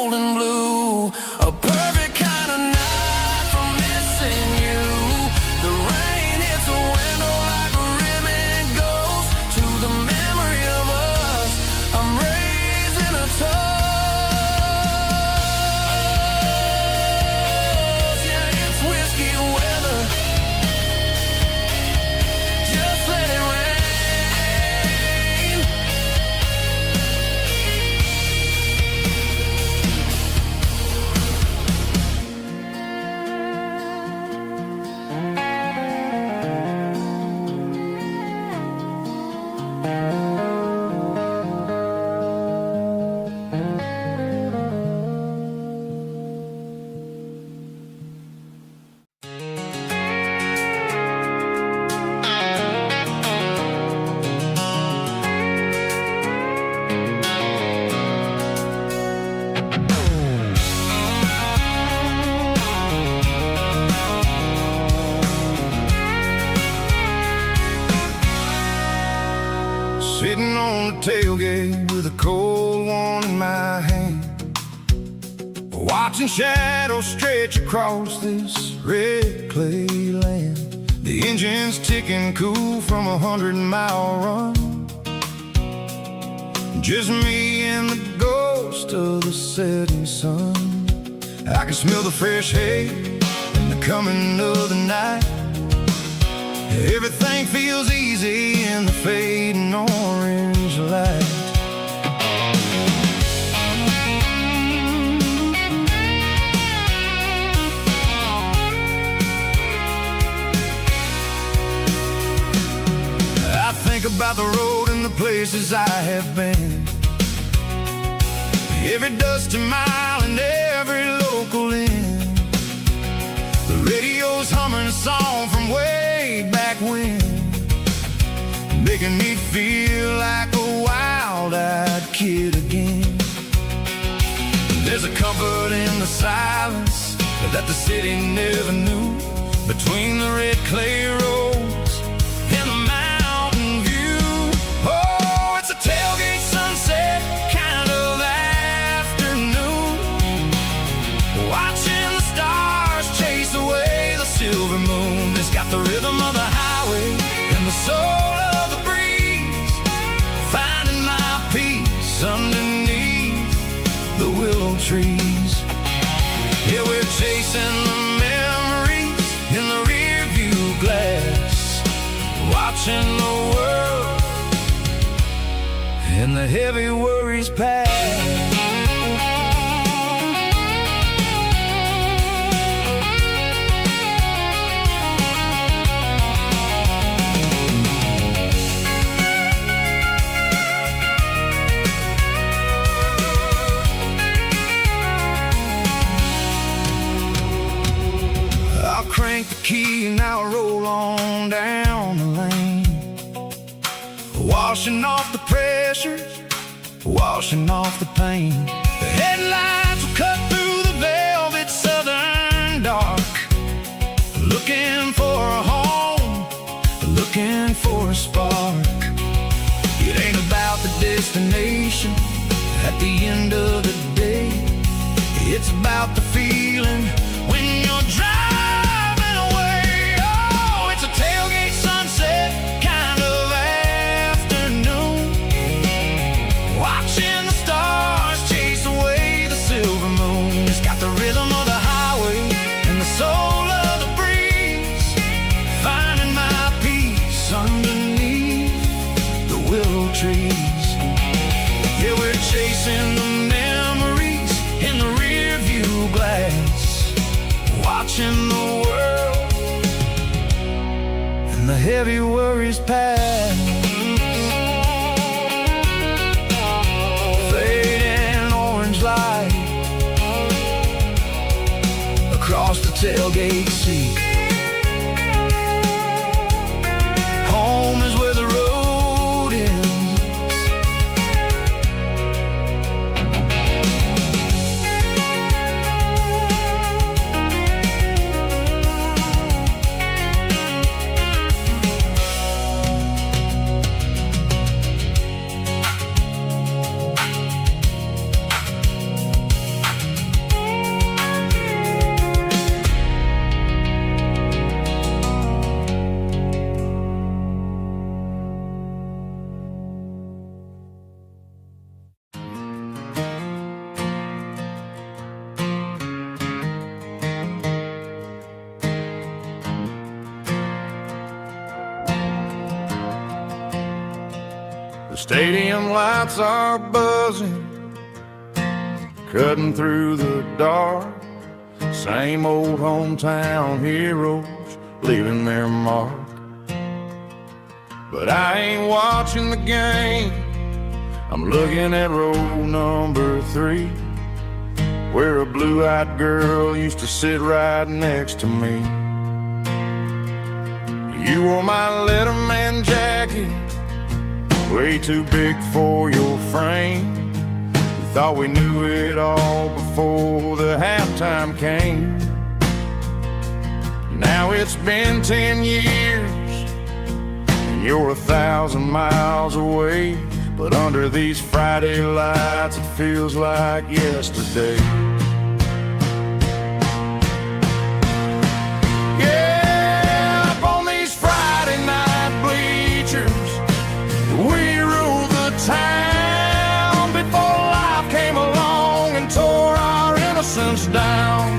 golden blue. A perfect kind of night for missing you. The rain hits a window like a ribbon goes to the memory of us. I'm raising a toast. Yeah, it's whiskey weather. Just let it rain. Sitting on the tailgate with a cold one in my hand, watching shadows stretch across this red clay land. The engine's ticking cool from 100-mile run. Just me and the ghost of the setting sun. I can smell the fresh hay and the coming of the night. Everything feels easy in the fading orange light. I think about the road and the places I have been, every dusty mile and every local inn. The radio's humming a song from way back when, making me feel like a wild-eyed kid again. There's a comfort in the silence that the city never knew, between the red clay roads and the mountain view. Oh, it's a tailgate sunset kind of afternoon, watching the stars chase away the silver moon. It's got the rhythm of the highway and the soul of the breeze, finding my peace underneath the willow trees. Yeah, we're chasing the memories in the rear view glass, watching the world and the heavy worries pass. Crank the key and I'll roll on down the lane, washing off the pressure, washing off the pain. The headlights will cut through the velvet southern dark, looking for a home, looking for a spark. It ain't about the destination at the end of the day, it's about the feeling when you're driving. Tailgate sunset kind of afternoon, watching the stars chase away the silver moon. It's got the rhythm of the highway and the soul of the breeze, finding my peace underneath the willow trees. Yeah, we're chasing the memories in the rear view glass, watching the world and the heavy worries pass. Fading orange light across the tailgate seat. Home is where the road ends. Stadium lights are buzzing, cutting through the dark. Same old hometown heroes leaving their mark. But I ain't watching the game, I'm looking at row number 3, where a blue-eyed girl used to sit right next to me. You wore my Letterman jacket, way too big for your frame. We thought we knew it all before the halftime came. Now it's been 10 years, and you're 1,000 miles away. But under these Friday lights, it feels like yesterday. Yeah, up on these Friday night bleachers, we ruled the town before life came along and tore our innocence down.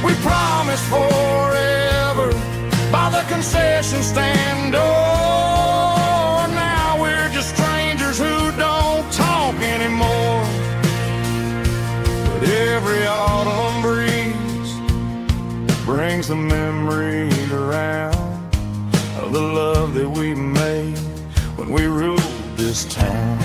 We promised forever by the concession stand door. Now we're just strangers who don't talk anymore. But every autumn breeze brings the memories around of the love that we made when we ruled this town.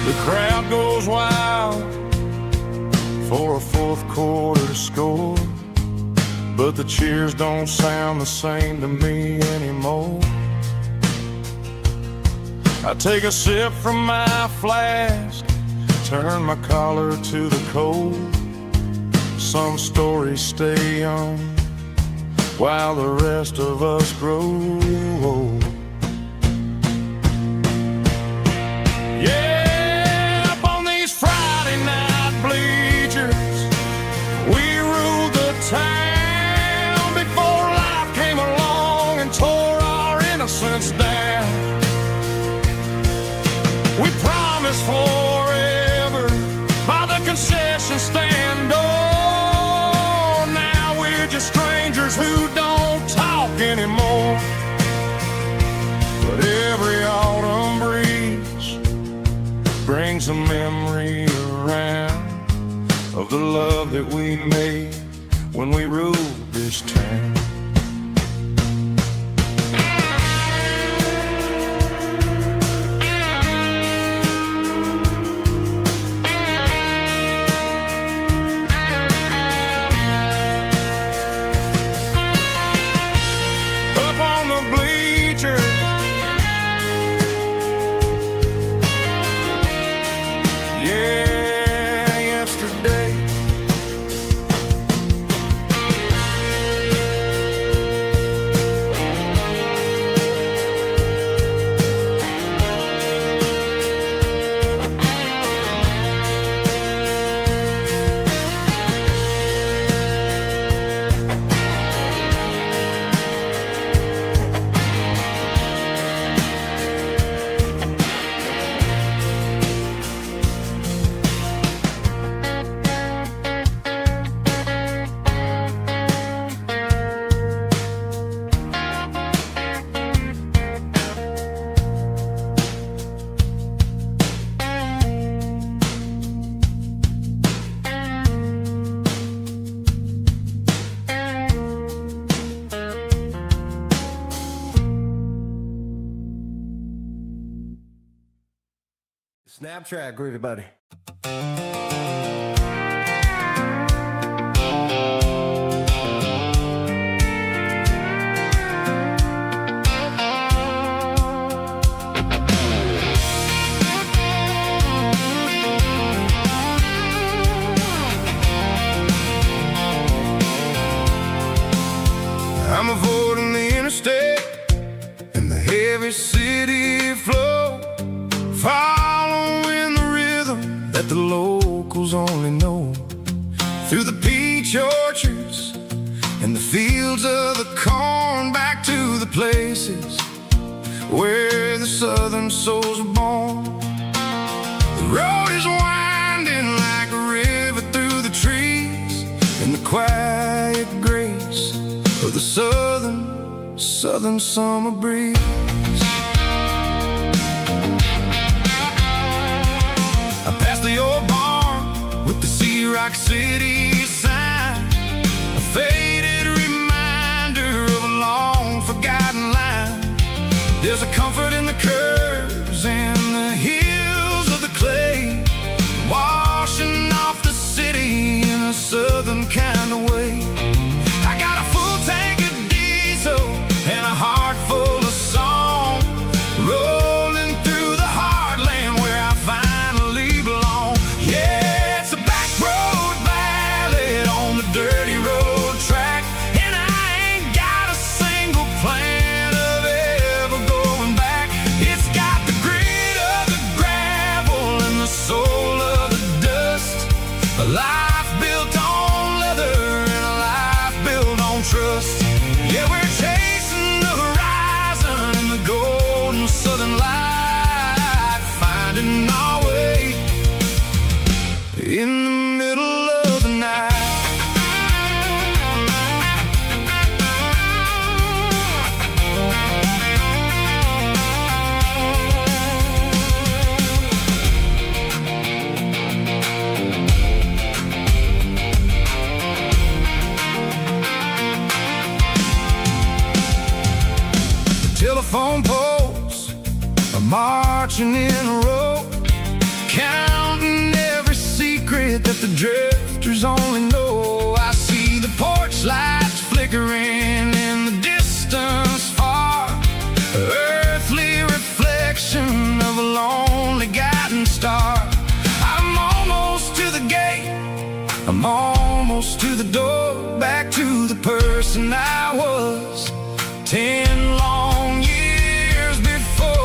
The crowd goes wild for a fourth quarter score, but the cheers don't sound the same to me anymore. I take a sip from my flask, turn my collar to the cold. Some stories stay young while the rest of us grow old. Yeah, up on these Friday night bleachers, we ruled the town before life came along and tore our innocence down. We promised forever by the concession stand door. Now we're just strangers who don't talk anymore. But every autumn breeze brings a memory around of the love that we made when we ruled this town. Up on the bleachers, yeah, yesterday. Snapchat, groovy buddy. I'm avoiding the interstate and the heavy city flow, following the rhythm that the locals only know. Through the peach orchards and the fields of the corn, back to the places where the southern souls are born. The road is winding like a river through the trees, in the quiet grace of the southern summer breeze. I passed the old barn with the Sea Rock City sign, a faded reminder of a long forgotten line. There's a comfort in the curves and the hills of the clay, washing off the city in a southern kind of way. I got a full tank of diesel and a heart full of song, rolling through the heartland where I finally belong. Yeah, it's a back road ballad on the dirty road track, and I ain't got a single plan of ever going back. It's got the grit of the gravel and the soul of the dust, a life built on leather and a life built on trust. Yeah, we're chasing the horizon in the golden southern light, finding our way in the middle of the night. Telephone poles are marching in a row, counting every secret that the drifters only know. I see the porch lights flickering in the distance far, earthly reflection of a lonely guiding star. I'm almost to the gate, I'm almost to the door, back to the person I was 10 long years before.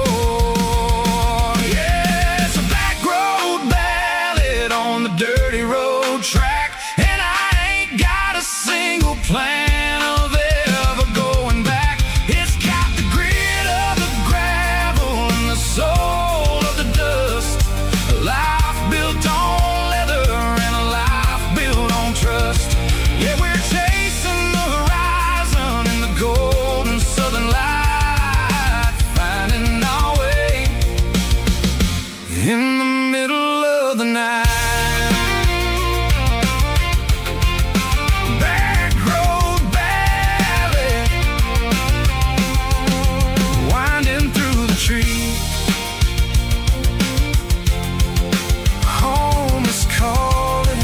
Yeah, it's a back road ballad on the dirty road track, and I ain't got a single plan of ever going back. It's got the grit of the gravel and the soul of the dust, a life built on leather and a life built on trust. Yeah, we're chasing the horizon in the golden southern light, finding our way in the middle of the night. Back road ballad, winding through the trees. Home is calling.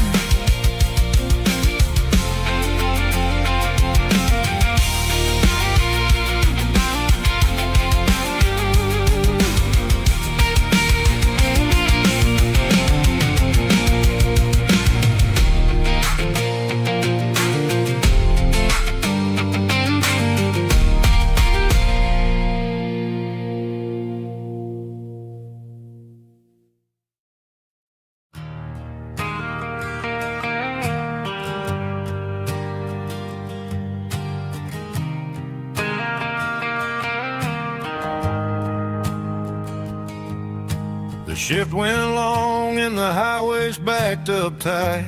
The shift went long and the highway's backed up tight.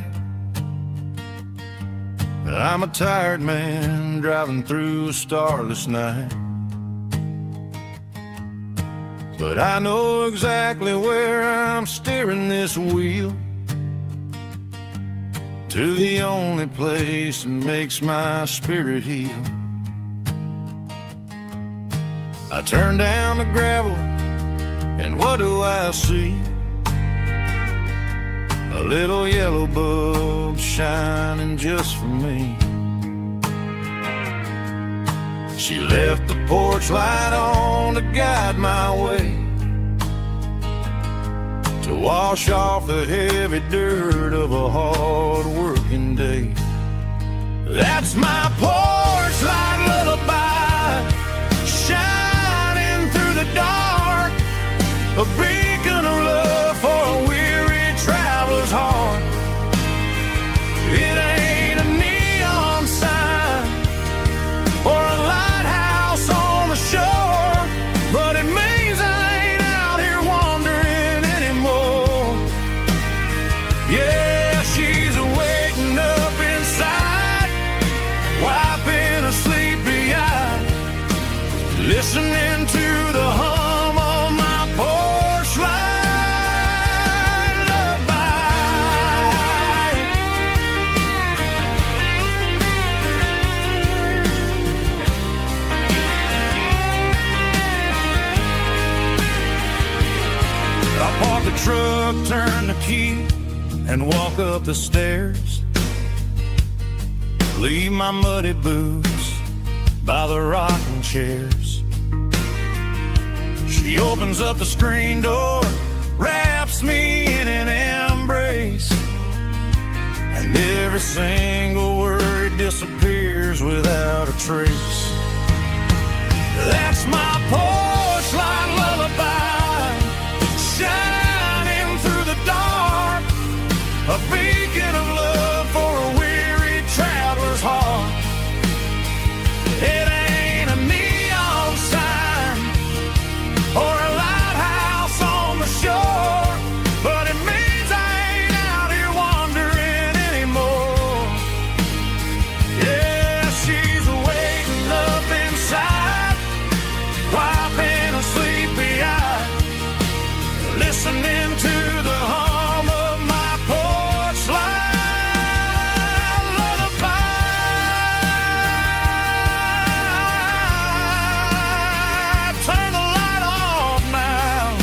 I'm a tired man driving through a starless night, but I know exactly where I'm steering this wheel, to the only place that makes my spirit heal. I turn down the gravel, and what do I see? A little yellow bulb shining just for me. She left the porch light on to guide my way, to wash off the heavy dirt of a hard-working day. That's my porch light lullaby, shining through the dark, a beacon of love for a weary traveler's heart. It ain't a neon sign or a lighthouse on the shore, but it key and walk up the stairs. Leave my muddy boots by the rocking chairs. She opens up the screen door, wraps me in an embrace, and every single word disappears without a trace. That's my porch light lullaby, shining through the dark, a beacon of love for a weary traveler's heart. It ain't a neon sign or a lighthouse on the shore, but it means I ain't out here wandering anymore. Yeah, she's waiting up inside, wiping a sleepy eye, listening to the hum of my porch light lullaby. Turn the light off now.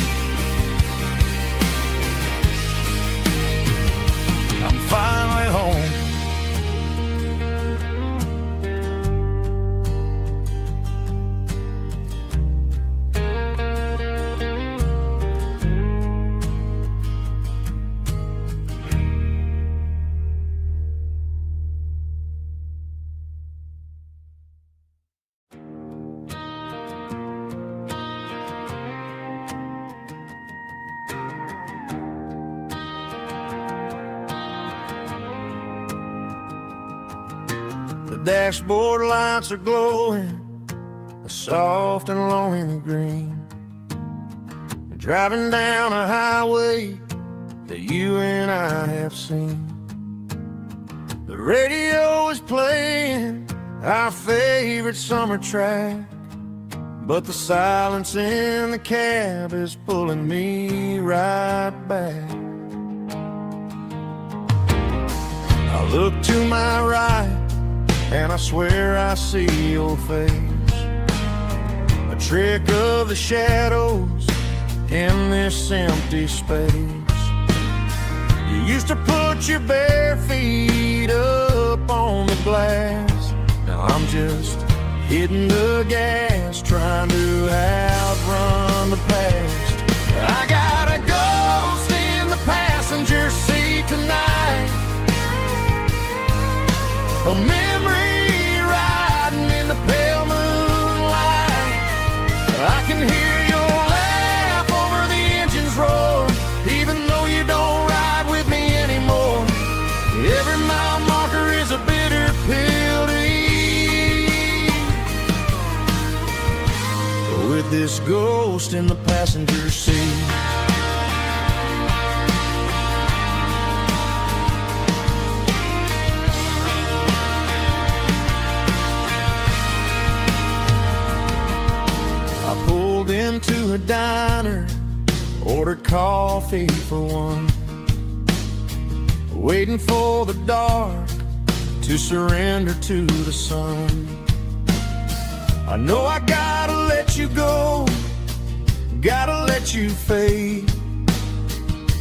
I'm finally home. The dashboard lights are glowing, a soft and lonely green. Driving down a highway that you and I have seen. The radio is playing our favorite summer track, but the silence in the cab is pulling me right back. I look to my right and I swear I see your face, a trick of the shadows in this empty space. You used to put your bare feet up on the glass. Now I'm just hitting the gas, trying to outrun the past. I got a ghost in the passenger seat tonight, a memory riding in the pale moonlight. I can hear your laugh over the engine's roar, even though you don't ride with me anymore. Every mile marker is a bitter pill to eat, with this ghost in the passenger seat. Into a diner, ordered coffee for one, waiting for the dark to surrender to the sun. I know I gotta let you go, gotta let you fade,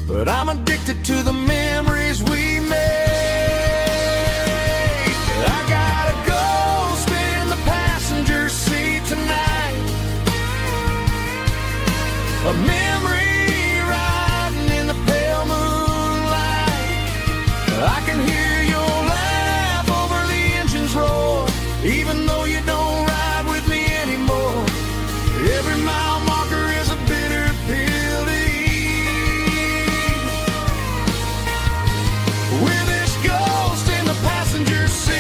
but I'm addicted to the memories we made. I got a ghost in the passenger seat tonight, a memory riding in the pale moonlight. I can hear your laugh over the engine's roar, even though you don't ride with me anymore. Every mile marker is a bitter pill to eat, with this ghost in the passenger seat.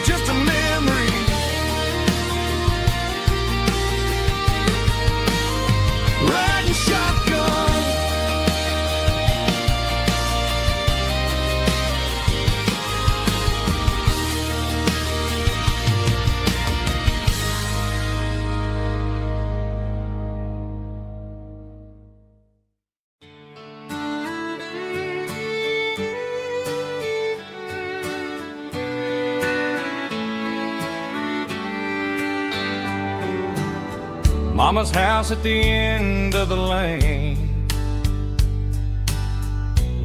Just a memory, riding shotgun Mama's house at the end of the lane,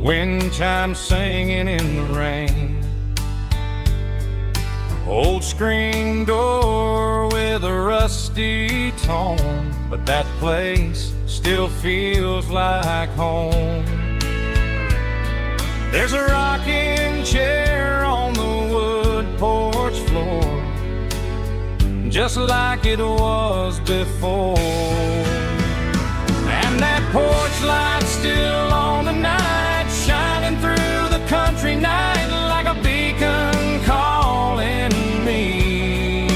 wind chimes singing in the rain. Old screen door with a rusty tone, but that place still feels like home. There's a rocking chair on the wood porch floor, just like it was before. And that porch light still on the night, shining through the country night like a beacon calling me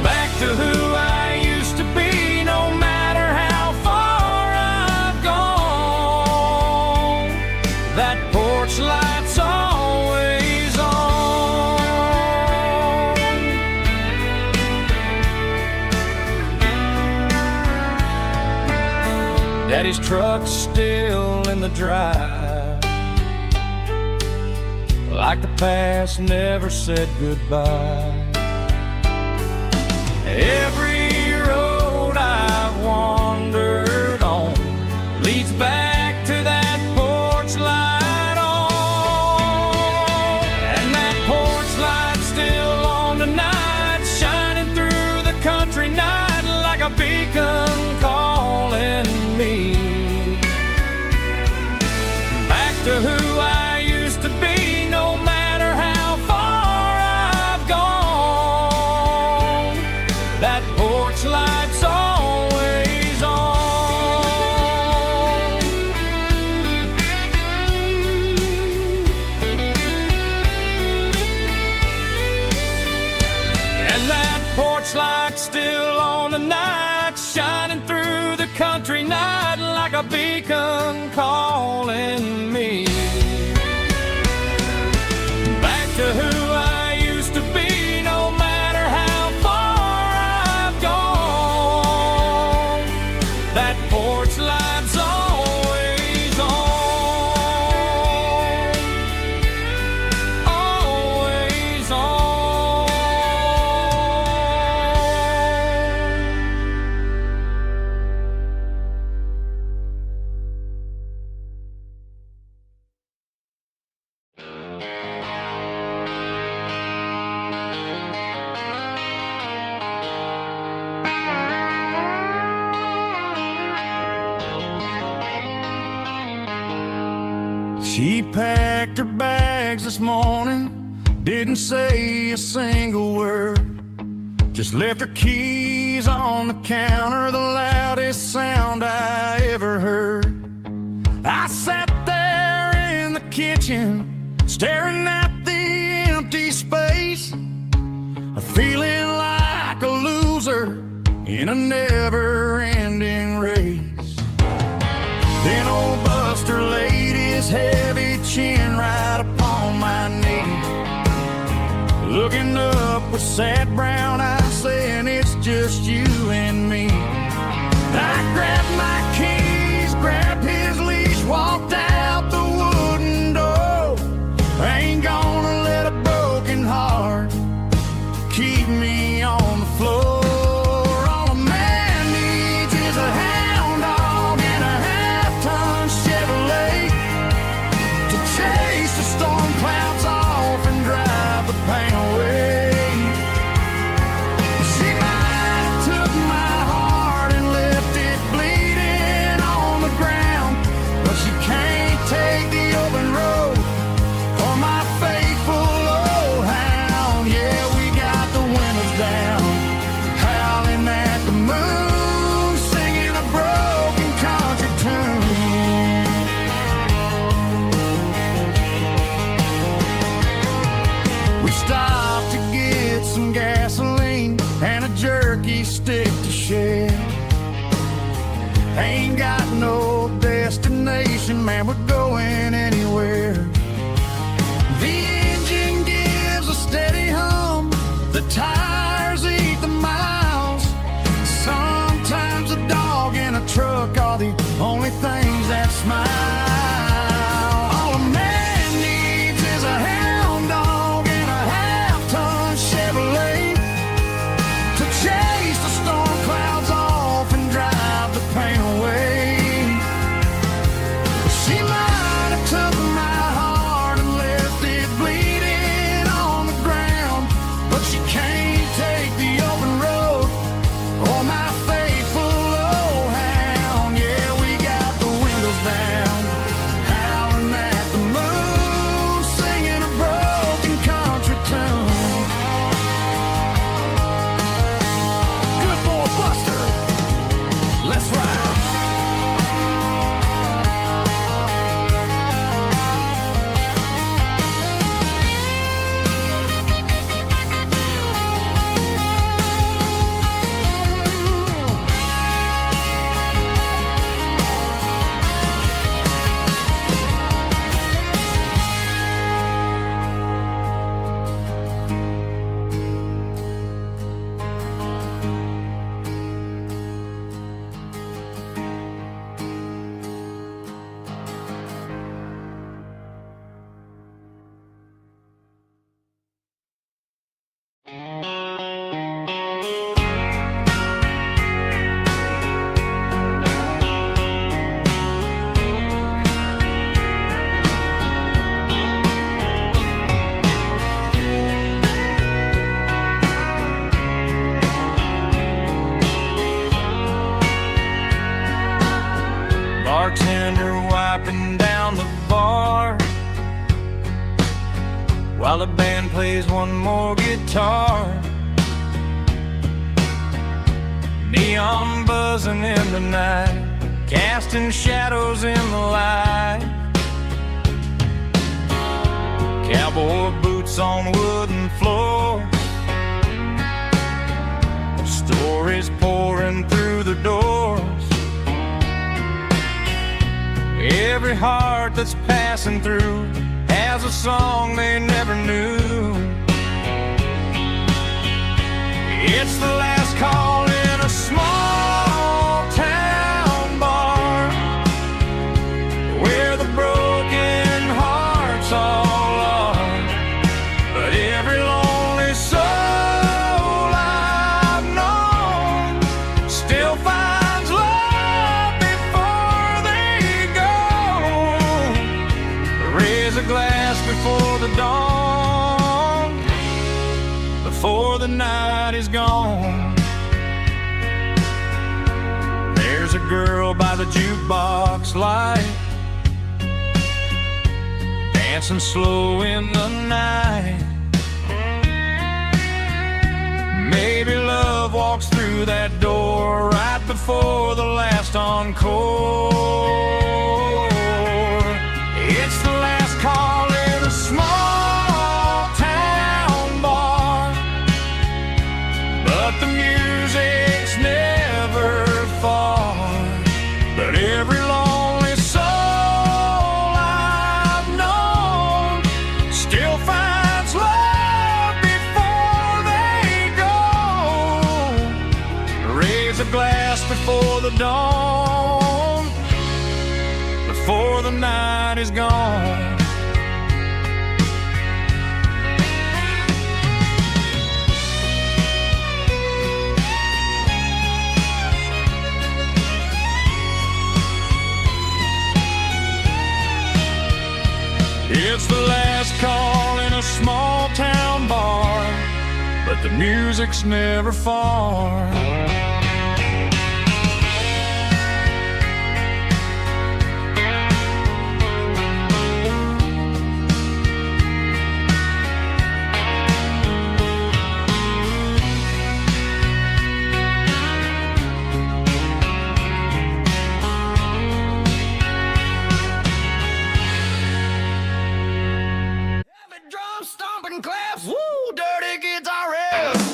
back to who I used to be. No matter how far I've gone, that porch light's always on. Daddy's truck's still in the drive, like the past never said goodbye. Every road I've wandered on leads back to that porch light on. And that porch light's still on tonight, shining through the country night like a beacon calling me back to who I used to be. No matter how far I've gone, that porch light's always on. And that porch light's still on tonight, shining through the country night like a beacon calling me back to who I used to be. No matter how far I've gone, that porch light's always on, always on. She packed her bags this morning, didn't say a single word, just left her keys on the counter, the loudest sound I ever heard. I sat there in the kitchen, staring at the empty space, feeling like a loser in a never-ending race. Then old Buster laid his heavy chin right upon my knee, looking up with sad brown eyes, saying it's just you and me. I grabbed my keys, grabbed his leash, walked out the wooden door. I ain't gonna let a broken heart keep me on the floor. All a man needs is a hound dog and a half-ton Chevrolet to chase the storm clouds off and drive the pain away. She might have took my heart and left it bleeding on the ground, but she can't take the open road for my faithful old hound. Yeah, we got the windows down, howling at the moon, singing a broken country tune. We stopped to get some gasoline and a jerky stick to share. Ain't got no destination, man, we're going anywhere. The engine gives a steady hum, the tires eat the miles. Sometimes a dog and a truck are the only things that smile. All a man needs is a hound dog and a half-ton Chevrolet to chase the storm bartender wiping down the bar while the band plays one more guitar. Neon buzzing in the night, casting shadows in the light. Cowboy boots on wooden floors, stories pouring through the doors. Every heart that's passing through has a song they never knew. It's the last call in a small town bar where the broken hearts all are. But every lonely soul I've known still finds love before they go. Raise a glass before the dawn, before the night is gone. There's a girl by the jukebox light, dancing slow in the night. Maybe love walks through that door right before the last encore. It's the last call in a small town bar, but the music's never far. But every lonely soul I've known still finds love before they go. Raise a glass before the dawn, before the night is gone. It's the last call in a small town bar, but the music's never far. Drum stomping claps, woo, dirty guitar riffs.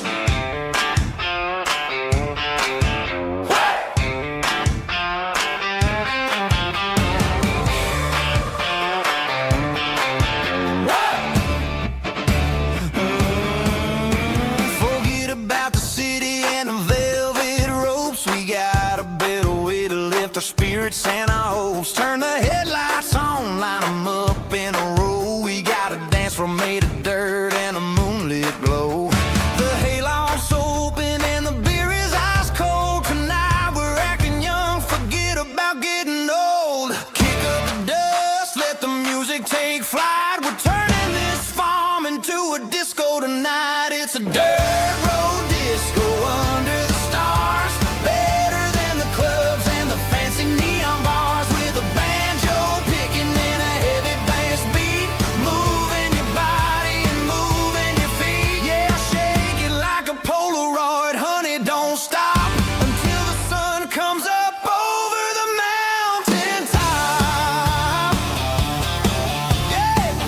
Forget about the city and the velvet ropes. We got a better way to lift our spirits and our hopes. Turn the headlights on, line them up in a row. We got a dance floor made of dirt and a moonlit glow. The hayloft's open and the beer is ice cold. Tonight we're acting young, forget about getting old. Kick up the dust, let the music take flight. We're turning this farm into a disco tonight. It's a dirt road disco under the stars. Better than the clubs and the fancy neon bars. With a banjo picking in a heavy bass beat. Moving your body and moving your feet. Yeah, shake it like a Polaroid, honey, don't stop until the sun comes up over the mountain top. Yeah.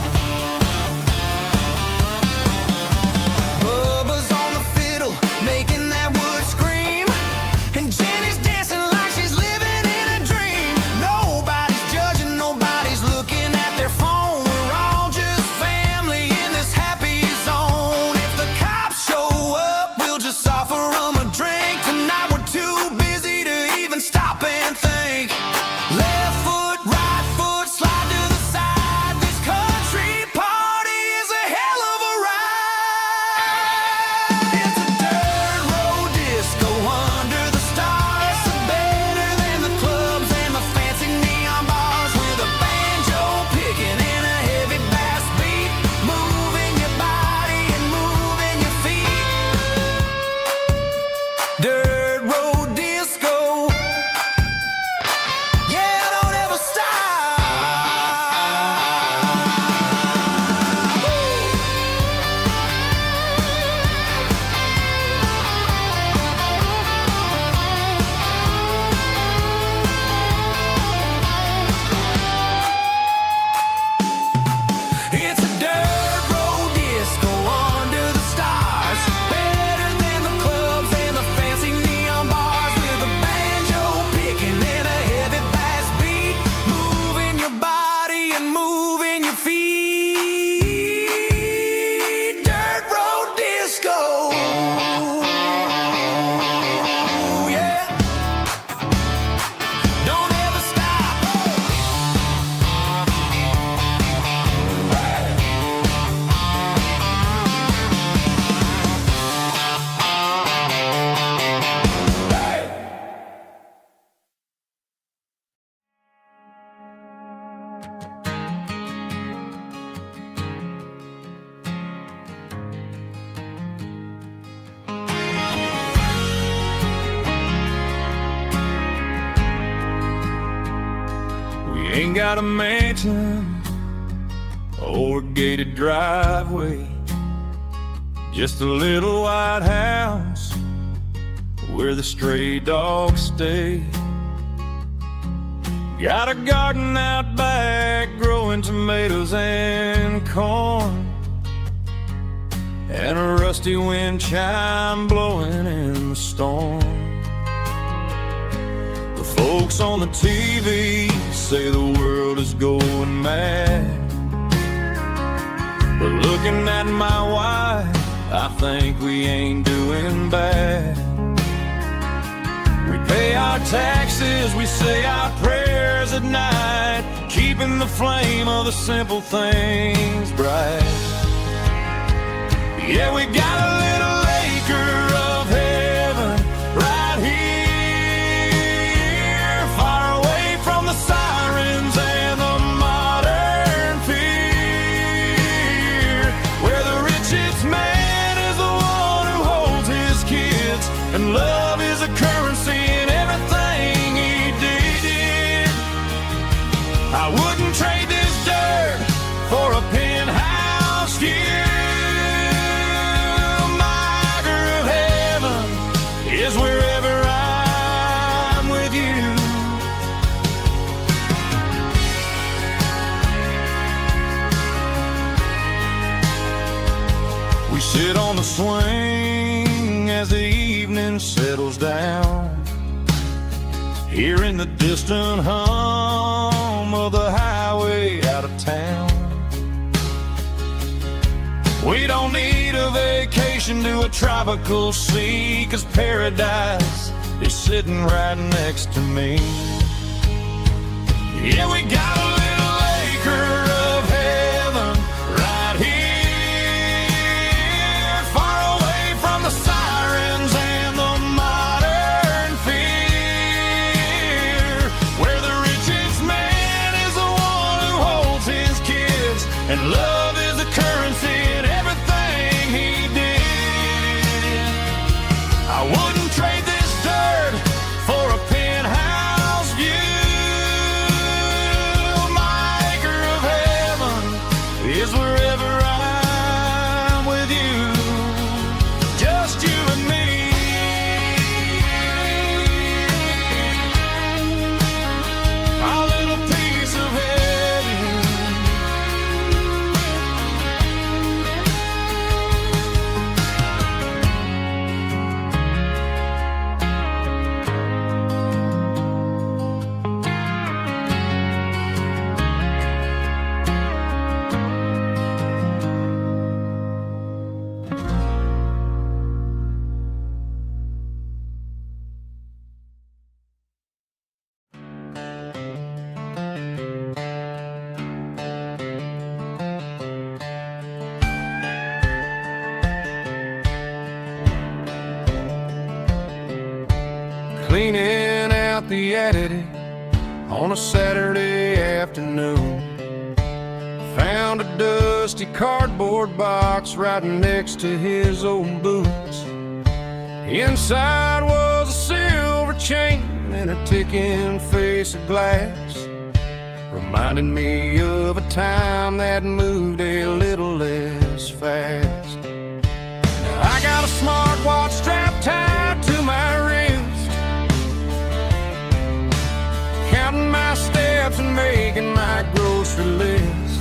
Ain't got a mansion or a gated driveway, just a little white house where the stray dogs stay. Got a garden out back growing tomatoes and corn, and a rusty wind chime blowing in the storm. The folks on the TV say the world is going mad, but looking at my wife, I think we ain't doing bad. We pay our taxes, we say our prayers at night, keeping the flame of the simple things bright. Yeah, we got a little acre of heaven right here, far away from the sirens and the modern fear, where the richest man is the one who holds his kids, and love is a currency in everything he did. I wouldn't trade this dirt for a penthouse view. Is wherever I'm with you. We sit on the swing as the evening settles down, hearing the distant hum of the highway out of town. We don't need a vacation to a tropical sea, 'cause paradise is sitting right next to me. Yeah, we got a little acre of heaven right here, far away from the sirens and the modern fear, where the richest man is the one who holds his kids, and love is the currency in everything he did. I wouldn't trade this dirt for a penthouse view. My acre of heaven is wherever I'm with you, just you and me. Our little piece of heaven. Cleaning out the attic on a Saturday afternoon, found a dusty cardboard box right next to his old boots. Inside was a silver chain and a ticking face of glass, reminding me of a time that moved a little less fast. Now I got a smartwatch strapped tied to my wrist, counting my steps and making my grocery list.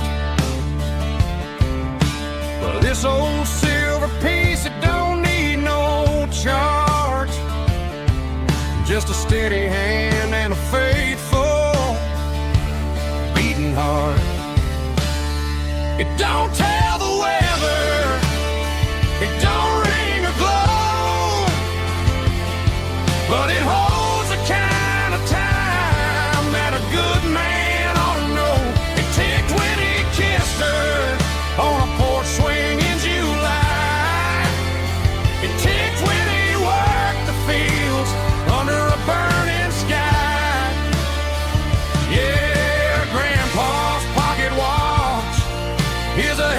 But this old silver piece, it don't need no charge, just a steady hand and a faithful beating heart. It don't tell the weather, it don't ring or glow, but it holds the kind of time that a good man ought to know. It ticked when he kissed her on a porch swing in July. It ticked when he worked the fields under a burning sky. Yeah, Grandpa's pocket watch is a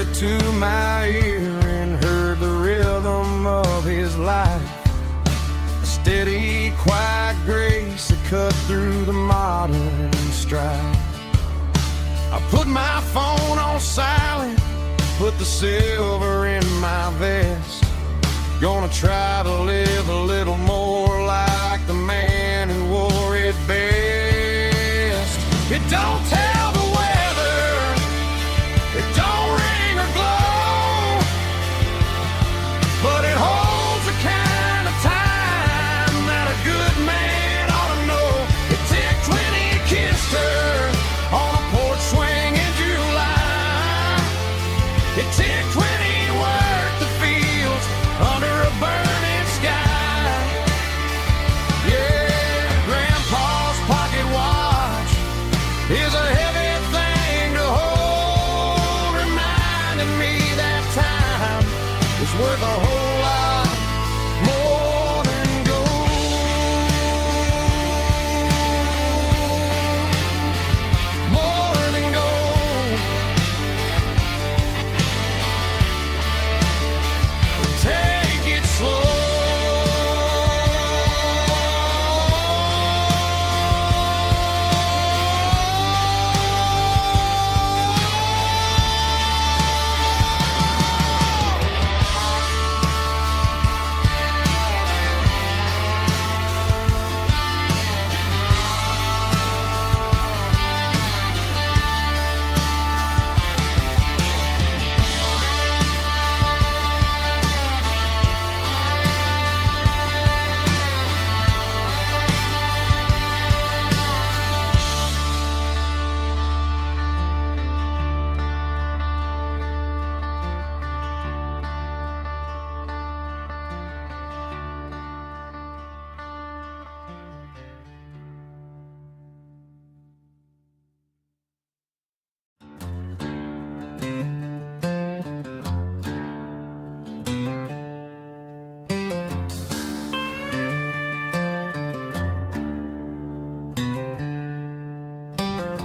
whispered to my ear and heard the rhythm of his life. A steady, quiet grace that cut through the modern strife. I put my phone on silent, put the silver in my vest. Gonna try to live a little more like the man who wore it best. It don't tell the weather, it don't ring or glow, but it holds the kind of time that a good man ought to know. It ticked when he kissed her on a porch swing in July. It ticked when he worked the fields under a burning sky. Yeah, Grandpa's pocket watch is a heavy thing to hold, reminding me that time is worth a whole lot more than gold. More than gold. Take it slow.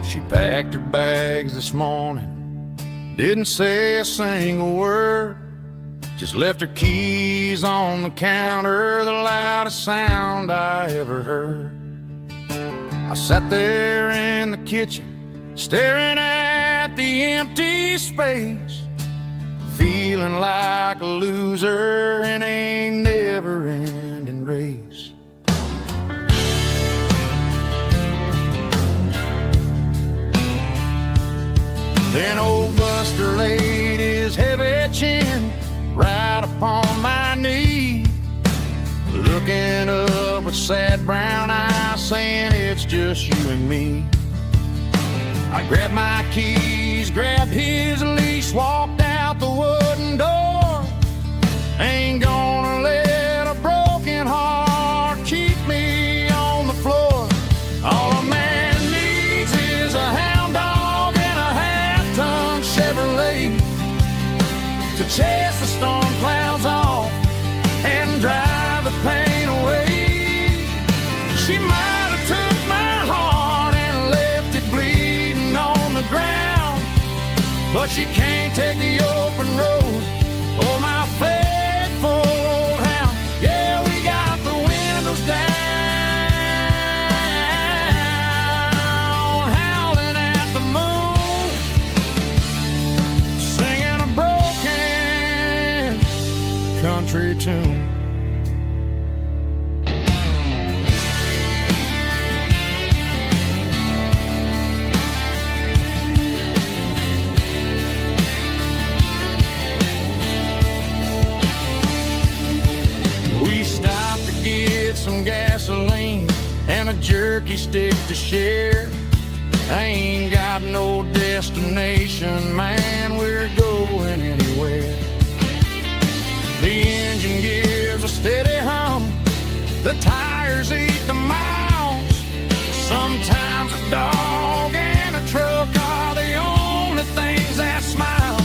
She packed her bags this morning, didn't say a single word, just left her keys on the counter, the loudest sound I ever heard. I sat there in the kitchen, staring at the empty space, feeling like a loser in a never-ending race. Then old Buster laid his heavy chin right upon my knee, looking up with sad brown eyes, saying it's just you and me. I grabbed my keys, grabbed his leash, walked out the wooden door. Ain't gonna let a broken heart keep me on the floor. All a man needs is a hound dog and a half-ton Chevrolet to chase the storm clouds off and drive the pain away. She might have took my heart and left it bleeding on the ground, but she can't take the open road or my faithful old hound. Yeah, we got the windows down, howling at the moon, singing a broken country tune. We stopped to get some gasoline and a jerky stick to share. I ain't got no destination, man, we're going anywhere. The engine gives a steady hum, the tires eat the miles. Sometimes a dog and a truck are the only things that smile.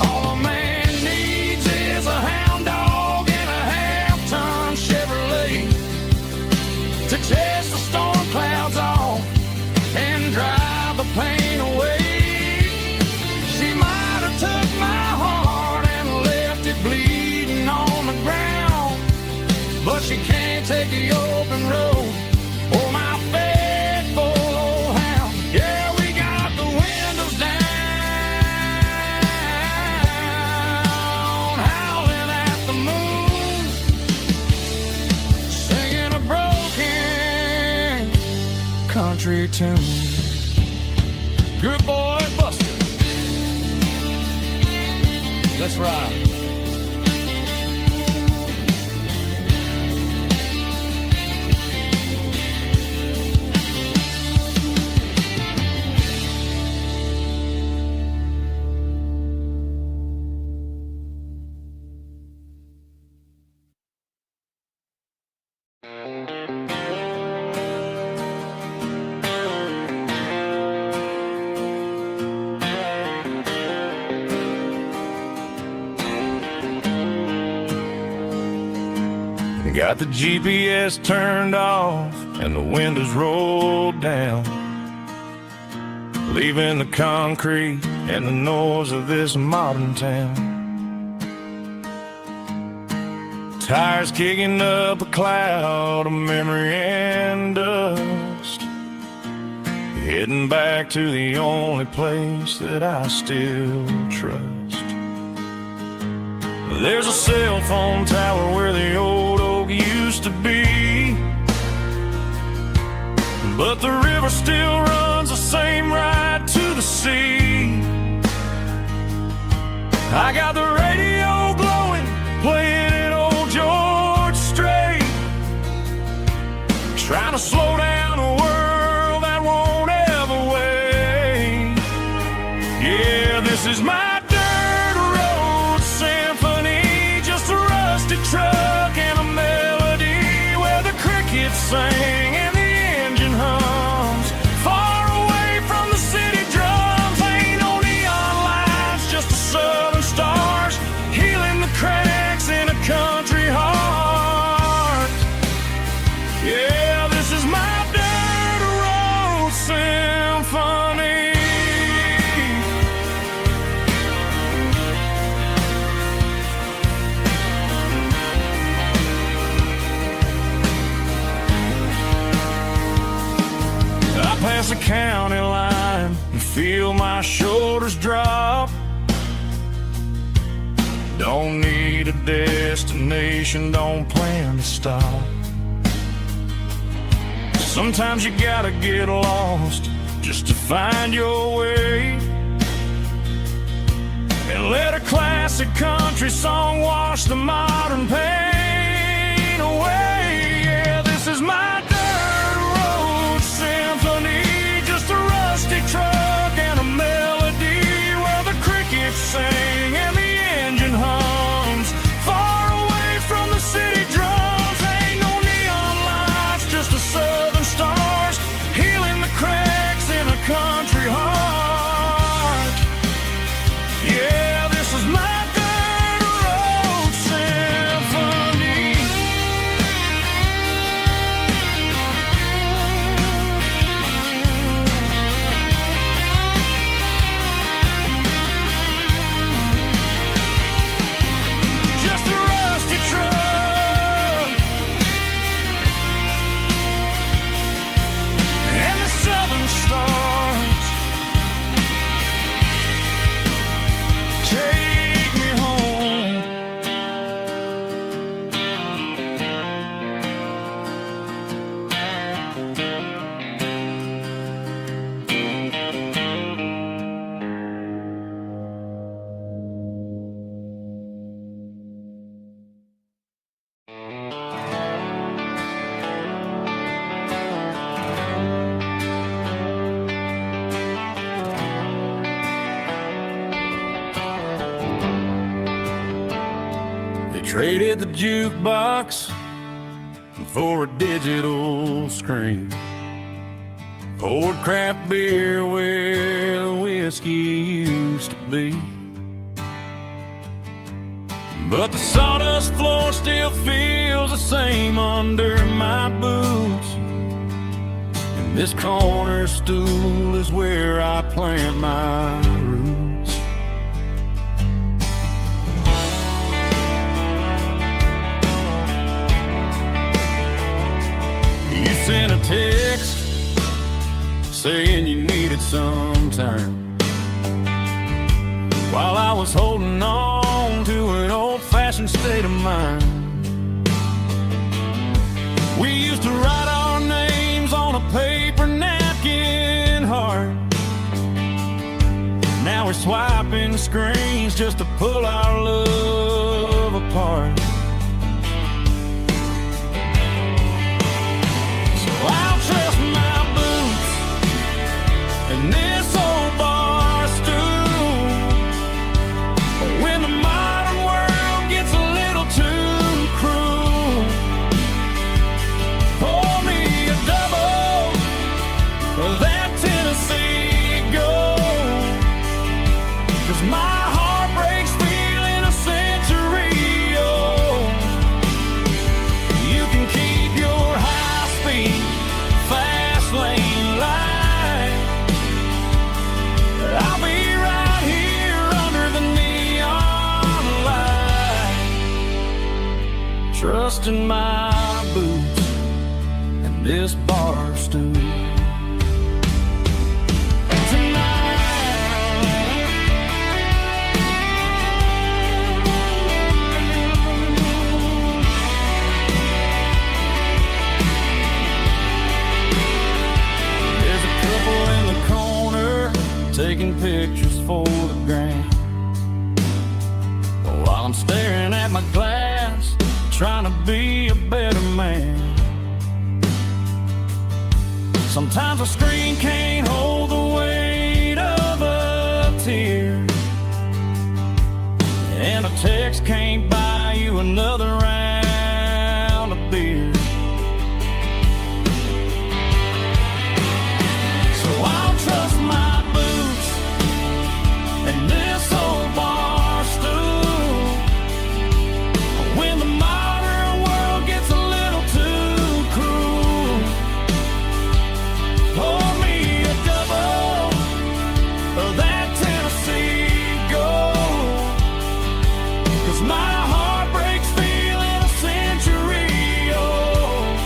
All a man needs is a hound dog and a half-ton Chevrolet to chase the storm clouds off and drive the pain away. She might have took my country tune. Good boy, Buster. Let's ride. Got the GPS turned off and the windows rolled down, leaving the concrete and the noise of this modern town. Tires kicking up a cloud of memory and dust, heading back to the only place that I still trust. There's a cell phone tower where the old oak used to be, but the river still runs the same right to the sea. I got the radio glowing, playing it old George Strait, trying to slow down a world that won't ever wait. Yeah, this is my dirt road symphony, just a rusty truck and a melody where the crickets sing and the engine hums. Far away from the city drums, ain't no neon lights, just the southern stars healing the cracks in a country heart. Yeah, this is my dirt road symphony. I pass the county line and feel my shoulders drop. Don't need a destination, don't plan to stop. Sometimes you gotta get lost just to find your way, and let a classic country song wash the modern pain away. Yeah, this is my dirt road symphony, just a rusty truck and a melody where the crickets sing and the engine hums. Far away from the city drums, ain't no neon lights, just the southern stars healing the cracks in a country heart. Yeah, this is my dirt road symphony. Just a rusty truck and the southern stars take me home. They traded the jukebox for a digital screen, poured craft beer where the whiskey used to be. But the sawdust floor still feels the same under my boots, and this corner stool is where I plant my roots. You sent a text saying you needed some time, while I was holding on to an old-fashioned state of mind. We used to write our names on a paper now. swiping screens just to pull our love apart. So I'll trust my boots and this old bar stool. But when the modern world gets a little too cruel, pour me a double of that Tennessee Gold. 'Cause my heart breaks feeling a century old. You can keep your high-speed, fast lane light. I'll be right here under the neon light, trusting my boots and this bar stool. Taking pictures for the gram, while I'm staring at my glass, trying to be a better man. Sometimes a screen can't hold the weight of a tear, and a text can't buy you another round of beer. So I'll trust my and this old bar stool. When the modern world gets a little too cruel, pour me a double of that Tennessee Gold. 'Cause my heart breaks feeling a century old.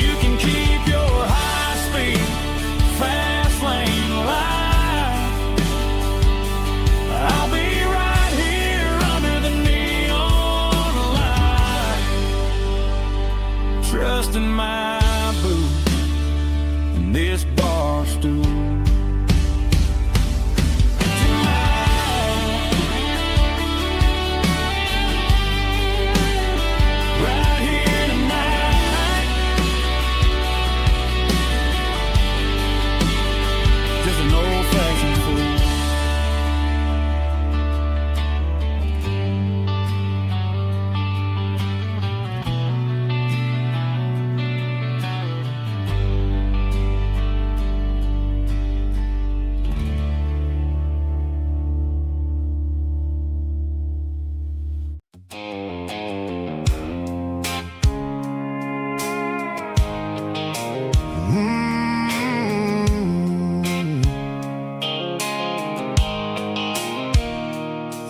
You can keep your high-speed, fast lane light. I'll be right here under the neon light, trusting my boots and this bar stool. Right here tonight, just an old-fashioned fool.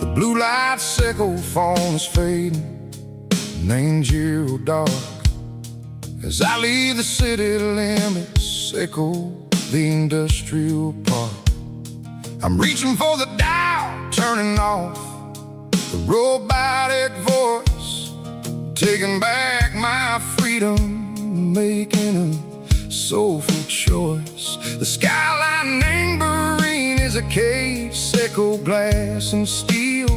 The blue light sickle phone is fading, and ain't zero dark. As I leave the city limits, sickle the industrial park. I'm reaching for the dial, turning off the robotic voice, taking back my freedom, making a soulful choice. The skyline neighboring is a cave, sickle glass and steel,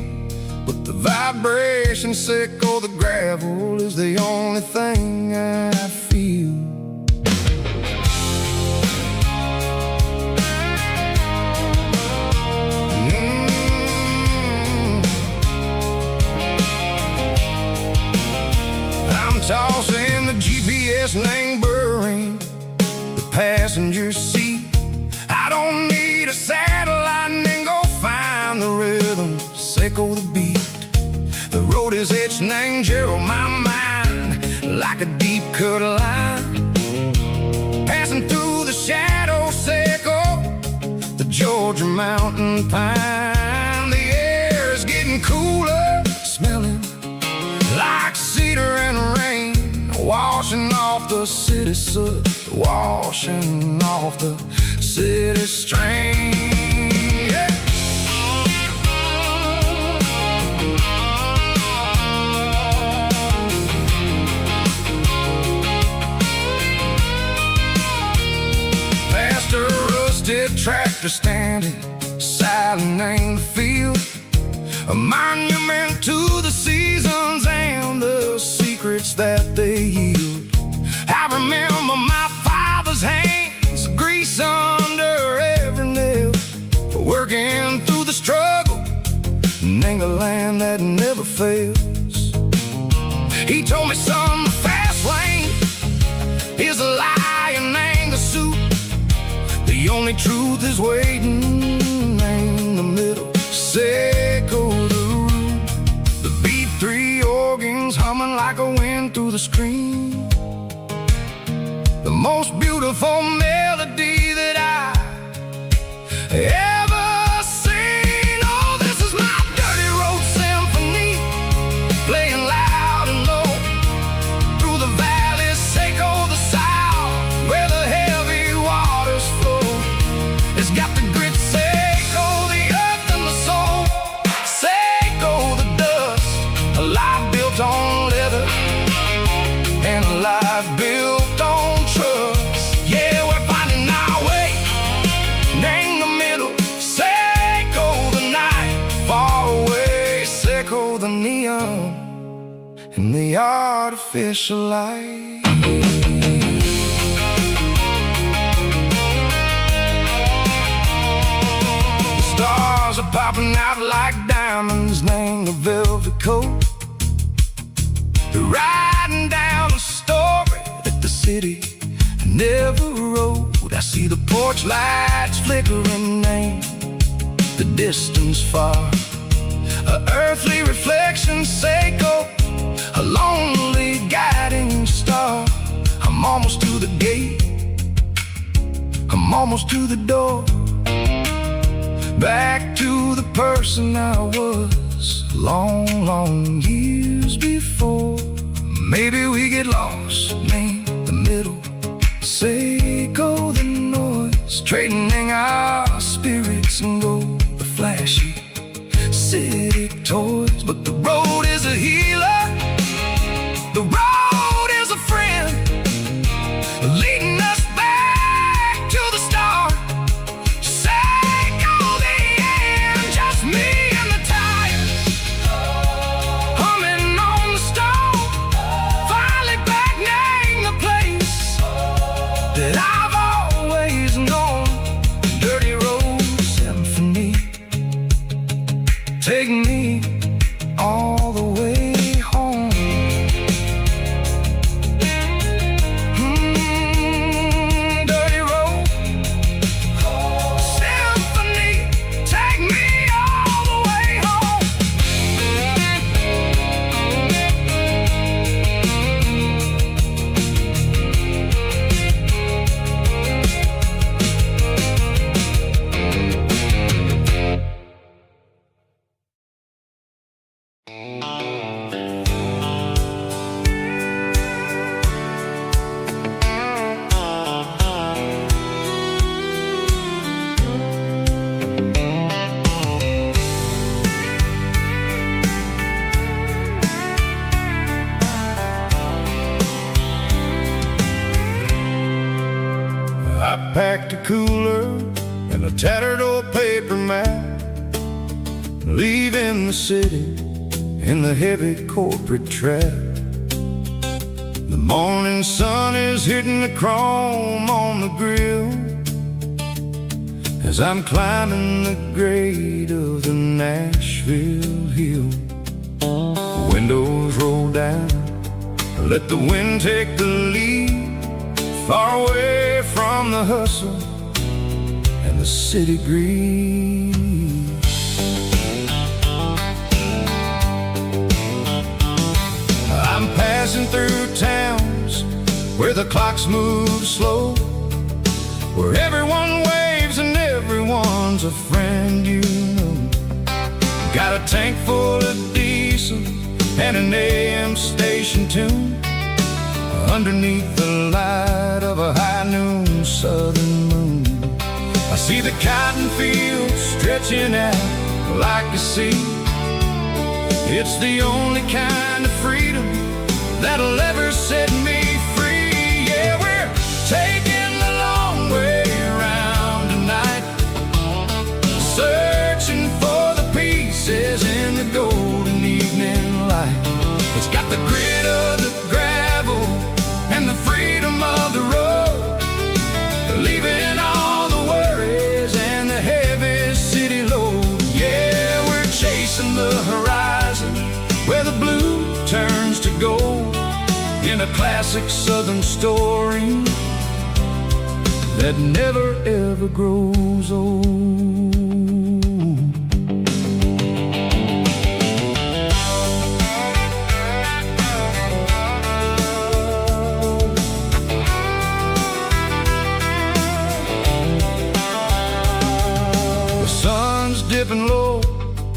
but the vibration sickle the gravel is the only thing I feel. I'm tossing the GPS neighboring the passenger seat. I don't need a satellite and go find the rhythm, sickle the beat. The road is etched and Gerald my mind like a deep cut line, passing through the shadow sickle, the Georgia mountain pine. The air is getting cooler, smelling like cedar and rain, washing off the city soot, washing off the city strain. Yeah. tractor standing valley named the field, a monument to the seasons and the secrets that they yield. I remember my father's hands, grease under every nail, for working through the struggle, named a land that never fails. He told me, son, the fast lane is a lie and ain't a suit. The only truth is waiting in the middle. Say go the root. The B3 organs humming like a wind through the screen. The most beautiful melody that I ever seen. Oh, this is my dirty road symphony, playing loud and low through the valleys, Seiko the south, where the heavy waters flow. It's got the grit, Seiko the earth and the soul, Seiko the dust, a life built on leather and a life built on trust. Yeah, we're finding our way, name the middle, Seiko the night, far away, Seiko the neon and the artificial light. The stars are popping out like diamonds, name the velvet coat. They're riding down a story that the city never wrote. I see the porch lights flickering, name the distance far, a earthly reflection, Seiko, a lonely guiding star. I'm almost to the gate, I'm almost to the door, back to the person I was long, long years before. Maybe we get lost, name the middle, Seiko the noise, trading our spirits and gold, the flashy city toys. But the road is a healer, the road is a friend, leading us back to the start. Seiko the end, just me and the tires, humming on the stove, finally back, name the place that I've always known. Dirty road symphony, take me all the way home. Dirty road symphony, take me all the way home. I packed a cooler and a tattered old paper map, leaving the city in the heavy corporate trap. The morning sun is hitting the chrome on the grill as I'm climbing the grade of the Nashville hill. The windows roll down, let the wind take the lead, far away from the hustle and the city breeze. I'm passing through towns where the clocks move slow, where everyone waves and everyone's a friend you know. Got a tank full of diesel and an AM station tune, underneath the light of a high noon southern moon. I see the cotton fields stretching out like a sea. It's the only kind of freedom that'll ever set me free. Yeah, we're taking the long way around tonight, searching leaving all the worries and the heavy city load. Yeah, we're chasing the horizon where the blue turns to gold, in a classic southern story that never ever grows old. The sun's dipping low,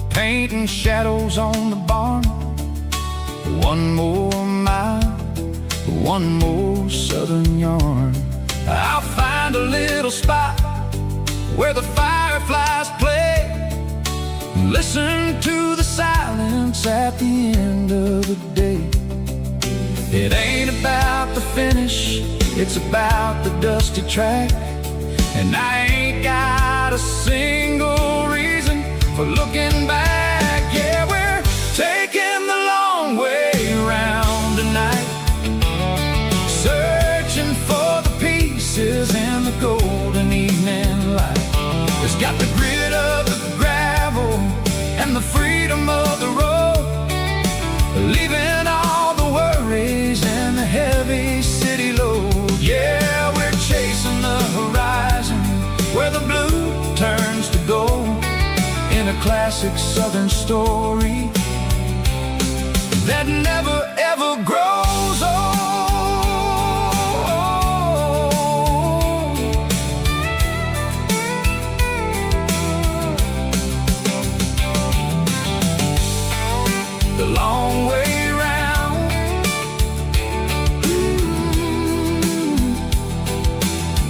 painting shadows on the barn. One more mile, one more southern yarn. I'll find a little spot where the fireflies play, listen to the silence at the end of the day. It ain't about the finish, it's about the dusty track. And I ain't got a single reason for looking back. Yeah, we're taking the long way around tonight, searching for the pieces in the golden evening light. It's got the grit of the gravel and the freedom of the road, leaving all the worries and the heavy city load. Yeah, we're chasing the horizon where the blue turns to gold, in a classic southern story that never ever grows old. The long way round,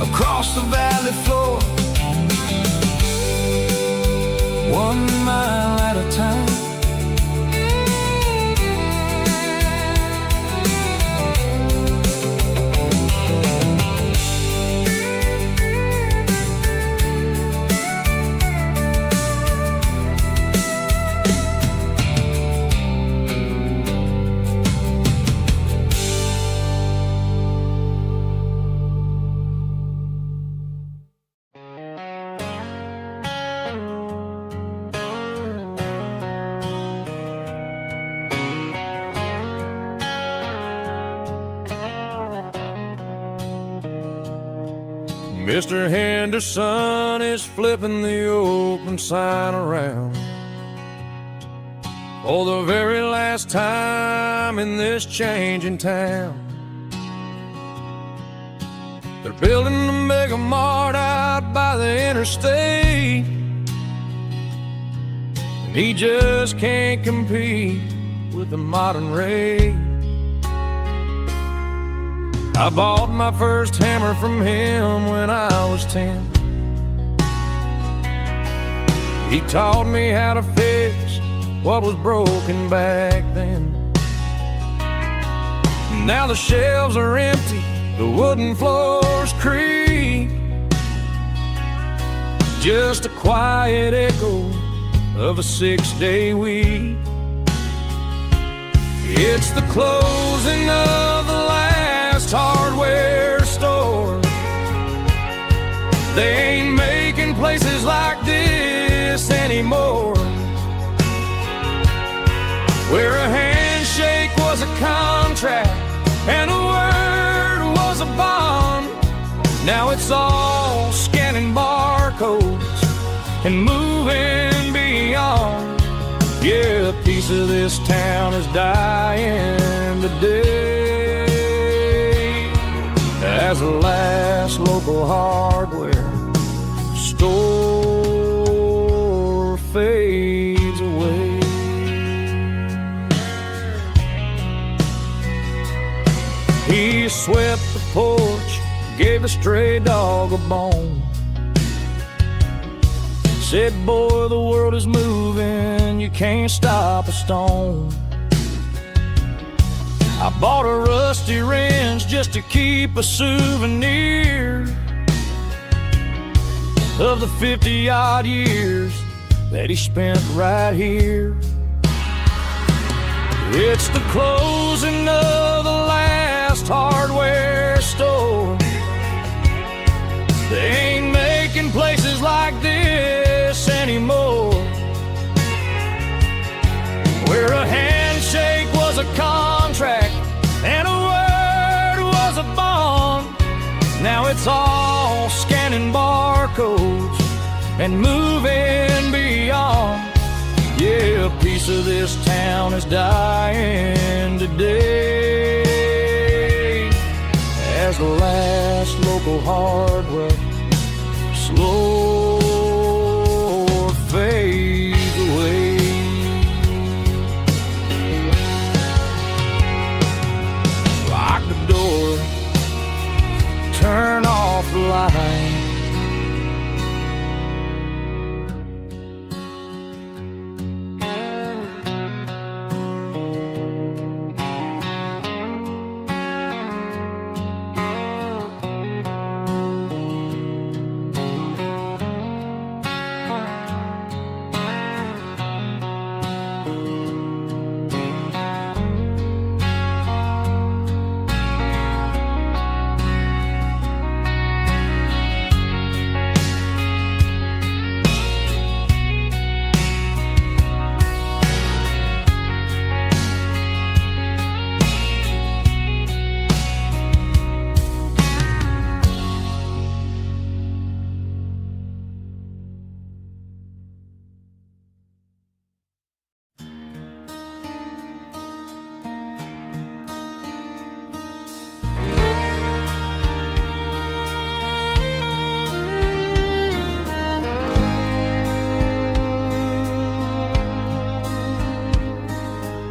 across the valley floor, 1 mile at a time. Mr. Henderson is flipping the open sign around for the very last time in this changing town. They're building a mega mart out by the interstate, and he just can't compete with the modern rate. I bought my first hammer from him when I was 10. He taught me how to fix what was broken back then. Now the shelves are empty, the wooden floors creak, just a quiet echo of a 6-day week. It's the closing of the last hardware store. They ain't making places like this anymore, where a handshake was a contract and a word was a bond. Now it's all scanning barcodes and moving beyond. Yeah, a piece of this town is dying today as the last local hardware store fades away. He swept the porch, gave the stray dog a bone, said, boy, the world is moving, you can't stop a stone. I bought a rusty wrench just to keep a souvenir of the 50-odd years that he spent right here. It's the closing of the last hardware store. They ain't making places like this anymore, where a handshake was a contract and a word was a bond. Now it's all scanning barcodes and moving beyond. Yeah, a piece of this town is dying today, as the last local hardware slow fades away. Lock the door, turn off the light.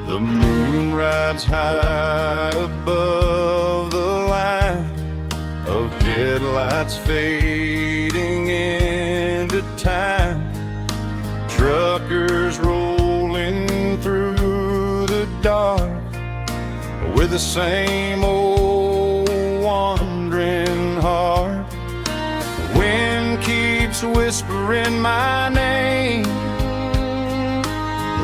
The moon rides high above the line of headlights fading into time. Truckers rolling through the dark with the same old wandering heart. The wind keeps whispering my name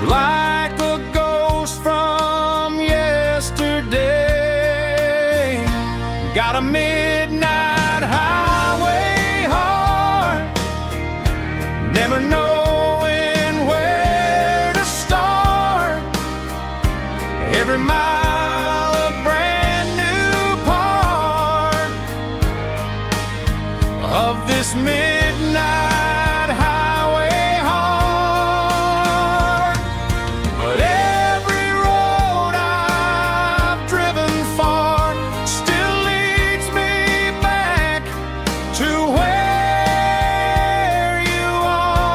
like a ghost from yesterday. Got a midnight highway heart, never knowing where to start. Every mile a brand new part of this midnight highway heart. But every road I've driven far still leads me back to where you are.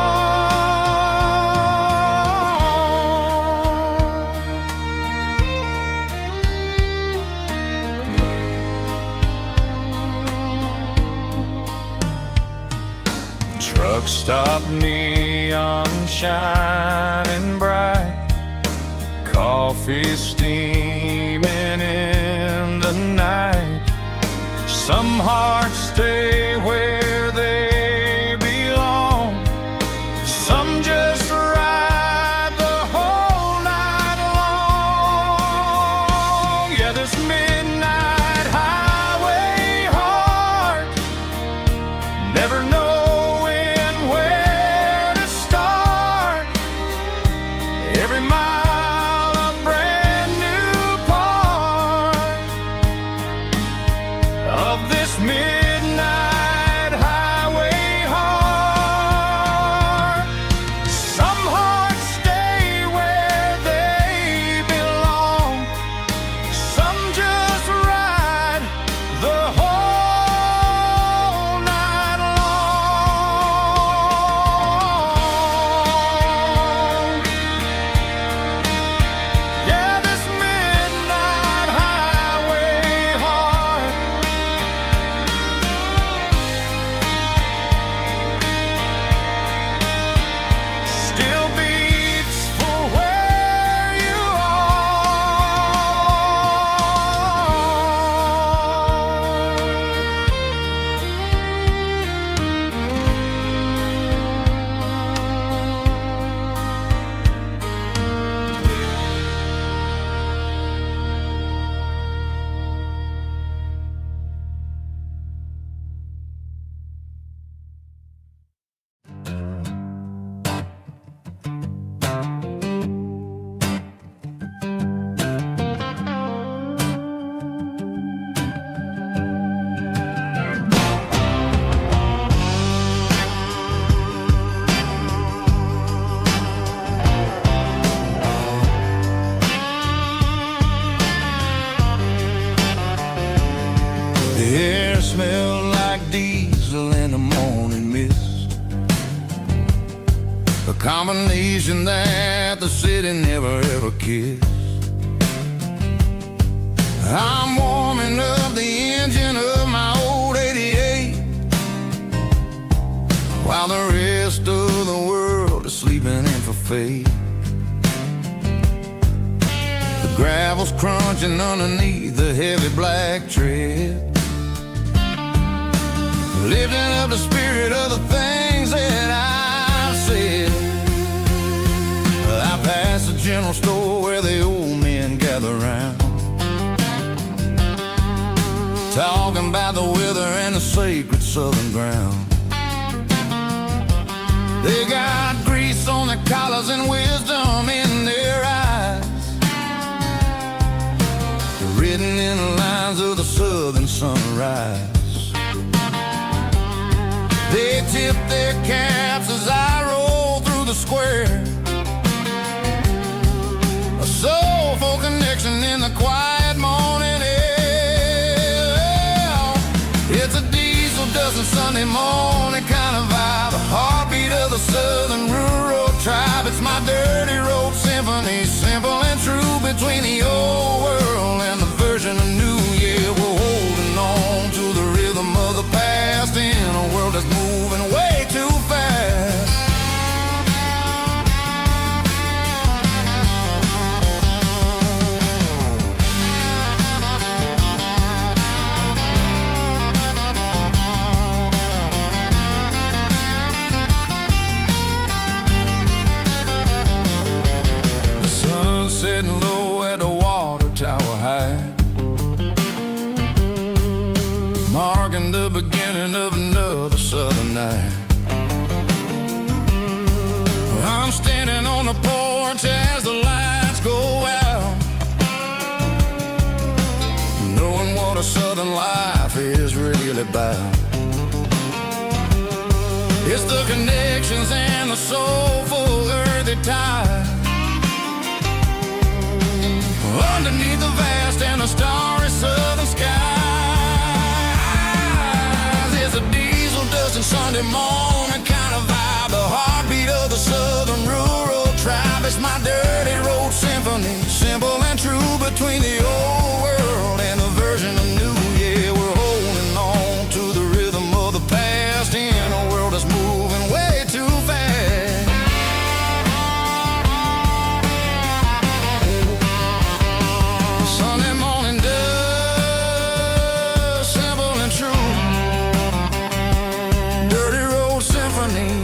Truck stop, neon shining bright, coffee steaming in the night. Some hearts stay where they belong, some just ride the whole night long. Yeah, this midnight highway heart, never knowing where to start. Every mile a brand new part of this midnight combination that the city never ever kissed. I'm warming up the engine of my old 88, while the rest of the world is sleeping in for fate. The gravel's crunching underneath the heavy black tread, lifting up the spirit of the things that I've said. I pass the general store where the old men gather round, talking about the weather and the sacred southern ground. They got grease on their collars and wisdom in their eyes, written in the lines of the southern sunrise. They tip their caps as I roll through the square, a soulful connection in the quiet morning air. It's a diesel dusting Sunday morning kind of vibe, a heartbeat of the southern rural tribe. It's my dirty road symphony, simple and true, between the old world and the version of new. Yeah, we're holding on to the rhythm of the past in a world that's moving way too fast. The sun's setting low at the water tower high, marking the beginning of another southern night. I'm standing on the porch as the lights go out, knowing what a southern life is really about. It's the connections and the soulful earthy tide, underneath the vast and the starry southern skies. It's a diesel dusting Sunday morning kind of vibe, the heartbeat of the southern rural tribe. It's my dirty road symphony, simple and true, between the old world and the version of new. Yeah, we're holding on to the rhythm of the past in a world that's moving way too fast. Sunday morning dust, simple and true, dirty road symphony.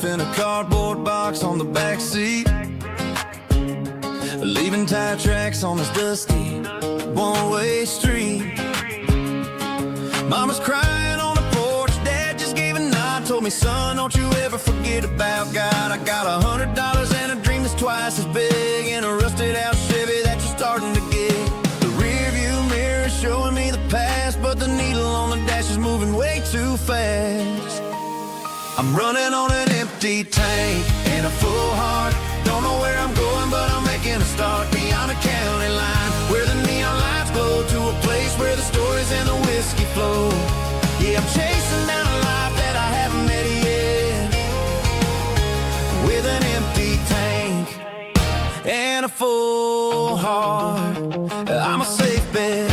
In a cardboard box on the back seat, leaving tire tracks on this dusty one-way street. Mama's crying on the porch, Dad just gave a nod, told me, son, don't you ever forget about God. I got $100 and a dream that's twice as big, in a rusted out Chevy that you're starting to get. The rear view mirror is showing me the past, but the needle on the dash is moving way too fast. I'm running on an empty tank and a full heart. Don't know where I'm going, but I'm making a start beyond a county line, where the neon lights glow, to a place where the story heart, I'm a safe bet.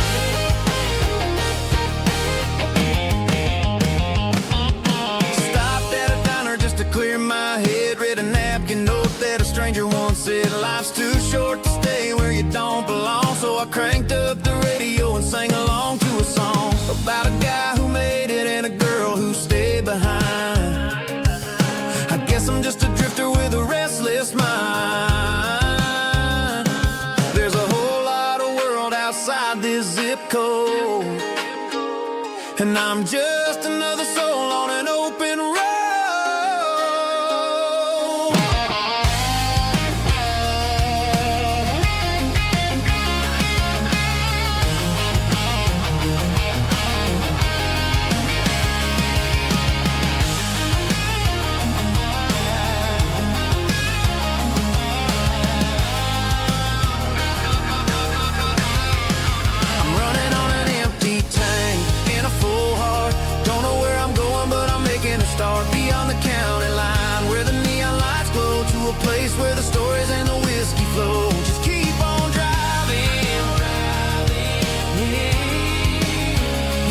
Stopped at a diner just to clear my head. Read a napkin note that a stranger once said, life's too short to stay where you don't belong. So I cranked up the radio and sang along to a song about a guy who made it and a girl who stayed behind. I guess I'm just a drifter with a restless mind. There's a whole lot of world outside this zip code, and I'm just another soul on an open road. Start beyond the county line, where the neon lights glow, to a place where the stories and the whiskey flow. Just keep on driving,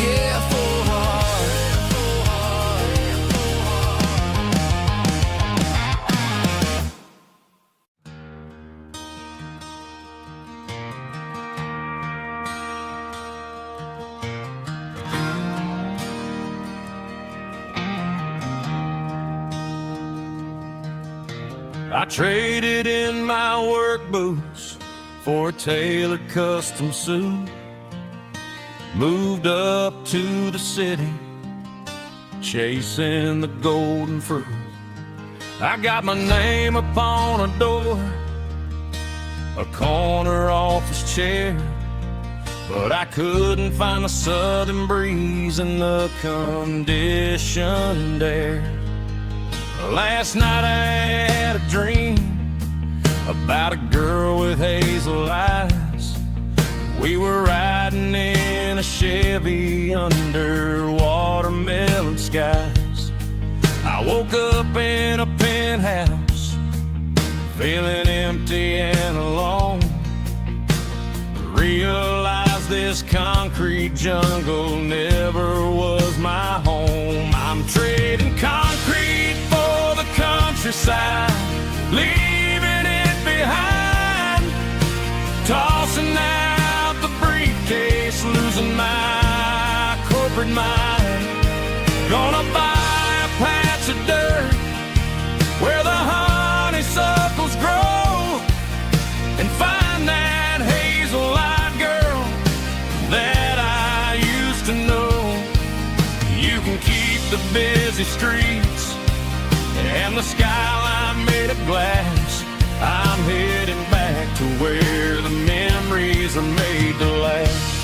yeah, full heart. I traded in my work boots for a tailored custom suit. Moved up to the city, chasing the golden fruit. I got my name upon a door, a corner office chair, but I couldn't find the southern breeze in the conditioned air. Last night I had a dream about a girl with hazel eyes. We were riding in a Chevy under watermelon skies. I woke up in a penthouse, feeling empty and alone. Realized this concrete jungle never was my home. I'm trading concrete for the countryside, leaving it behind. Tossing out the briefcase, losing my corporate mind. Gonna buy a patch of dirt where the honeysuckles grow, and find that hazel-eyed girl that I used to know. You can keep the busy streets and the skyline made of glass. I'm heading back to where the memories are made to last.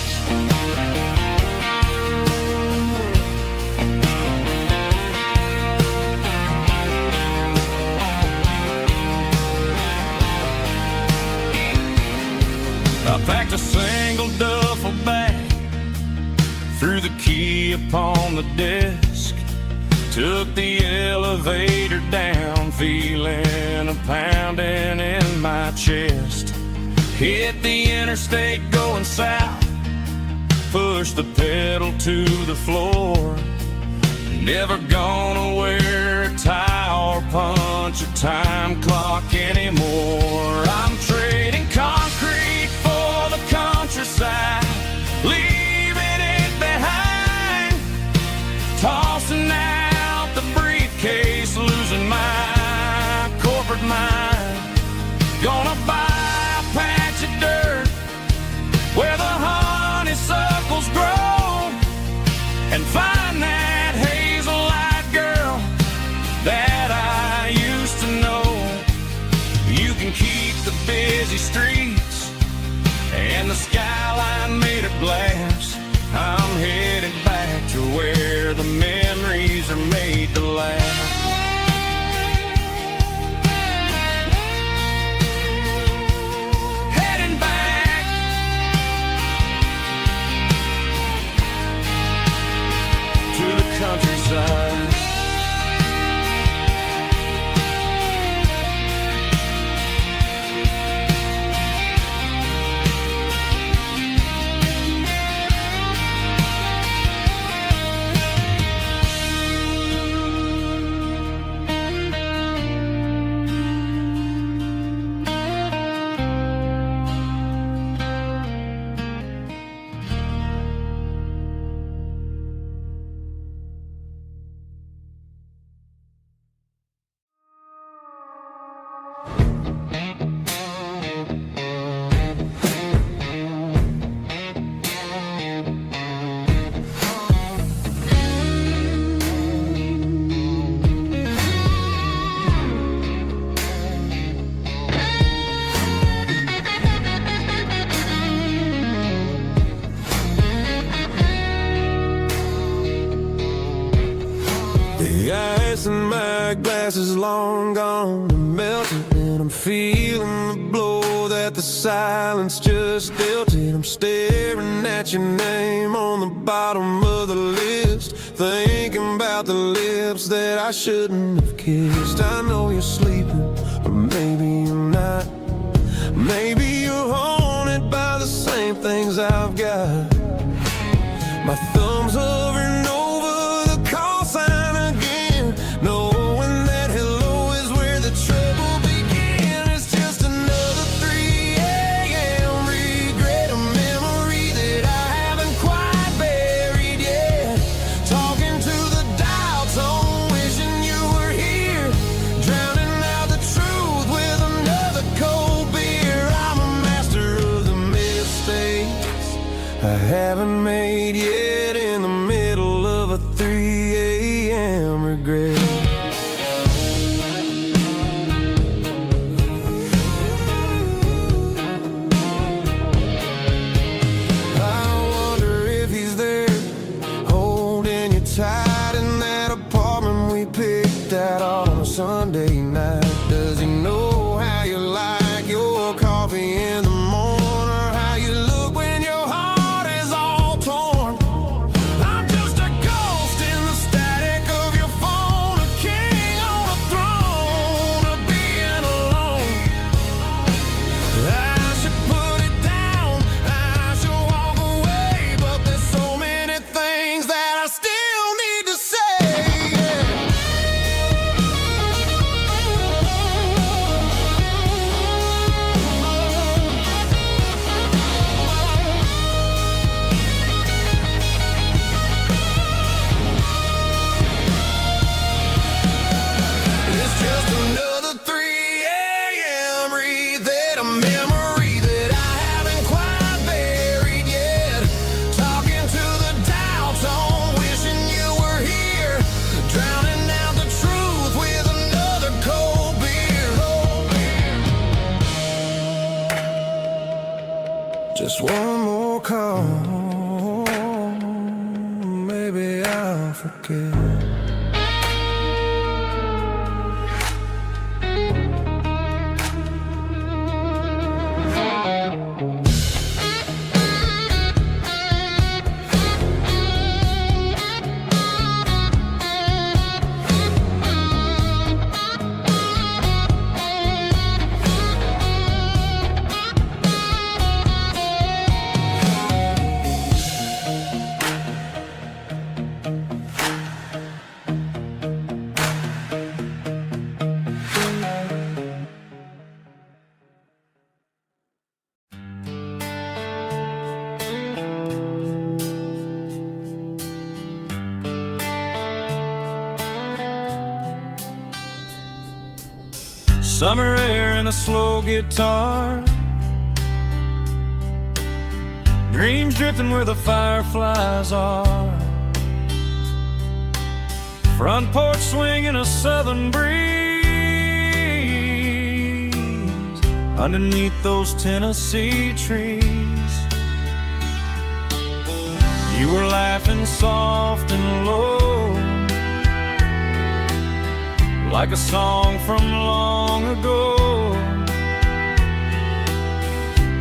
I packed a single duffel bag, threw the key upon the desk, took the elevator down, feeling a pounding in my chest. Hit the interstate going south, pushed the pedal to the floor. Never gonna wear a tie or punch a time clock anymore. I'm trading concrete for the countryside, leaving it behind. Tossing out the briefcase, losing my corporate mind. Gonna buy a patch of dirt where the honeysuckles grow, and find that hazel-eyed girl that I used to know. You can keep the busy streets my glass is long gone and melted, and I'm feeling the blow that the silence just dealt it. I'm staring at your name on the bottom of the list, thinking about the lips that I shouldn't have kissed. I know you're sleeping, but maybe you're not. Maybe you're haunted by the same things I've got. My thumb's hovering over the call sign again, knowing that hello is where the trouble began. It's just another 3 a.m. regret, a memory that I haven't quite buried yet. Talking to the dial tone, wishing you were here, drowning out the truth with another cold beer. I'm a master of the mistakes I haven't made yet, in the middle of a 3 a.m. regret. I wonder if he's there, holding you tight in that apartment we picked out on a Sunday night. Does he know how you like your coffee in the morning, or how you look when your heart is all torn? I'm just a ghost in the static of your phone, a king on a throne of being alone. I should put it down, I should walk away, but there's so many things that I still need to say. It's just another 3 a.m. read, a memory that I haven't quite buried yet. Talking to the dial tone, wishing you were here, drowning out the truth with another cold beer. Just one more call, maybe I'll forget. Summer air and a slow guitar, dreams drifting where the fireflies are. Front porch swinging a southern breeze, underneath those Tennessee trees. You were laughing soft and low, like a song from long ago.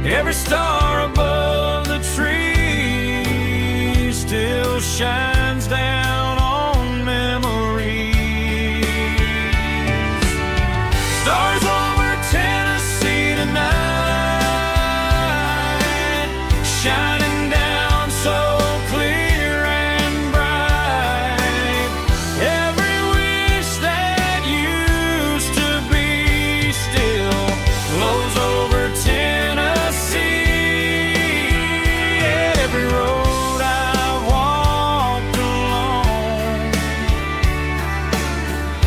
Every star above the tree still shines down on memories. Stars over Tennessee tonight, shining down so clear and bright. Every wish that used to be still glows over Tennessee. Every road I've walked along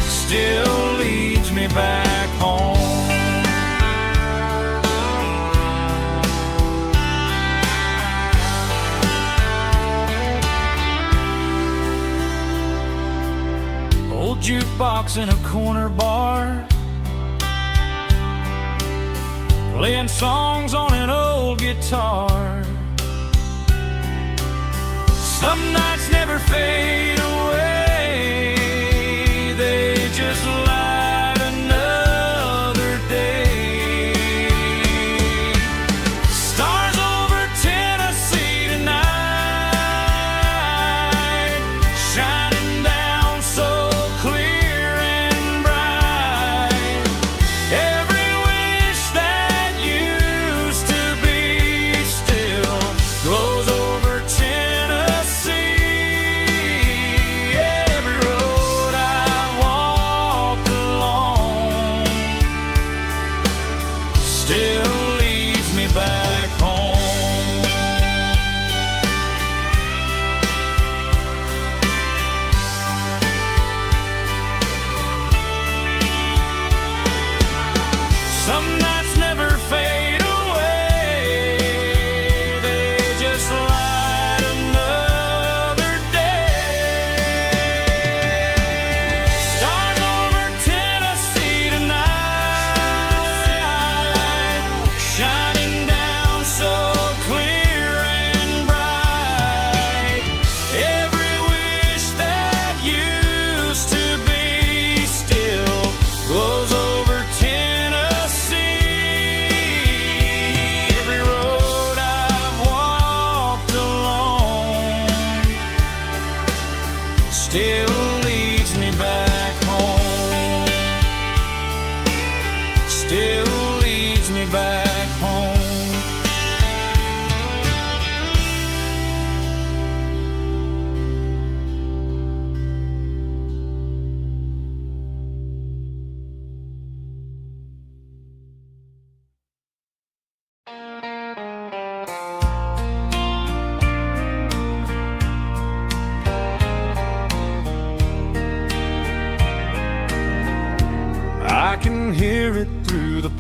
still leads me back home. Old jukebox in a corner bar, playing songs on an old guitar. Some nights never fade away, they just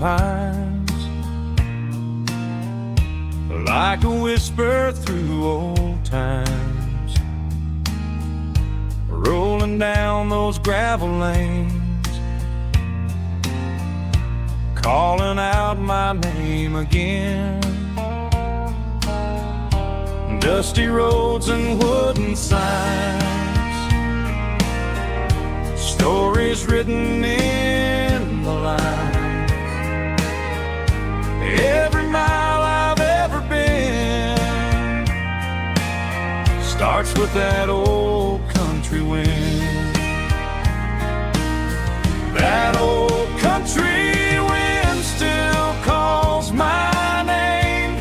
pines, like a whisper through old times, rolling down those gravel lanes, calling out my name again. Dusty roads and wooden signs, stories written in the lines. Every mile I've ever been starts with that old country wind. That old country wind still calls my name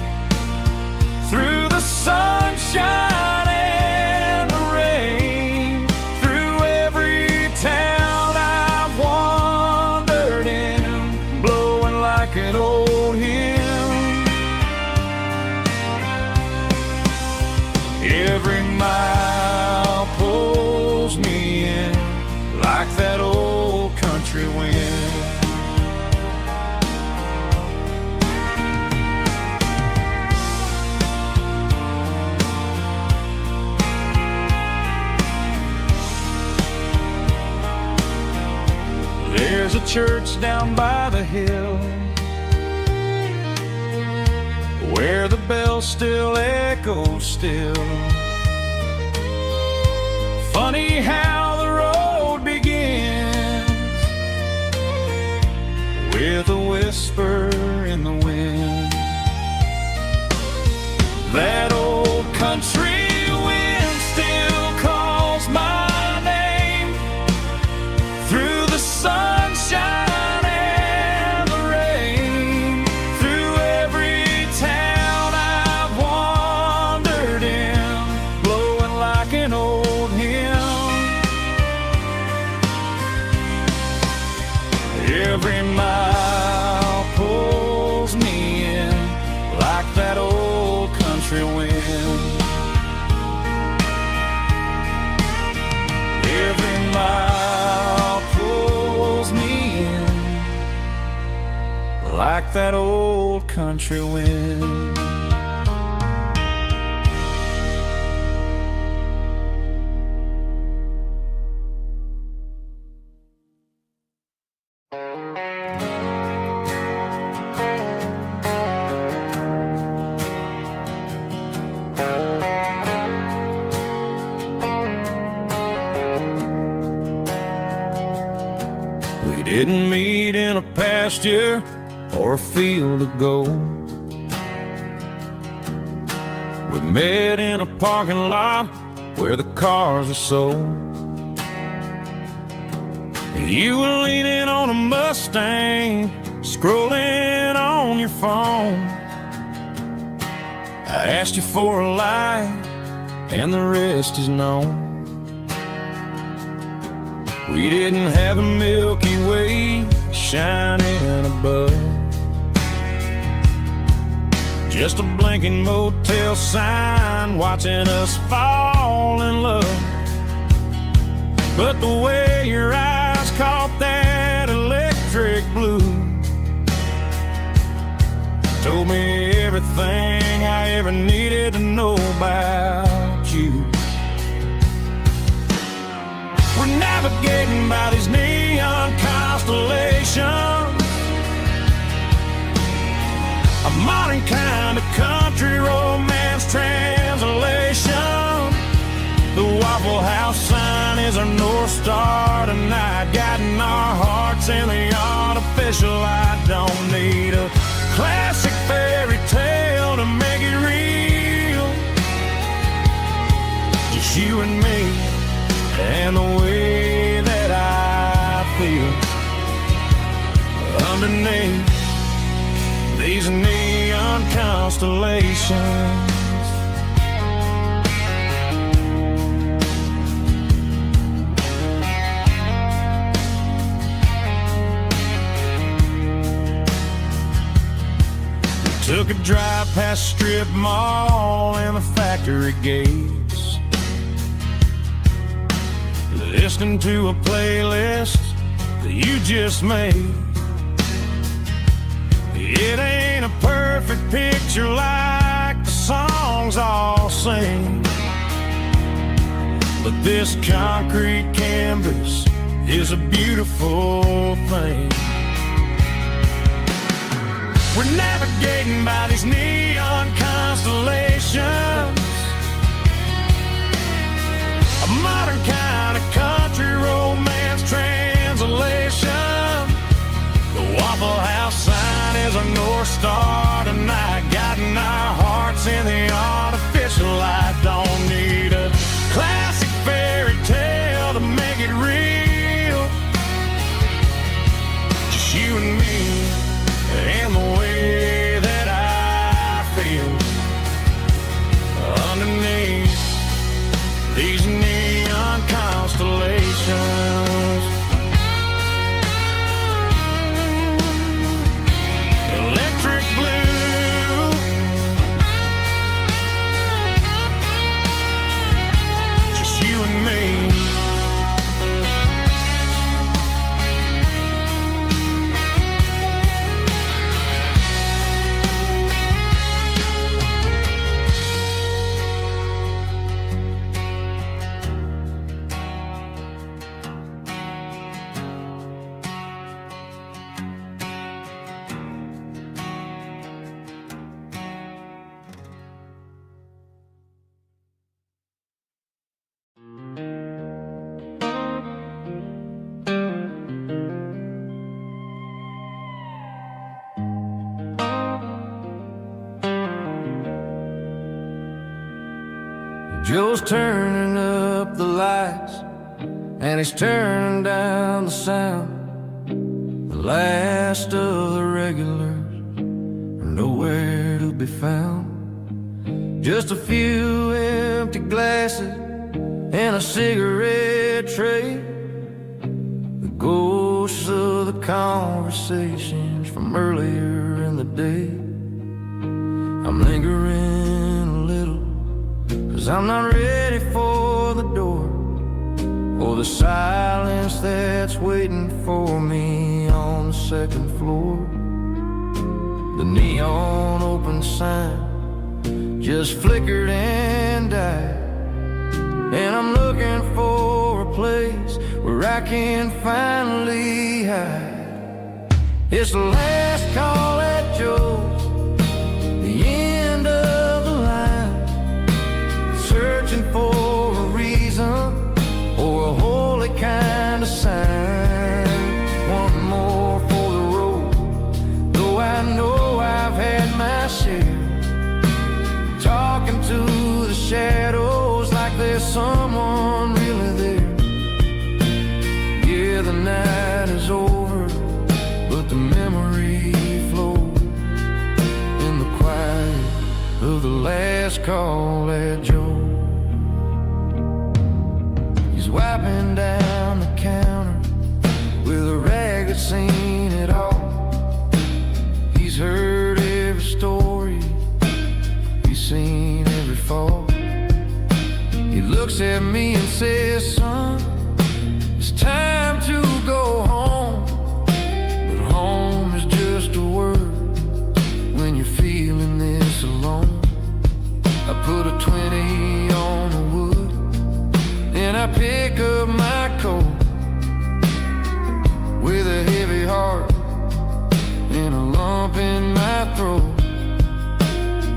through the sunshine and the rain, through every town I've wandered in, blowing like an old hymn. Every mile pulls me in like that old country wind. There's a church down by the hill where the bell still echoes still. Funny how the road begins with a whisper in the wind. That old country wind still calls my name through the sunshine and the rain, through every town I've wandered in, blowing like an old hymn. Every mile pulls me in like that old country wind. Every mile pulls me in like that old country wind. We didn't meet in a pasture or a field of gold. We met in a parking lot where the cars are sold. You were leaning on a Mustang, scrolling on your phone. I asked you for a light, and the rest is known. We didn't have a Milky Way shining above, just a blinking motel sign watching us fall in love. But the way your eyes caught that electric blue told me everything I ever needed to know about you. We're navigating by these neon constellations, a modern kind of country romance translation. The Waffle House sign is our North Star tonight, guiding our hearts in the artificial. I don't need a classic fairy tale to make it real, just you and me and the way that I feel underneath these neon constellations. We took a drive past Strip Mall and the factory gates, listening to a playlist that you just made. It ain't a perfect picture like the songs all sing, but this concrete canvas is a beautiful thing. We're navigating by these neon constellations, a modern kind of country romance translation. The Waffle House sign is a North Star tonight, guiding our hearts in the artificial light. Don't need a classic fairy tale to make it real, just you and me and the way that I feel underneath these neon constellations. Electric blue, just you and me. Joe's turning up the lights, and he's turning down the sound. The last of the regulars are nowhere to be found. Just a few empty glasses and a cigarette tray, the ghosts of the conversations from earlier in the day. I'm lingering a little, 'cause I'm not ready for the door, or the silence that's waiting for me on the second floor. The neon open sign just flickered and died, and I'm looking for a place where I can finally hide. It's the last call at Joe's, the end of the line, searching for a reason or a holy kind of sign. One more for the road, though I know I've had my share, talking to the shadows like there's someone really there. Yeah, the night is over, but the memory flows in the quiet of the last call at Joe. He's wiping down the counter with a rag that's seen it all. He's heard every story, he's seen every fall. He looks at me and says, son, it's time to go home. But home is just a word when you're feeling this alone. I put a 20 on the wood, and I pick up my coat with a heavy heart and a lump in my throat.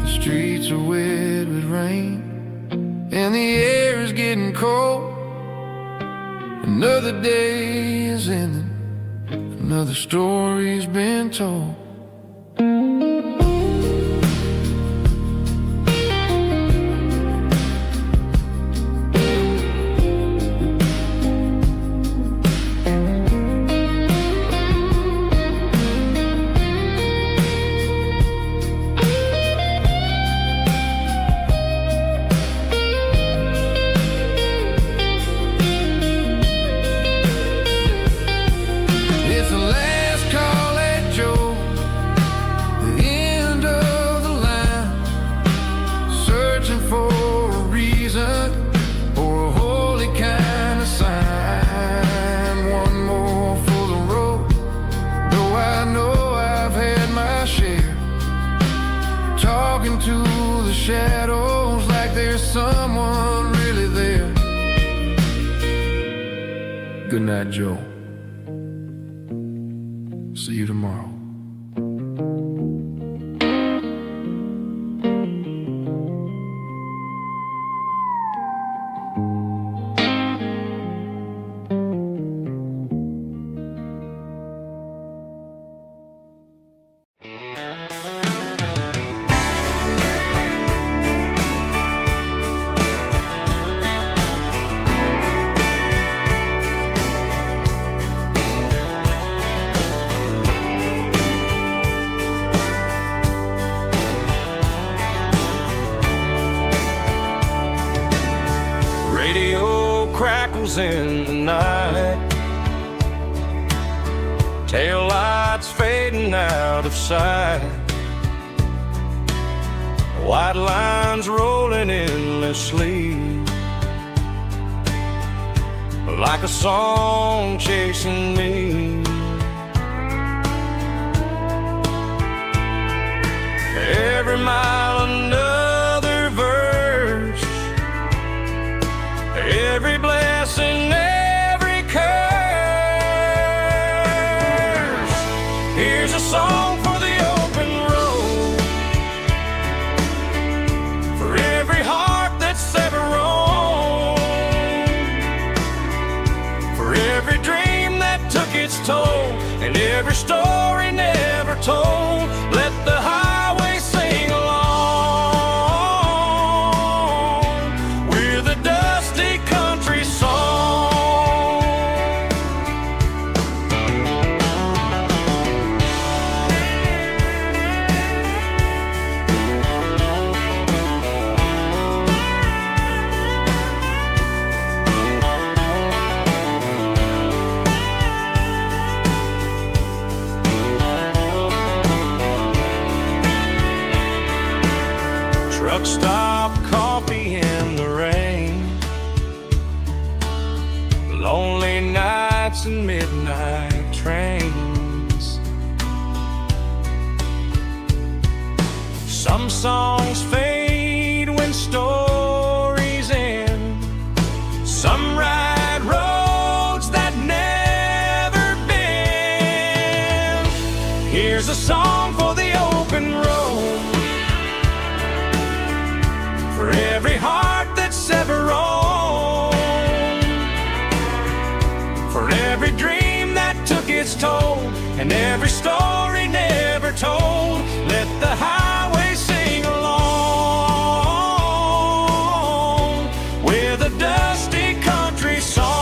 The streets are wet with rain, and the air is getting cold. Another day is ending, another story's been told. It's the last call at Joe, shadows like there's someone really there. Good night, Joe. See you tomorrow. Crackles in the night, tail lights fading out of sight, white lines rolling endlessly, like a song chasing me. Every mile another verse, every blessing, every curse. Here's a song for the open road, for every heart that's ever roamed, for every dream that took its toll, and every story never told. Let the highway sing along with a dusty country song. Truck stop, coffee in the rain, lonely nights and midnight trains. Some songs fade when stories end, some ride roads that never bend. Here's a song for the open road, for every heart that's ever roamed, for every dream that took its toll, and every story never told. Let the highway sing along with a dusty country song.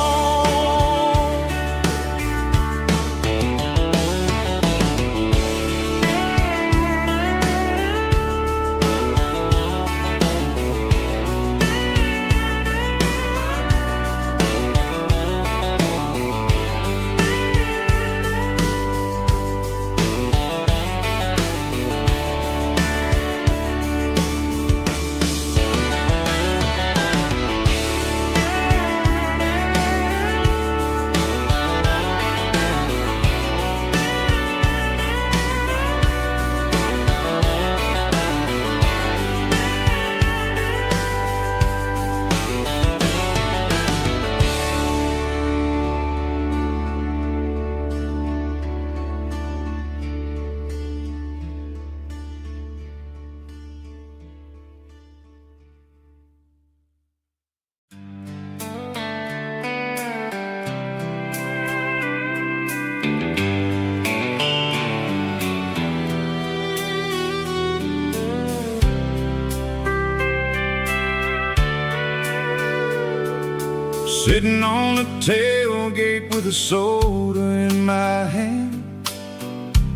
Sitting on the tailgate with a soda in my hand,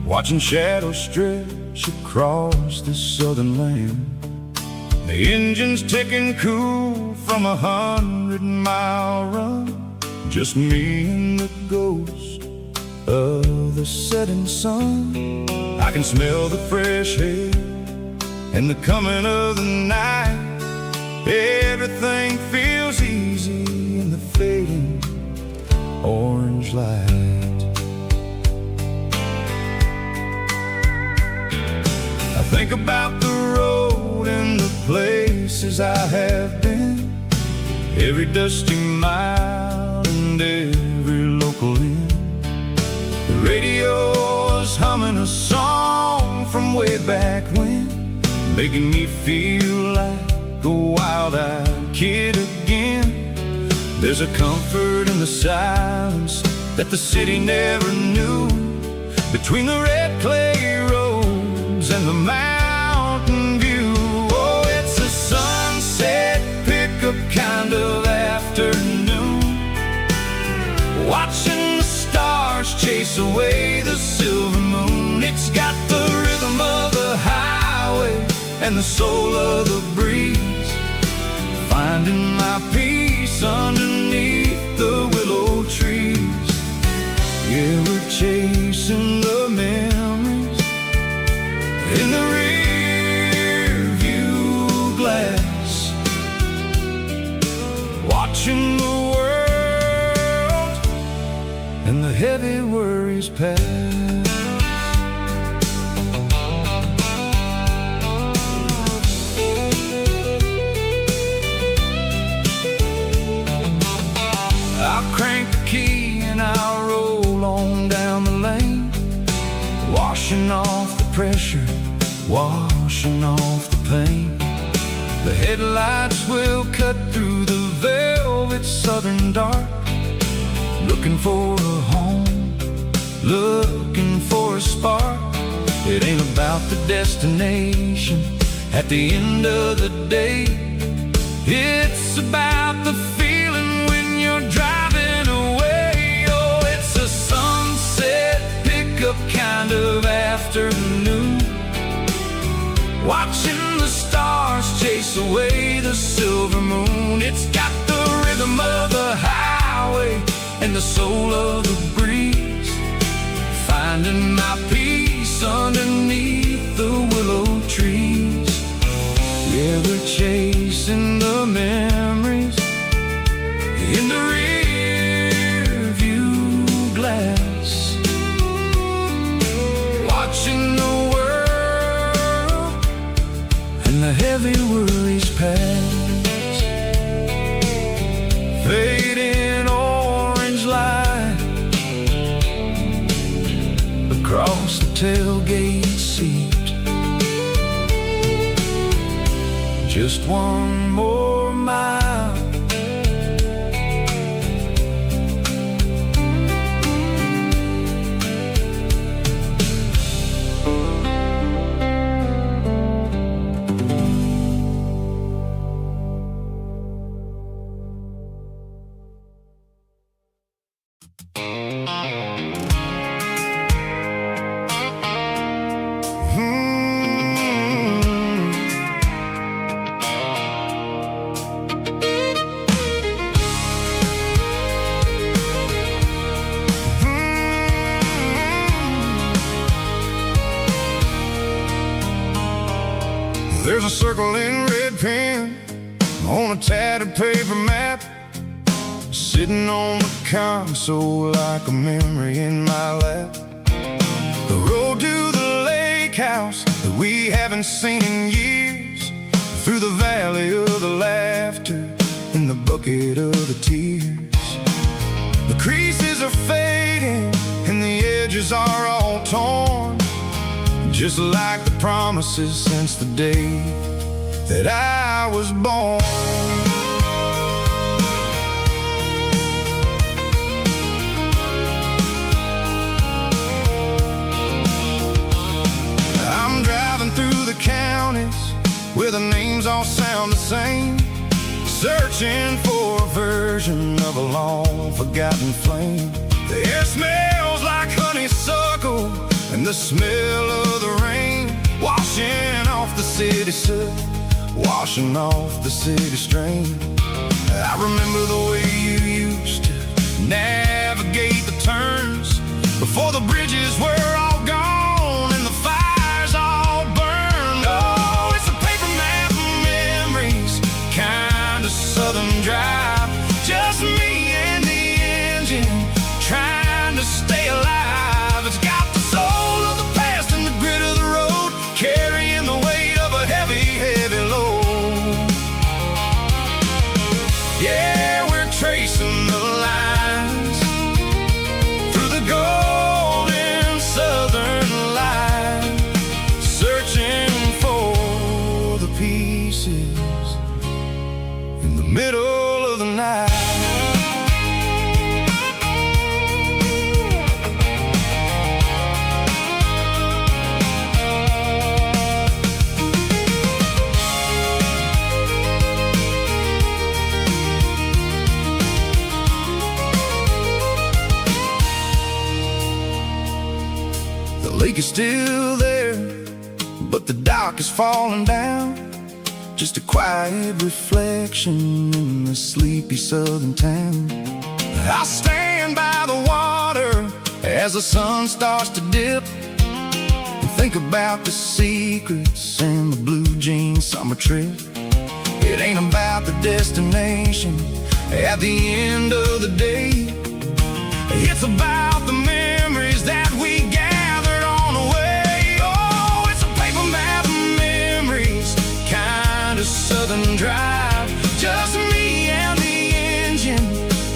watching shadows stretch across this southern land. The engine's ticking cool from 100-mile run, just me and the ghost of the setting sun. I can smell the fresh air and the coming of the night. Everything feels easy in the fading orange light. I think about the road and the place places I have been, every dusty mile and every local inn. The radio is humming a song from way back when, making me feel like a wild-eyed kid again. There's a comfort in the silence that the city never knew, between the red clay roads and the mountain view. Oh, it's a sunset pickup kind of afternoon, watching the stars chase away the silver moon. It's got the rhythm of the highway and the soul of the breeze, finding my peace underneath the willow trees. Yeah, we're chasing the memories in the rear view glass, watching the world and the heavy worries pass. I'll crank the key and I'll roll on down the lane, washing off the pressure, washing off the pain. The headlights will cut through the velvet southern dark, looking for a home, looking for a spark. It ain't about the destination at the end of the day, it's about the feeling when you're driving away. Oh, it's a sunset pickup kind of afternoon, watching the stars chase away the silver moon. It's got the rhythm of the highway and the soul of the breeze, finding my peace underneath the willow trees. Yeah, we're chasing the memories in the rear view glass, watching the world and the heavy worries pass. Fading orange light across the tailgate seat, just one more mile. There's a circle in red pen on a tattered paper map, sitting on the console like a memory in my lap. The road to the lake house that we haven't seen in years, through the valley of the laughter and the bucket of the tears. The creases are fading and the edges are all torn, just like the promises since the day that I was born. I'm driving through the counties where the names all sound the same, searching for a version of a long forgotten flame. The air smells like honeysuckle and the smell of the rain, washing off the city soot, washing off the city strain. I remember the way you used to navigate the turns before the bridges were all gone and the fires all burned. Oh, it's a paper map of memories, kind of southern drive, just me and the engine trying to stay alive. It's got the soul of the past and the grit of the road, carrying the weight of a heavy, heavy load. in the middle of the night. The lake is still there, but the dock is falling down. Just a quiet reflection in the sleepy southern town. I stand by the water as the sun starts to dip, and think about the secrets and the blue jean summer trip. It ain't about the destination at the end of the day. It's about the memories that we gathered on the way. Oh, it's a paper map of memories, kind of southern drive. Just me and the engine,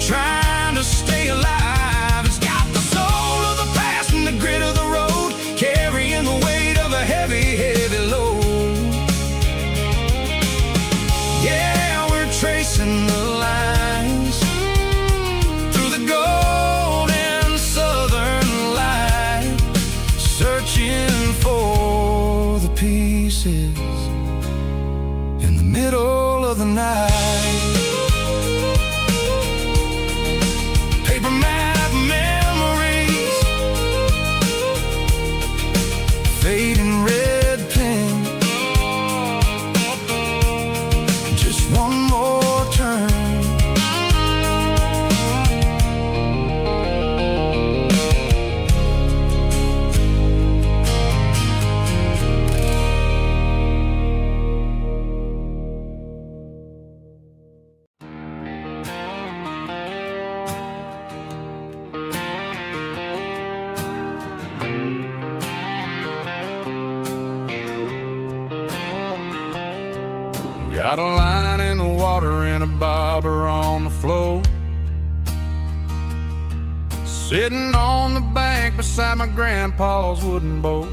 trying to stay alive. It's got the soul of the past and the grit of the road, carrying the weight of a heavy, heavy load. Yeah, we're tracing the lines through the golden southern light, searching for the pieces in the middle of the night. Paper map memories, fading red pen, just one more turn. Got a line in the water and a bobber on the floor, sitting on the bank beside my grandpa's wooden boat.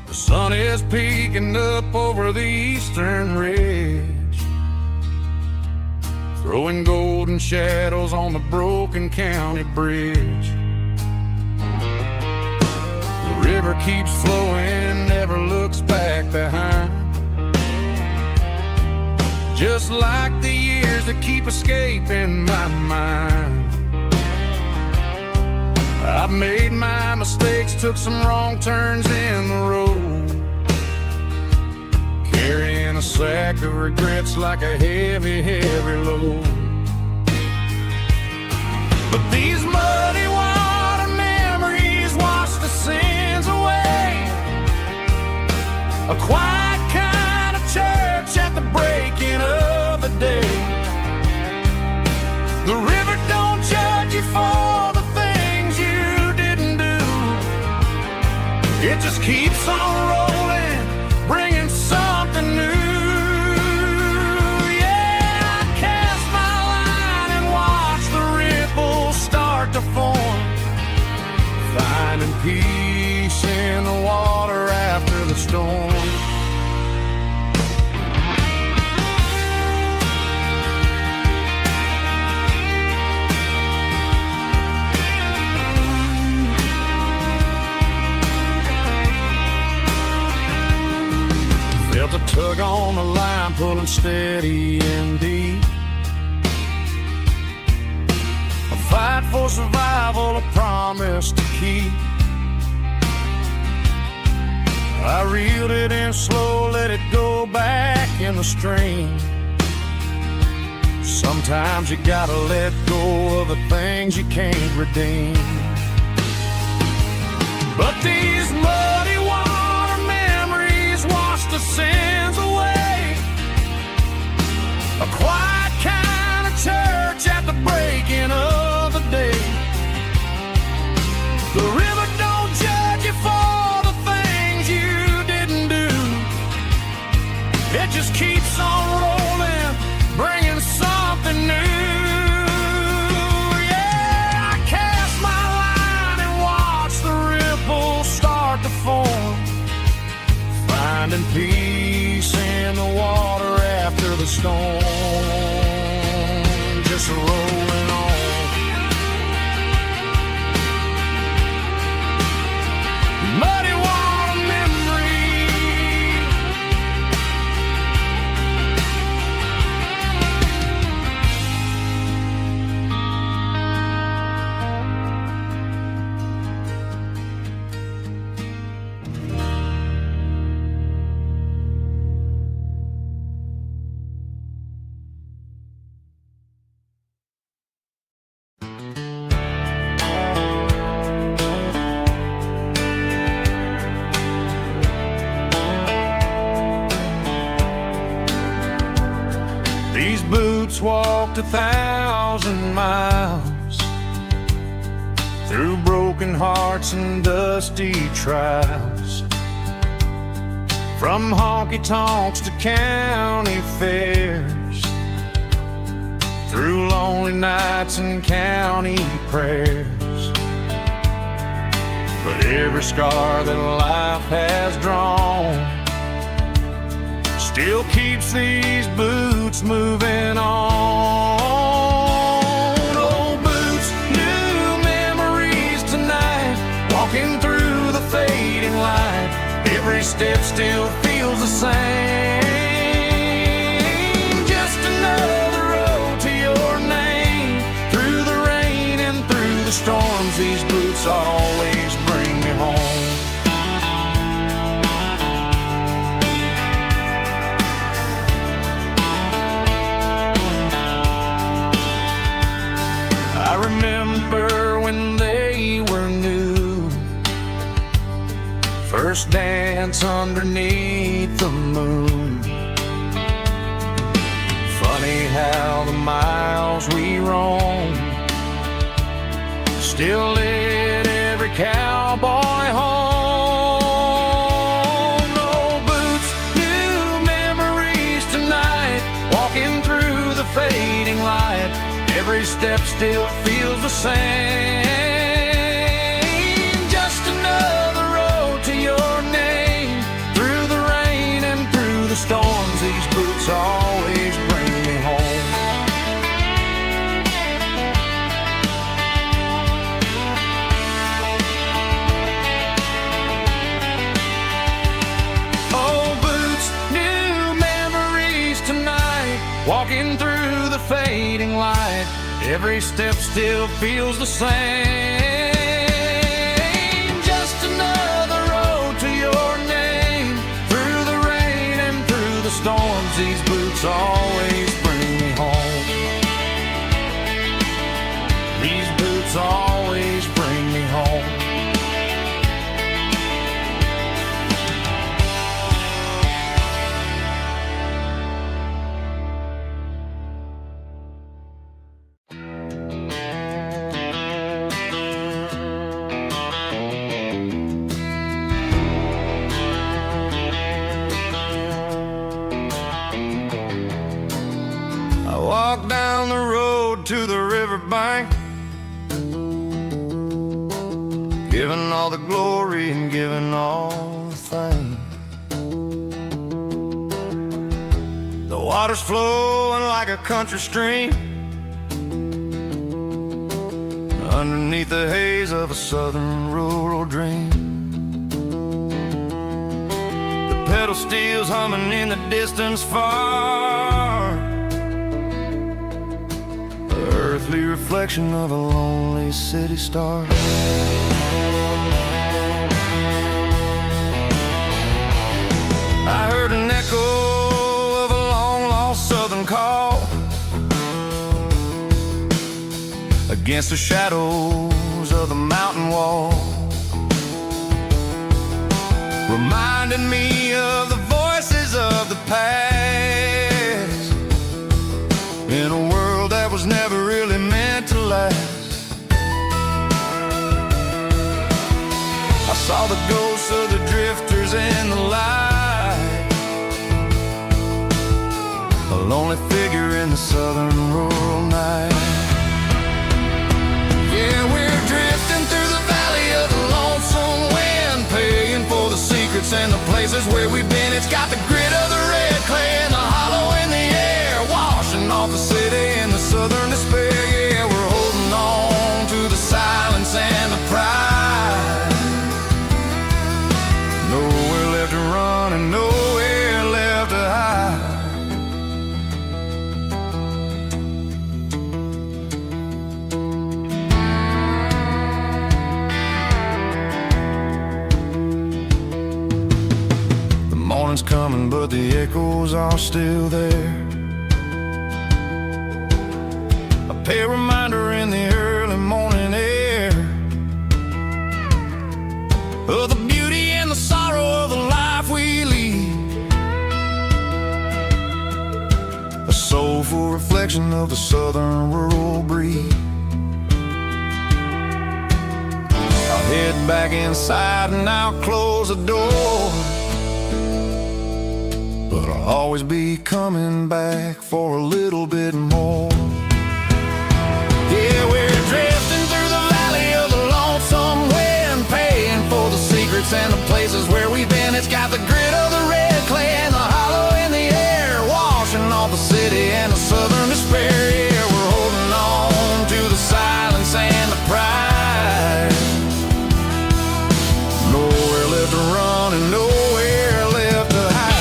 The sun is peeking up over the eastern ridge, throwing golden shadows on the broken county bridge. The river keeps flowing, never looks back behind, just like the years that keep escaping my mind. I've made my mistakes, took some wrong turns in the road, carrying a sack of regrets like a heavy, heavy load. But these muddy water memories wash the sins away. A quiet kind of church at the breaking of the day. The river don't judge you for the things you didn't do. It just keeps on rolling, bringing something new. Yeah, I cast my line and watch the ripples start to form, finding peace in the water after the storm. Felt a tug on the line, pulling steady and deep. A fight for survival, a promise to keep. I reeled it in slow, let it go back in the stream. Sometimes you gotta let go of the things you can't redeem. But these muddy water memories wash the sins away. A quiet kind of church at the breaking of the day. The river don't judge you for the things you didn't do. It just keeps on rolling, bringing something new. Yeah, I cast my line and watch the ripples start to form, finding peace the storm, just rolling on. Muddy water memory, these boots walked 1,000 miles through broken hearts and dusty trials, from honky-tonks to county fairs, through lonely nights and county prayers. But every scar that life has drawn still keeps these boots moving on. Old boots, new memories tonight, walking through the fading light. Every step still feels the same. Just another road to your name. Through the rain and through the storms, these boots always bring me home. I remember when they were new, first dance underneath the moon. Funny how the miles we roam still lit every cowboy home. Old boots, new memories tonight, walking through the fading light. Every step still feels the same. Just another road to your name. Through the rain and through the storms, these boots always bring me home. Old boots, new memories tonight, walking through the fading light. Every step still feels the same. Just another road to your name. Through the rain and through the storms, these boots always bring me home. These boots always bring me home. Walk down the road to the riverbank, giving all the glory and giving all the thanks. The water's flowing like a country stream underneath the haze of a southern rural dream. The pedal steel's humming in the distance far, earthly reflection of a lonely city star. I heard an echo of a long-lost southern call against the shadows of the mountain wall, reminding me of the voices of the past in a world that was never really meant to last. I saw the ghosts of the drifters in the light, a lonely figure in the southern rural night. Yeah, we're drifting through the valley of the lonesome wind, paying for the secrets and the places where we've been. It's got the grit of the red clay and the hollow in the air. coming, but the echoes are still there. A pale reminder in the early morning air of the beauty and the sorrow of the life we lead. A soulful reflection of the southern rural breed. I'll head back inside and I'll close the door, but I'll always be coming back for a little bit more. Yeah, we're drifting through the valley of the lonesome wind, paying for the secrets and the places where we've been. It's got the grit of the red clay and the hollow in the air, washing off the city and the southern despair. Yeah, we're holding on to the silence and the pride. Nowhere left to run and nowhere left to hide.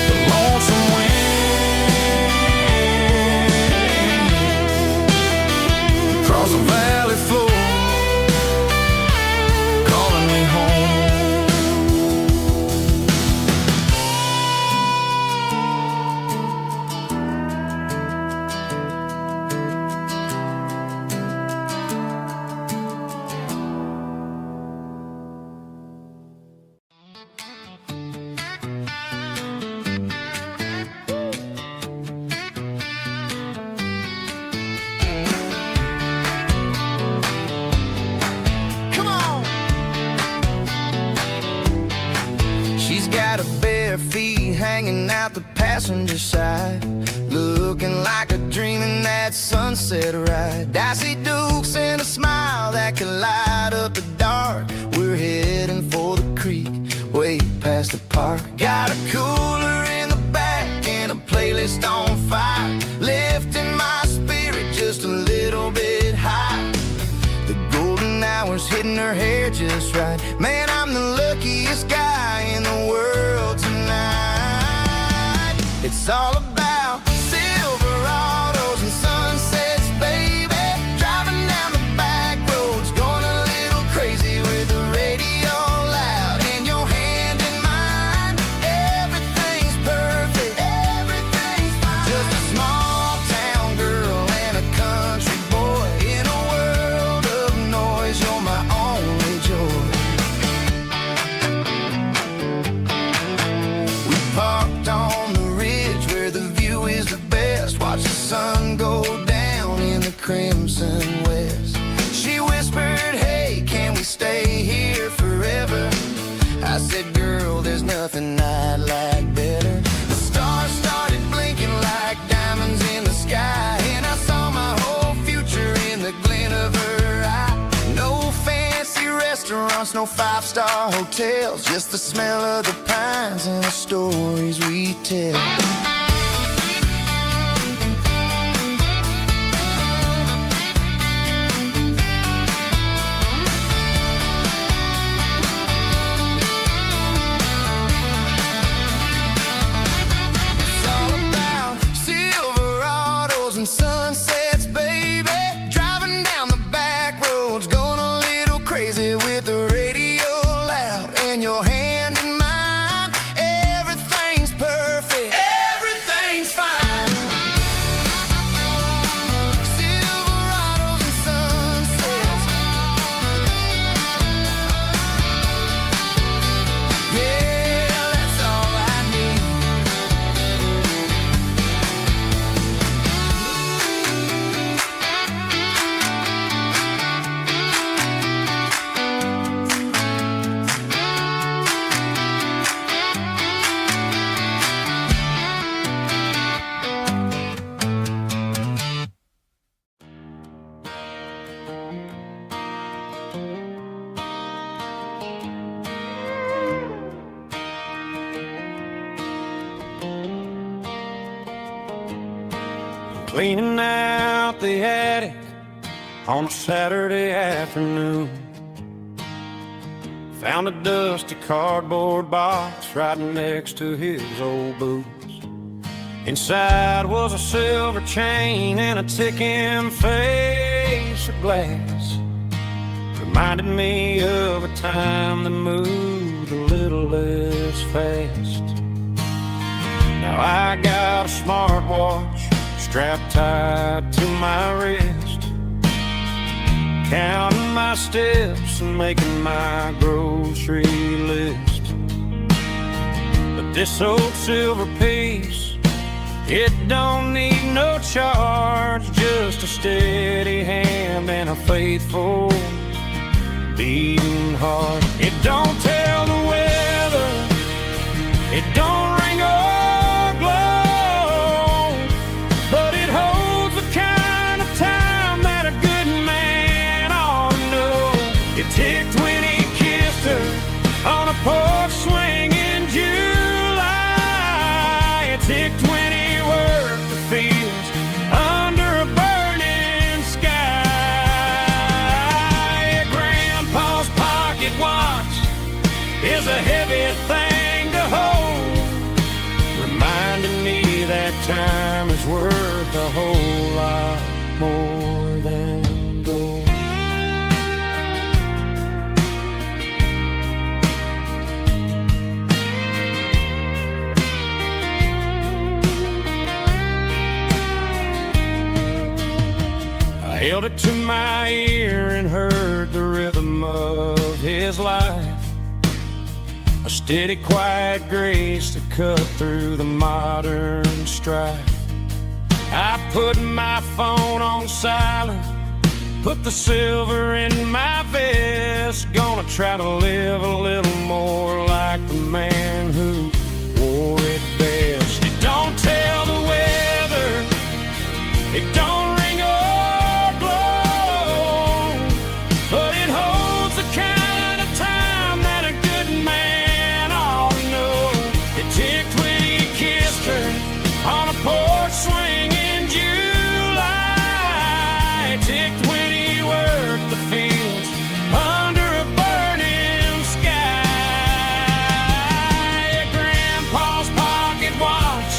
The lonesome wind across the valley floor, calling me home. Come on. She's got her bare feet hanging out the passenger side, looking like a dream in that sunset ride. I see Dukes and a smile that can light up the dark. We're heading for the creek, way past the park. Got a cooler in the back and a playlist on fire, lifting my spirit just a little bit high. The golden hours hitting her hair just right. Man, I'm the luckiest guy in the world tonight. It's all about Silverados and sunsets, baby. Driving down the back roads, going a little crazy with the radio loud and your hand in mine. Everything's perfect, everything's fine. Just a small town girl and a country boy in a world of noise. You're my only joy. We parked on the ridge where the view is the best. Watch the sun go down in the crimson west. She whispered, hey, can we stay here forever? I said, girl, there's nothing I'd like better. The stars started blinking like diamonds in the sky, and I saw my whole future in the glint of her eye. No fancy restaurants, no five-star hotels, just the smell of the pines and the stories we tell. It's all about Silverados and sunsets, baby. Driving down the back roads, going a little crazy with the radio loud and your hand in mine. Everything's perfect, everything's fine. Silverados and sunsets, yeah, that's all I need. Cleaning out the attic on a Saturday afternoon. Found a dusty cardboard box right next to his old boots. Inside was a silver chain and a ticking face of glass. Reminded me of a time that moved a little less fast. Now I got a smartwatch strapped tight to my wrist, counting my steps and making my grocery list. But this old silver piece, it don't need no charge, just a steady hand and a faithful beating heart. It don't tell the weather, it don't ring or glow, but it holds the kind of time that a good man ought to know. It ticked when he kissed her on a porch swing in July. It ticked when he worked the fields under a burning sky. Grandpa's pocket watch is a heavy thing to hold, reminding me that time is worth a whole lot more than gold. I held it to my ear and heard the rhythm of his life, a steady, quiet grace to cut through the modern strife. I put my phone on silent, put the silver in my vest. Gonna try to live a little more like the man who wore it best. It don't tell the weather, it don't ring or glow, but it holds the kind of time that a good man ought to know. It ticked when he kissed her on a porch swing in July. It ticked when he worked the fields under a burning sky. Grandpa's pocket watch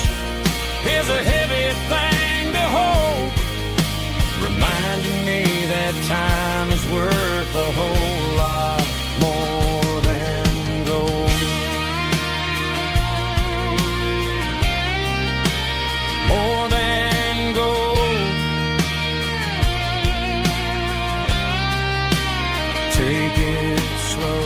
is a heavy thing to hold, reminding me that time is worth a whole lot more than gold. More than gold. Take it slow.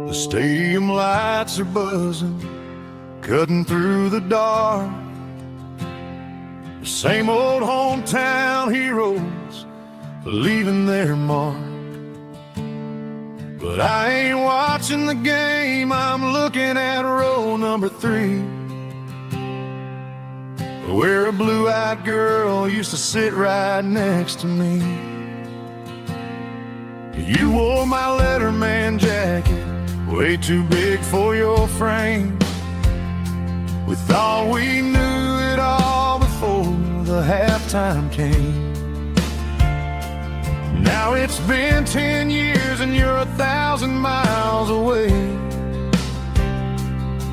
The stadium lights are buzzing, cutting through the dark. The same old hometown heroes leaving their mark. But I ain't watching the game, I'm looking at row number 3, where a blue-eyed girl used to sit right next to me. You wore my Letterman jacket, way too big for your frame. We thought we knew it all before the halftime came. Now it's been 10 years and you're 1,000 miles away,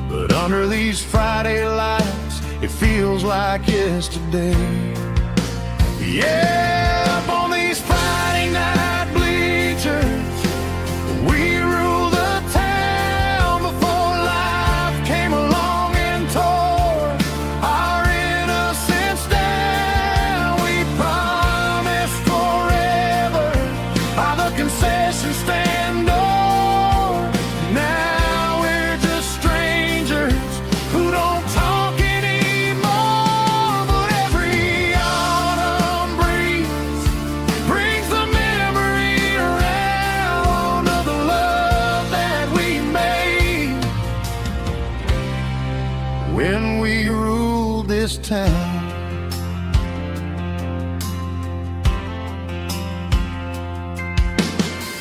but under these Friday lights it feels like yesterday. Yeah, up on these Friday night bleachers we rule the town before life came along and tore our innocence down. We promised forever by the concession stand door. Now we're just strangers who don't talk anymore. But every autumn breeze town.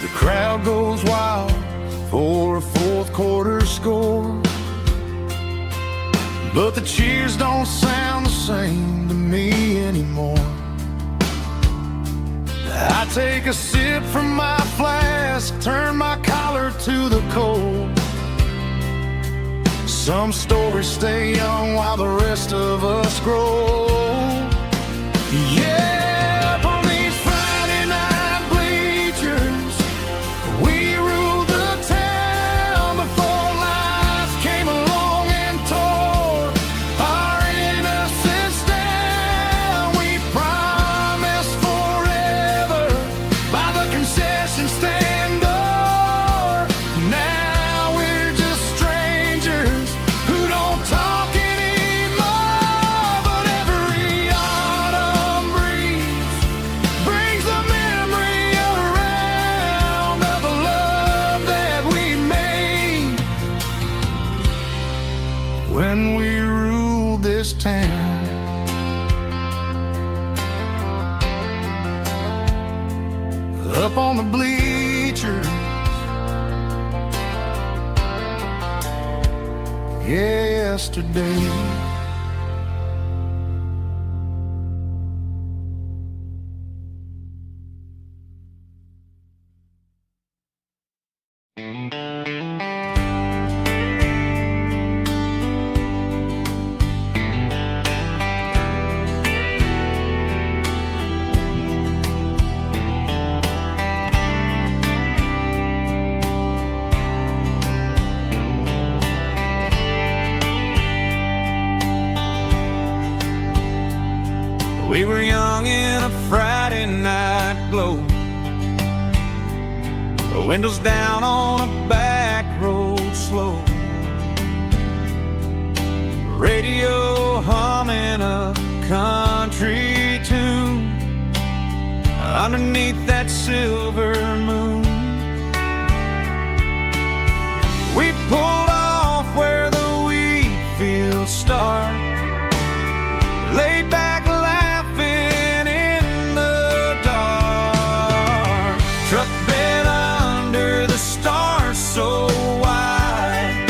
The crowd goes wild for a fourth quarter score, but the cheers don't sound the same to me anymore. I take a sip from my flask, turn my collar to the cold. Some stories stay young while the rest of us grow. Yeah, up on these Friday night bleachers, we ruled the town before life came along and tore our innocence down. We promised forever by the concession stand door. Now we're just strangers who don't talk anymore. But every autumn breeze brings the memory around of the love that we made when we ruled this town. Up on the bleachers, yesterday. We were young in a Friday night glow, the windows down on a back road slow, radio humming a country tune underneath that silver moon. We pulled off where the wheat fields start, laid back laughing in the dark. Truck bed under the stars so wide,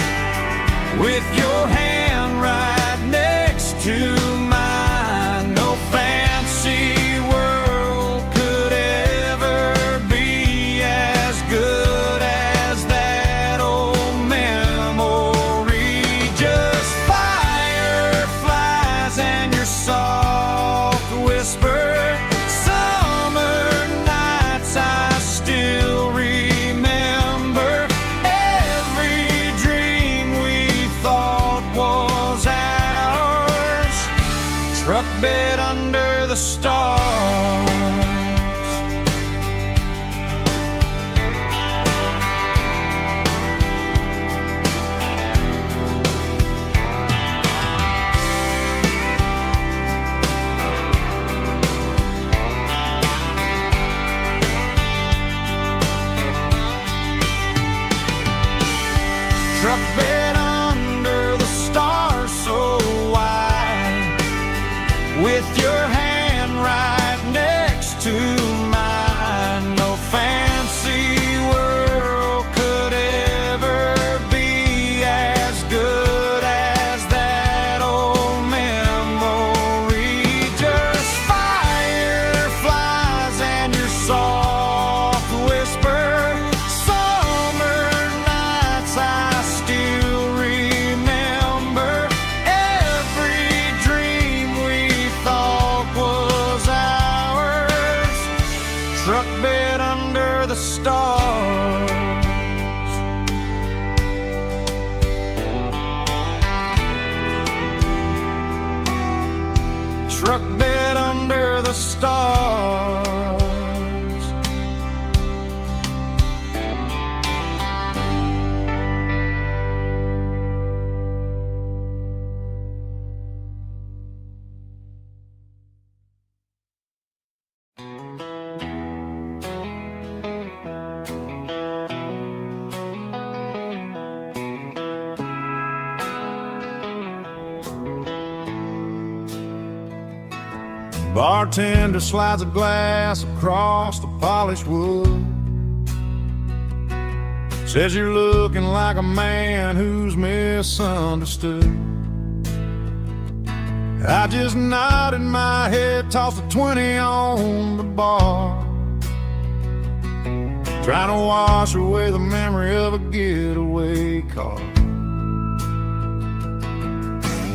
with your hand right next to mine. No fancy world could ever be as good as that old memory. Just fireflies and your soft whisper. Summer nights I still remember. Every dream we thought was ours. Truck bed under the stars. Truck bed under the stars so wide, with your hand right next to mine. No fancy world could ever be as good as that old memory. Just fireflies and your soft whisper. Summer nights I still remember. Every dream we thought was ours. Truck bed under the stars. Truck bed under the stars. Bartender slides a glass across the polished wood. Says you're looking like a man who's misunderstood. I just nodded my head, tossed a 20 on the bar, trying to wash away the memory of a getaway car.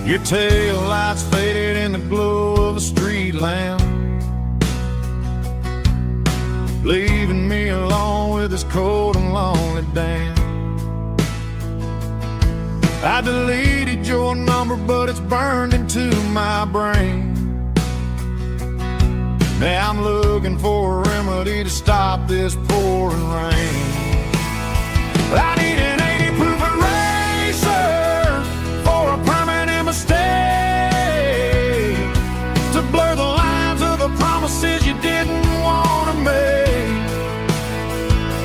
Your tail lights faded in the glow of a street lamp, leaving me alone with this cold and lonely damn. I deleted your number, but it's burned into my brain. Now I'm looking for a remedy to stop this pouring rain. I need an 80 proof eraser for a permanent mistake, to blur the lines of the promises you didn't want to make.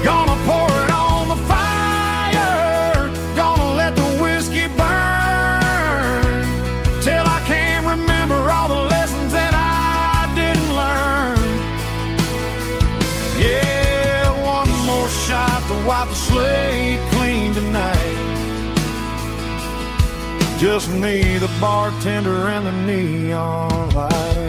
Gonna pour it on the fire, gonna let the whiskey burn, till I can't remember all the lessons that I didn't learn. Yeah, one more shot to wipe the slate clean tonight. Just me, the bartender, and the neon light.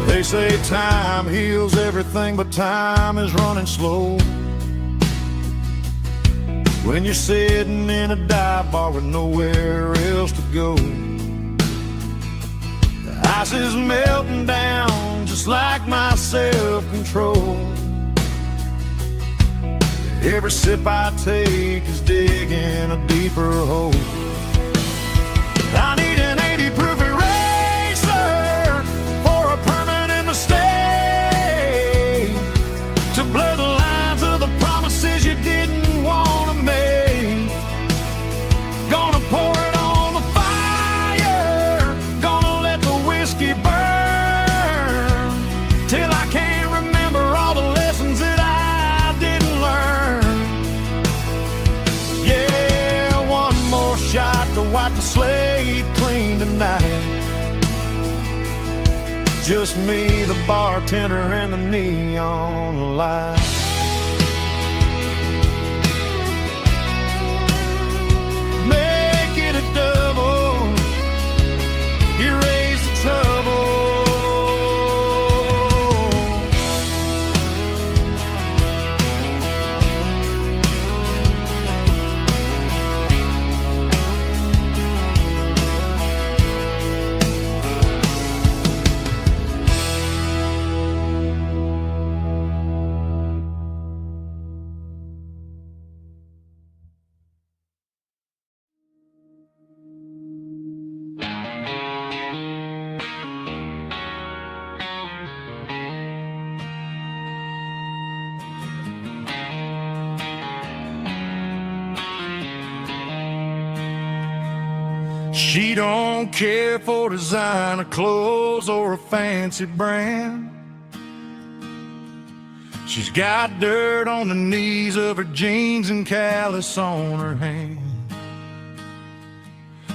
They say time heals everything, but time is running slow when you're sitting in a dive bar with nowhere else to go. The ice is melting down just like my self-control. Every sip I take is digging a deeper hole. I need an 80 proof eraser for a permanent mistake, to blur the lines of the promises you didn't want to make. Gonna pour it on the fire, gonna let the whiskey burn, till I can't remember all the lessons that I didn't learn. Yeah, one more shot to wipe the slate clean tonight. Just me, the bartender, and the neon light. Make it a double, erase the trouble. She don't care for designer clothes or a fancy brand. She's got dirt on the knees of her jeans and callus on her hand.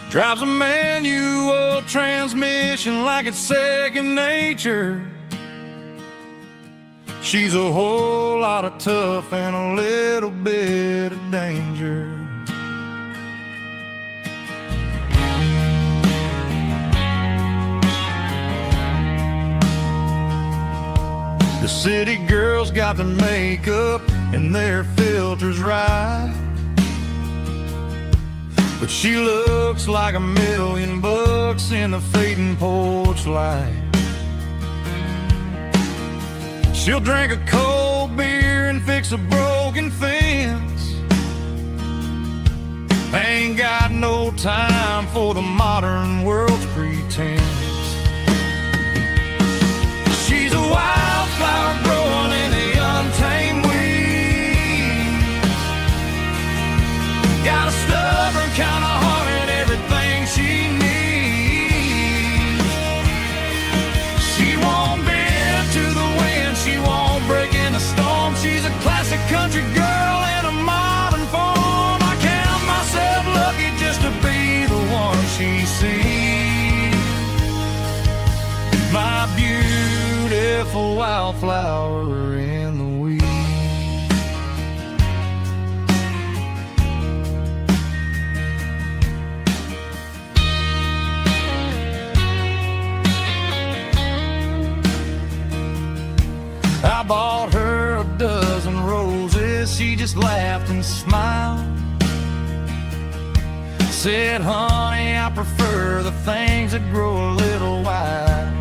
Drives a manual transmission like it's second nature. She's a whole lot of tough and a little bit of danger. The city girls got their makeup and their filters right, but she looks like $1,000,000 in the fading porch light. She'll drink a cold beer and fix a broken fence. Ain't got no time for the modern world's pretense. She's a wildflower growing in the untamed weeds. Got a stubborn kind of heart and everything she needs. She won't bend to the wind, she won't break in the storm. wildflower in the weeds. I bought her a dozen roses, she just laughed and smiled. Said, honey, I prefer the things that grow a little wild.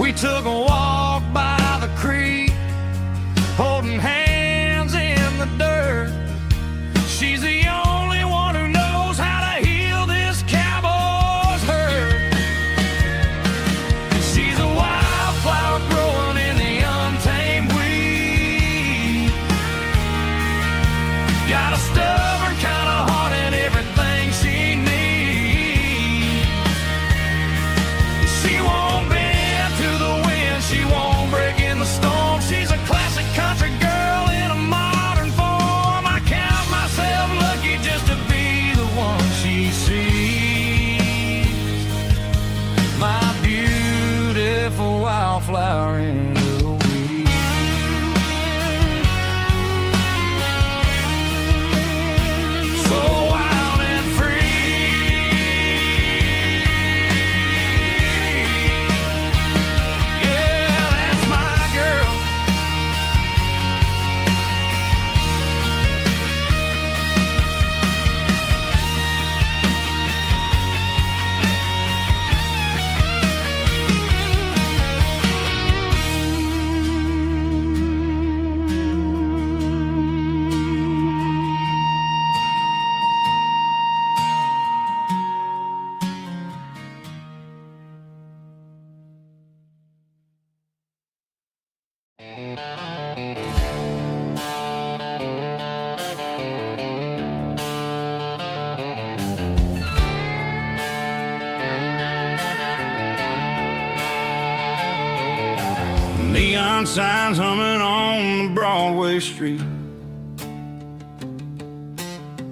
We took a walk by the creek, holding hands in the dirt. She's the only one who knows how to heal this cowboy's hurt. She's a wildflower growing in the untamed weed. Got a stubborn kind of heart and everything she needs. She won't bend to the wind, she won't break in the storm. She's a classic country girl in a modern form. I count myself lucky just to be the one she sees. My beautiful wildflower in the weed. So wild and free. Yeah, that's my girl. Neon signs humming on the Broadway street.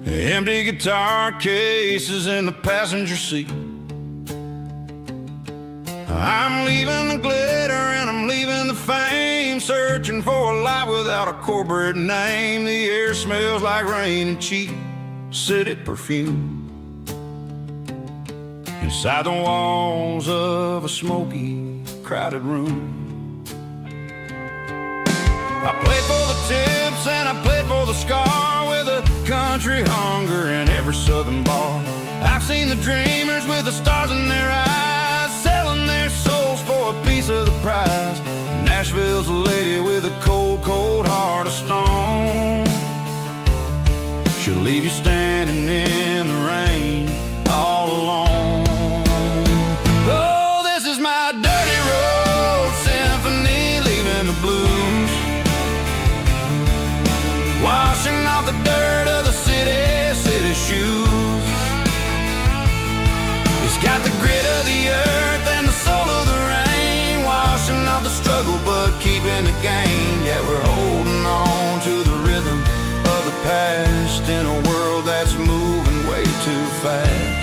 Empty guitar cases in the passenger seat. I'm leaving the glitter and I'm leaving the fame, searching for a life without a corporate name. The air smells like rain and cheap city perfume. Inside the walls of a smoky, crowded room. I played for the tips and I played for the scar, with a country hunger in every southern bar. I've seen the dreamers with the stars in their eyes, selling their souls for a piece of the prize. Nashville's a lady with a cold, cold heart of stone. She'll leave you standing in the rain all alone. Oh, this is my dirty road symphony, leaving the blues, washing off the dirt of the city shoes. It's got the grit of the earth and the soul of the rain, washing off the struggle but keeping the gain. Yeah, we're holding on to the rhythm of the past in a world that's moving way too fast.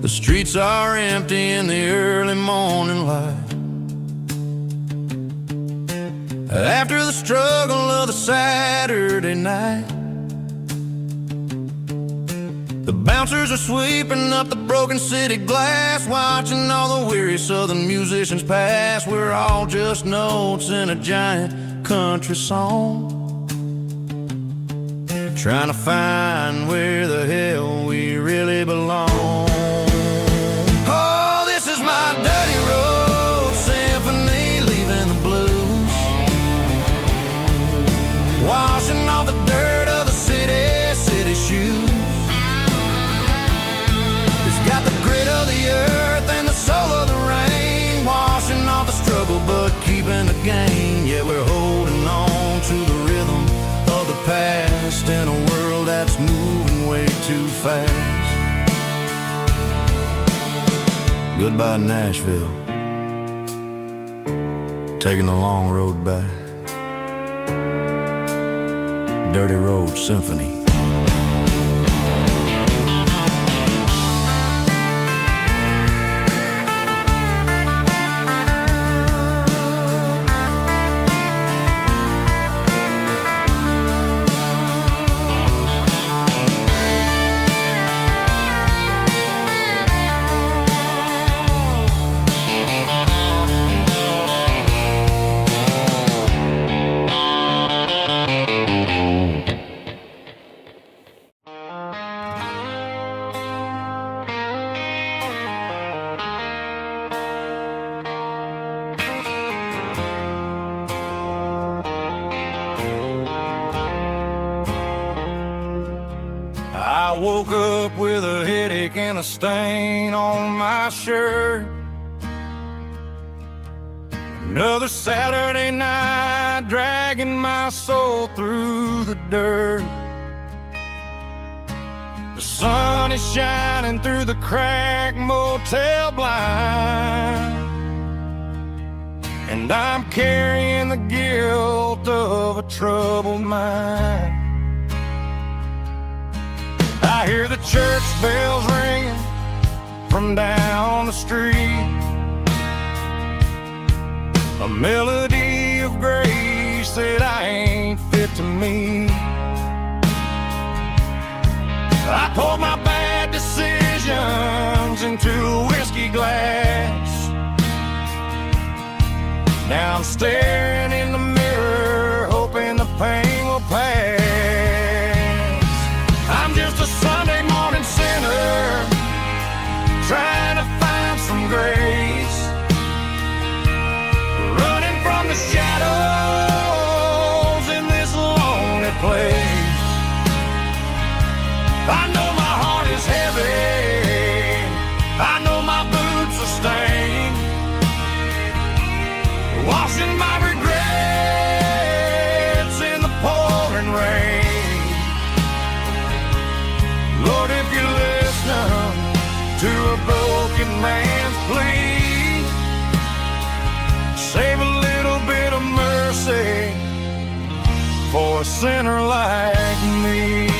The streets are empty in the early morning light, after the struggle of the Saturday night. The bouncers are sweeping up the broken city glass, watching all the weary southern musicians pass. We're all just notes in a giant country song, trying to find where the hell we really belong. My dirty road symphony, leaving the blues, washing off the dirt of the city shoes. It's got the grit of the fast. Goodbye Nashville, taking the long road back. Dirty Road Symphony. I woke up with a headache and a stain on my shirt. Another Saturday night, dragging my soul through the dirt. The sun is shining through the cracked motel blind, and I'm carrying the guilt of a troubled mind. I hear the church bells ringing from down the street, a melody of grace that I ain't fit to meet. I poured my bad decisions into a whiskey glass. Now I'm staring in the mirror, hoping the pain will pass. I'm just a Sunday morning sinner, trying to find some grace, running from the shadows in this lonely place. I know my heart is heavy, I know my boots are stained, washing my regrets in the pouring rain. Lord, if you listen to a broken man's plea, save a little bit of mercy for a sinner like me.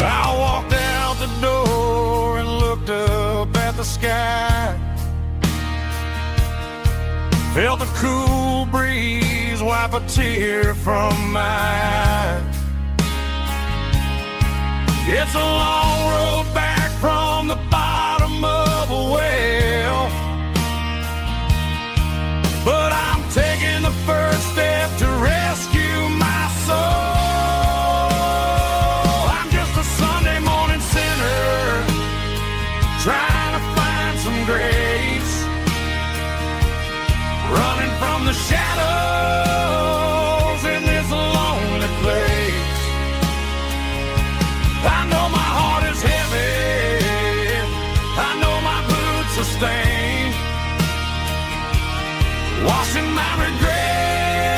I walked out the door and looked up at the sky, felt a cool breeze wipe a tear from my eye. It's a long road back from the bottom of a well, but I'm taking the first step to rescue my soul. Trying to find some grace, running from the shadows in this lonely place. I know my heart is heavy, I know my boots are stained, washing my regrets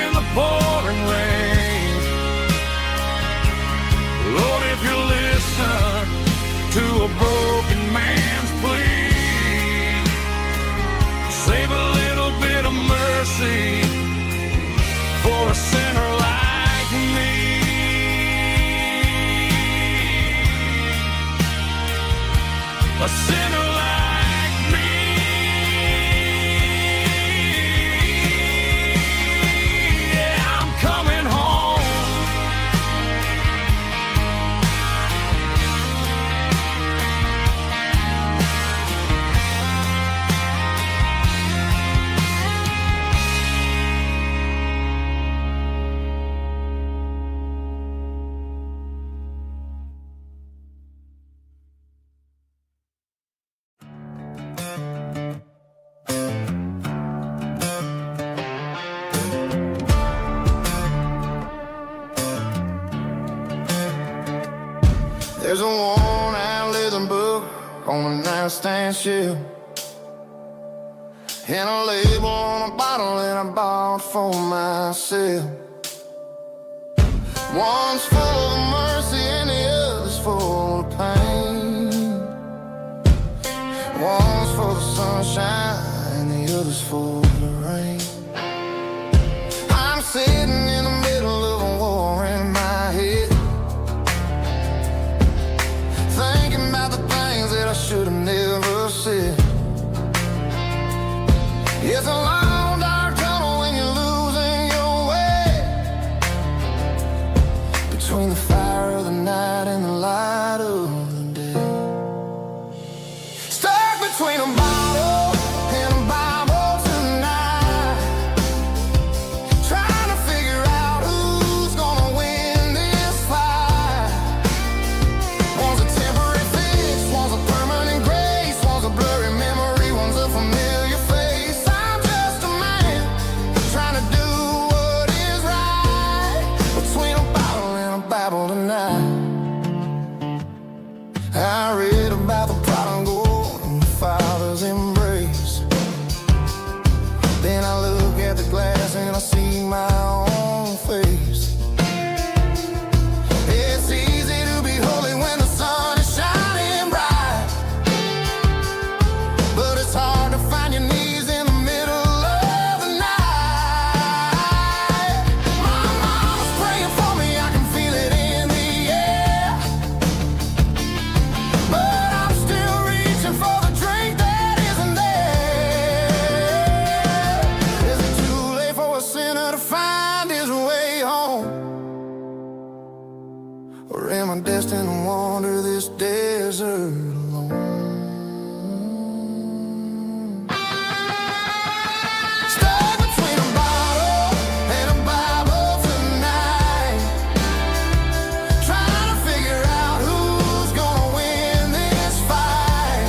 in the pouring rain. Lord, if you listen to a broken man's plea, save a little bit of mercy for a sinner like me. A sinner like me. on a nightstand shelf, and a label on a bottle that I bought for myself. One's full of mercy and the other's full of pain. One's full of sunshine and the other's full of rain. I'm sitting in the middle of a war in my head, thinking about the things that I should have never said. It's a long dark tunnel when you're losing your way, between the fire of the night and the light of the day. Stuck between a bottle and a Bible tonight, trying to figure out who's gonna win this fight. One's a temporary fix, one's a permanent grace, one's a blurry memory, one's a familiar face. I'm just a man trying to do what is right, between a bottle and a Bible tonight. I read about the prodigal and the father's embrace. Then I look at the glass and I see my own face. It's easy to be holy when the sun is shining bright, but it's hard to find your knees in the middle of the night. My mama's praying for me, I can feel it in the air, but I'm still reaching for the drink that isn't there. Is it too late for a sinner to find his way home? Or am I destined to wander this desert alone? Stuck between a bottle and a Bible tonight, trying to figure out who's gonna win this fight.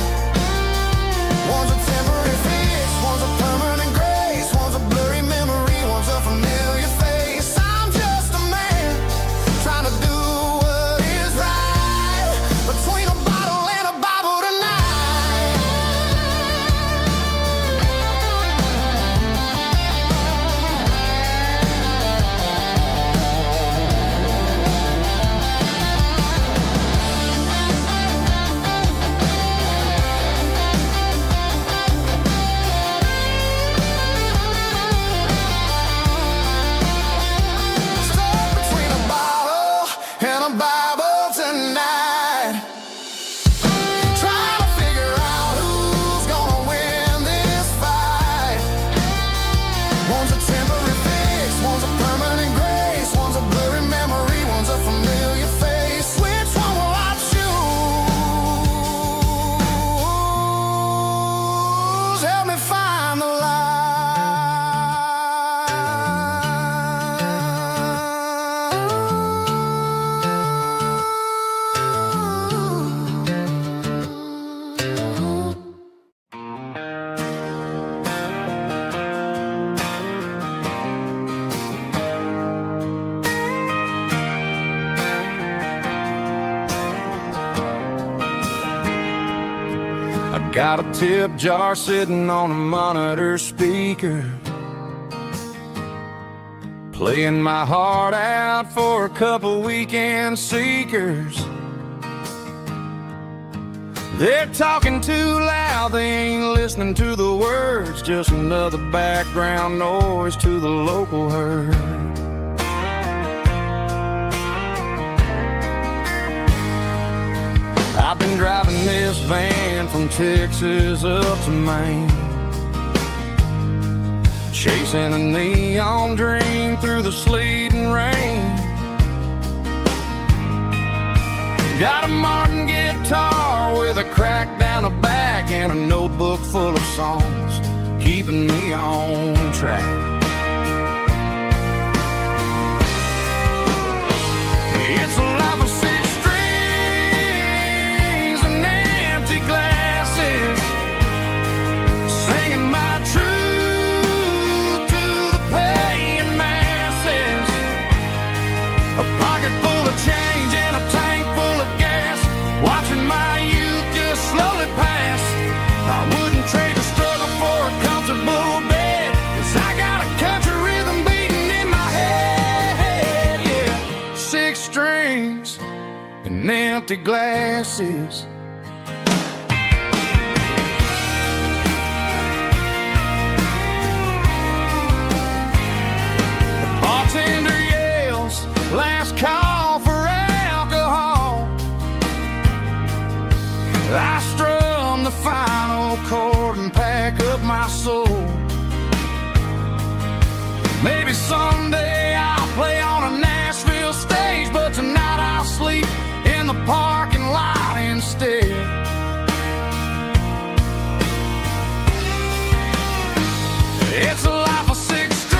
One's a temporary fix, one's a permanent grace, one's a blurry memory, one's a familiar face. I'm just a man trying to do what is right, between a bottle and a Bible tonight. Stuck between a bottle and a Bible tonight, trying to figure out who's gonna win this fight. One's a temporary fix, one's a permanent grace, one's a blurry memory, one's a familiar face. Which one will I choose? Help me find the light. I got a tip jar sitting on a monitor speaker, playing my heart out for a couple weekend seekers. They're talking too loud, they ain't listening to the words, just another background noise to the local herd. I've been driving this van from Texas up to Maine, chasing a neon dream through the sleet and rain. Got a Martin guitar with a crack down the back and a notebook full of songs, keeping me on track. It's a life of six strings and empty glasses, singing my truth to the paying masses. A pocket full of change and a tank full of gas, watching my youth just slowly pass. and empty glasses. The bartender yells, last call for alcohol. I strum the final chord and pack up my soul. Maybe someday I'll play on a Nashville stage, but tonight I'll sleep in the parking lot instead. It's a life of six strings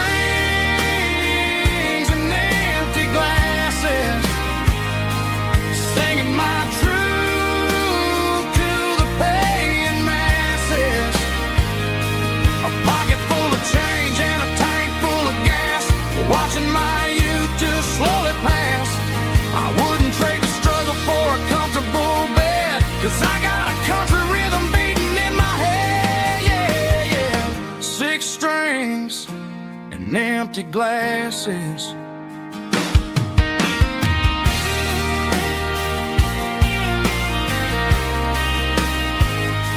and empty glasses, singing my truth to the paying masses. A pocket full of change and a tank full of gas, watching my youth just slowly pass. I wouldn't trade the struggle for a comfortable bed, 'cause I got a country rhythm beating in my head, yeah, yeah. Six strings and empty glasses.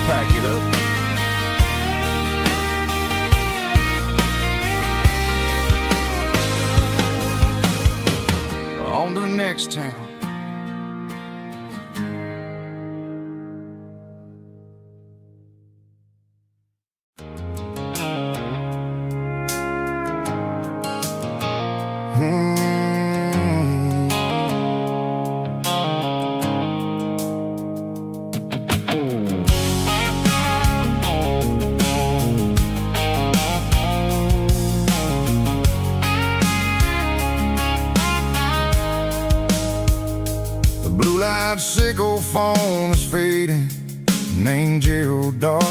Pack it up. On to the next town. Blue-light sickle phone is fading, named Gerald dark.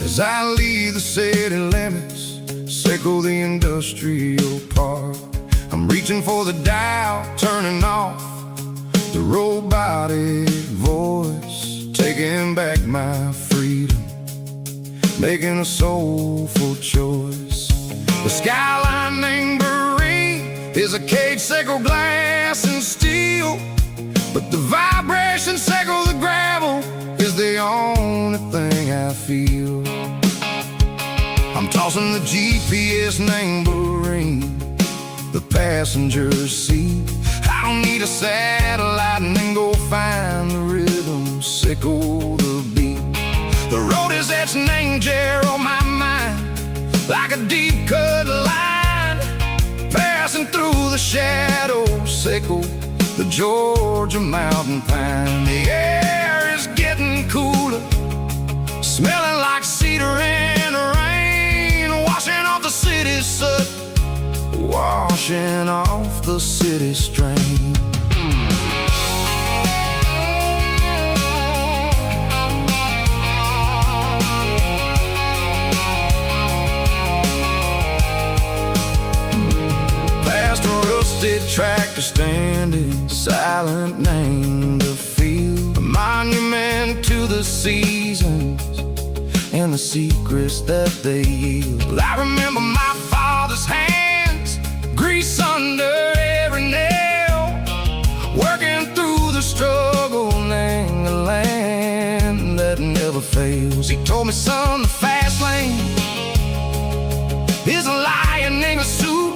As I leave the city limits, sickle the industrial park. I'm reaching for the dial, turning off the robotic voice, taking back my freedom, making a soulful choice. The skyline named Bryan is a cage sickle, glass and steel, but the vibration sickle, the gravel, is the only thing I feel. I'm tossing the GPS named Bryan, the passenger seat. I don't need a satellite and then go find the rhythm, sickle the beat. The road is etched named Gerald on my mind, like a deep cut line, passing through the shadows, sickle the Georgia mountain pine. The air is getting cooler, smelling like cedar in the rain, washing off the city soot, washing off the city strain. Tractor standing silent, named the field, a monument to the seasons and the secrets that they yield. I remember my father's hands, grease under every nail, working through the struggle, named the land that never fails. He told me, son, the fast lane is a lion in a suit.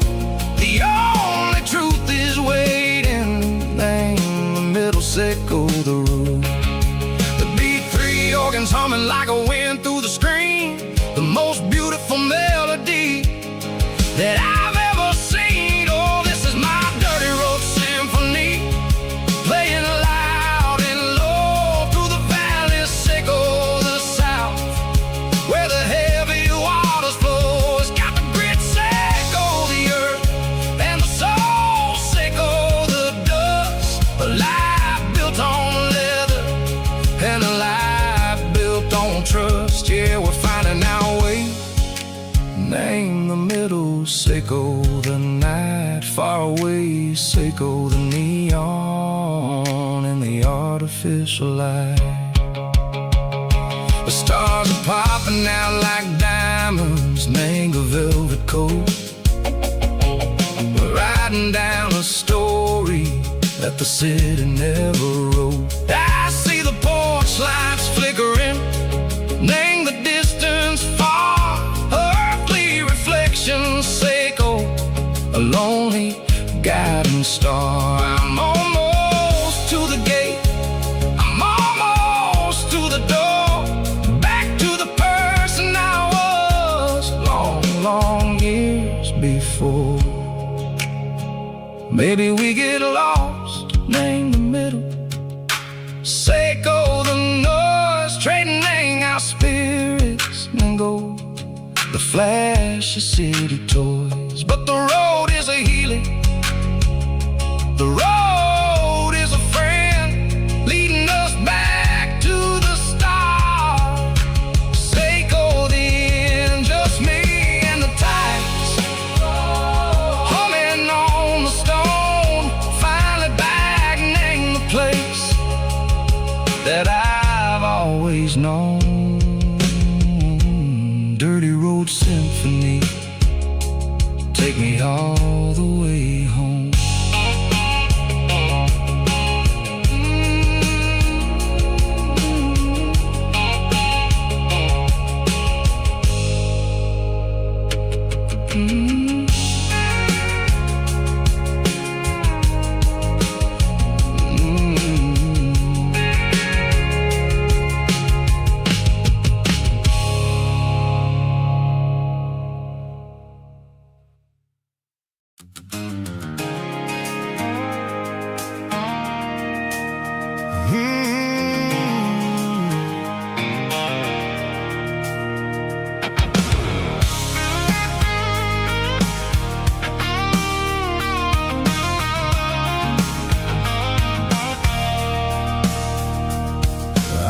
The only truth is waiting, name the middle, sickle the root. The B3 organs humming like a wind through the screen, the most beautiful melody that I've ever seen. Oh, this is my dirty road symphony, playing loud and low through the valley, sickle the south, where the heavy waters flow. It's got the grit, sickle the earth, and the soul, sickle the dust. A life built on leather and a life built on trust. Yeah, we're finding our way, name the middle, sickle the night, far away, sickle the neon and the artificial light. The stars are popping out like diamonds, name a velvet coat. We're riding down a story that the city never wrote. I see the porch lights flickering, name the distance far. Earthly reflections echo, a lonely guiding star. I'm almost to the gate, I'm almost to the door, back to the person I was long, long years before. Maybe we get lost, name the middle, Seiko the noise, trading our spirits and go. The flash of city toys, but the road is a healing. The road is a friend, leading us back to the start. Seiko the end, just me and the tides, humming on the stone. Finally back, name the place that I've always known. Dirty Road Symphony, take me all the way home.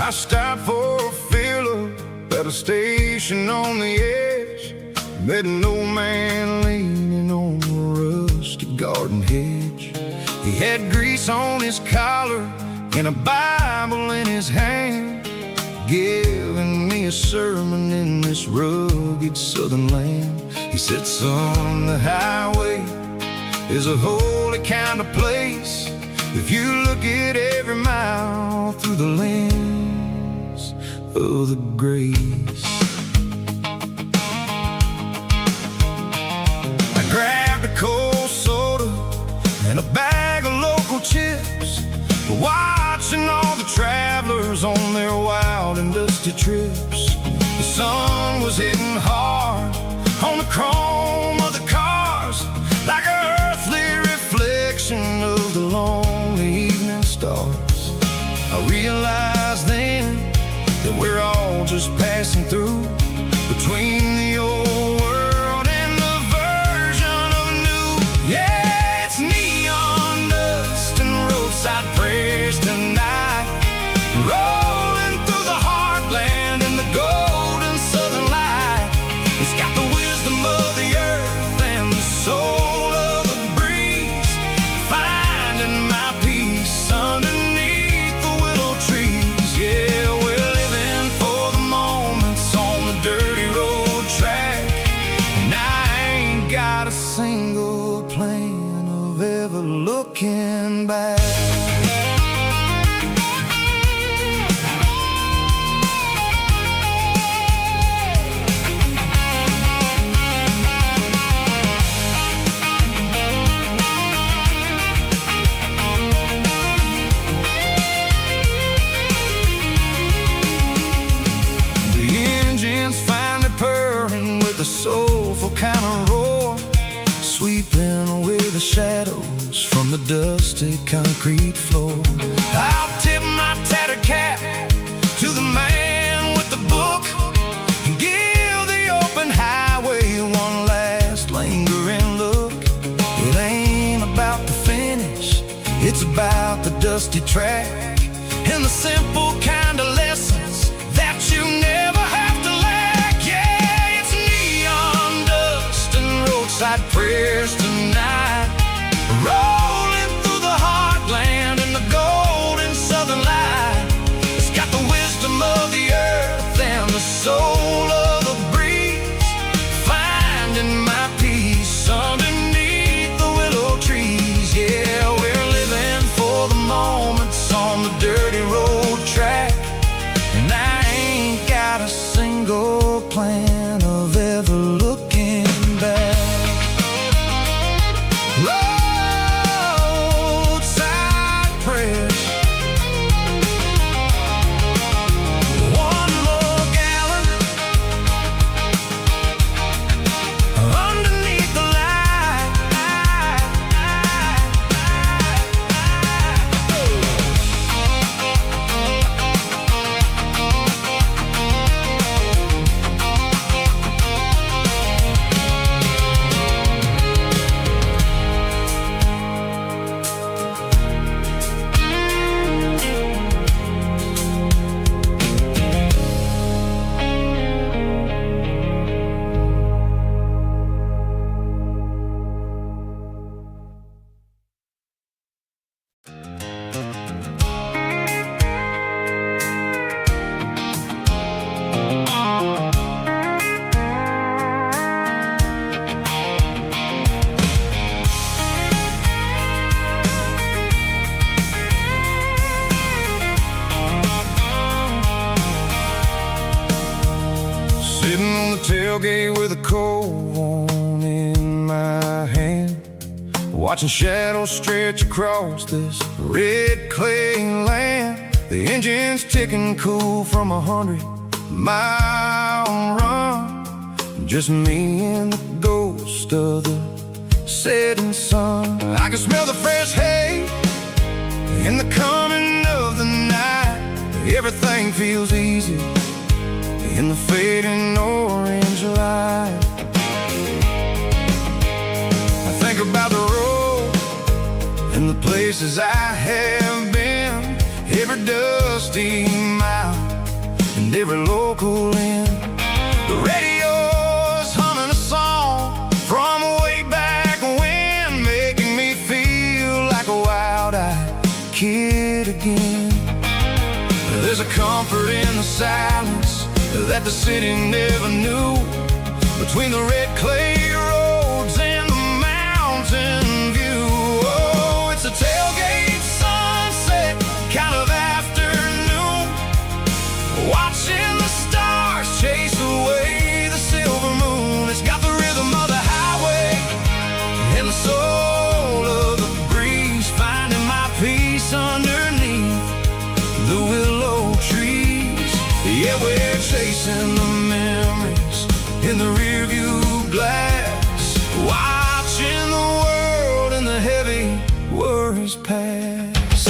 I stopped for a fill-up at a station on the edge. Met an old man leaning on a rusty garden hedge. He had grease on his collar and a Bible in his hand, giving me a sermon in this rugged southern land. He said, son, the highway is a holy kind of place if you look at every mile through the lens of the grace. I grabbed a cold soda and a bag of local chips, watching all the travelers on their wild and dusty trips. The sun was hitting hard on the chrome of the cars, like an earthly reflection of the lonely evening stars. I realized then that we're all just passing through, between the old world and the version of new. Yeah, it's neon dust and roadside prayers tonight, rolling through the heartland in the golden southern light. It's got the wisdom of the earth and the soul of the breeze, finding my peace underneath the willow trees. Yeah, we're living for the moments on the dirty road track, and I ain't got a single plan of ever looking back. A soulful kind of roar, sweeping away the shadows from the dusty concrete floor. I'll tip my tattered cap to the man with the book and give the open highway one last lingering look. It ain't about the finish, it's about the dusty track and the simple kind of lessons that you never have to lack. Yeah, it's neon dust and roadside prayers tonight, rolling through the heartland in the golden southern light. It's got the wisdom of the earth and the soul of the breeze, finding my peace underneath the willow trees. Yeah, we're living for tailgate with a cold one in my hand, watching shadows stretch across this red clay land. The engine's ticking cool from 100-mile run. Just me and the ghost of the setting sun. I can smell the fresh hay in the coming of the night. Everything feels easy in the fading orange light. I think about the road and the places I have been, every dusty mile and every local inn. The radio's humming a song from way back when, making me feel like a wild-eyed kid again. There's a comfort in the silence that the city never knew, between the red clay roads and the mountain view. Oh, it's a tailgate sunset kind of afternoon, watching the stars chase away the silver moon. It's got the rhythm of the highway and the soul of the breeze, finding my peace underneath the willow trees. Yeah, we're chasing the memories in the rearview glass, watching the world and the heavy worries pass.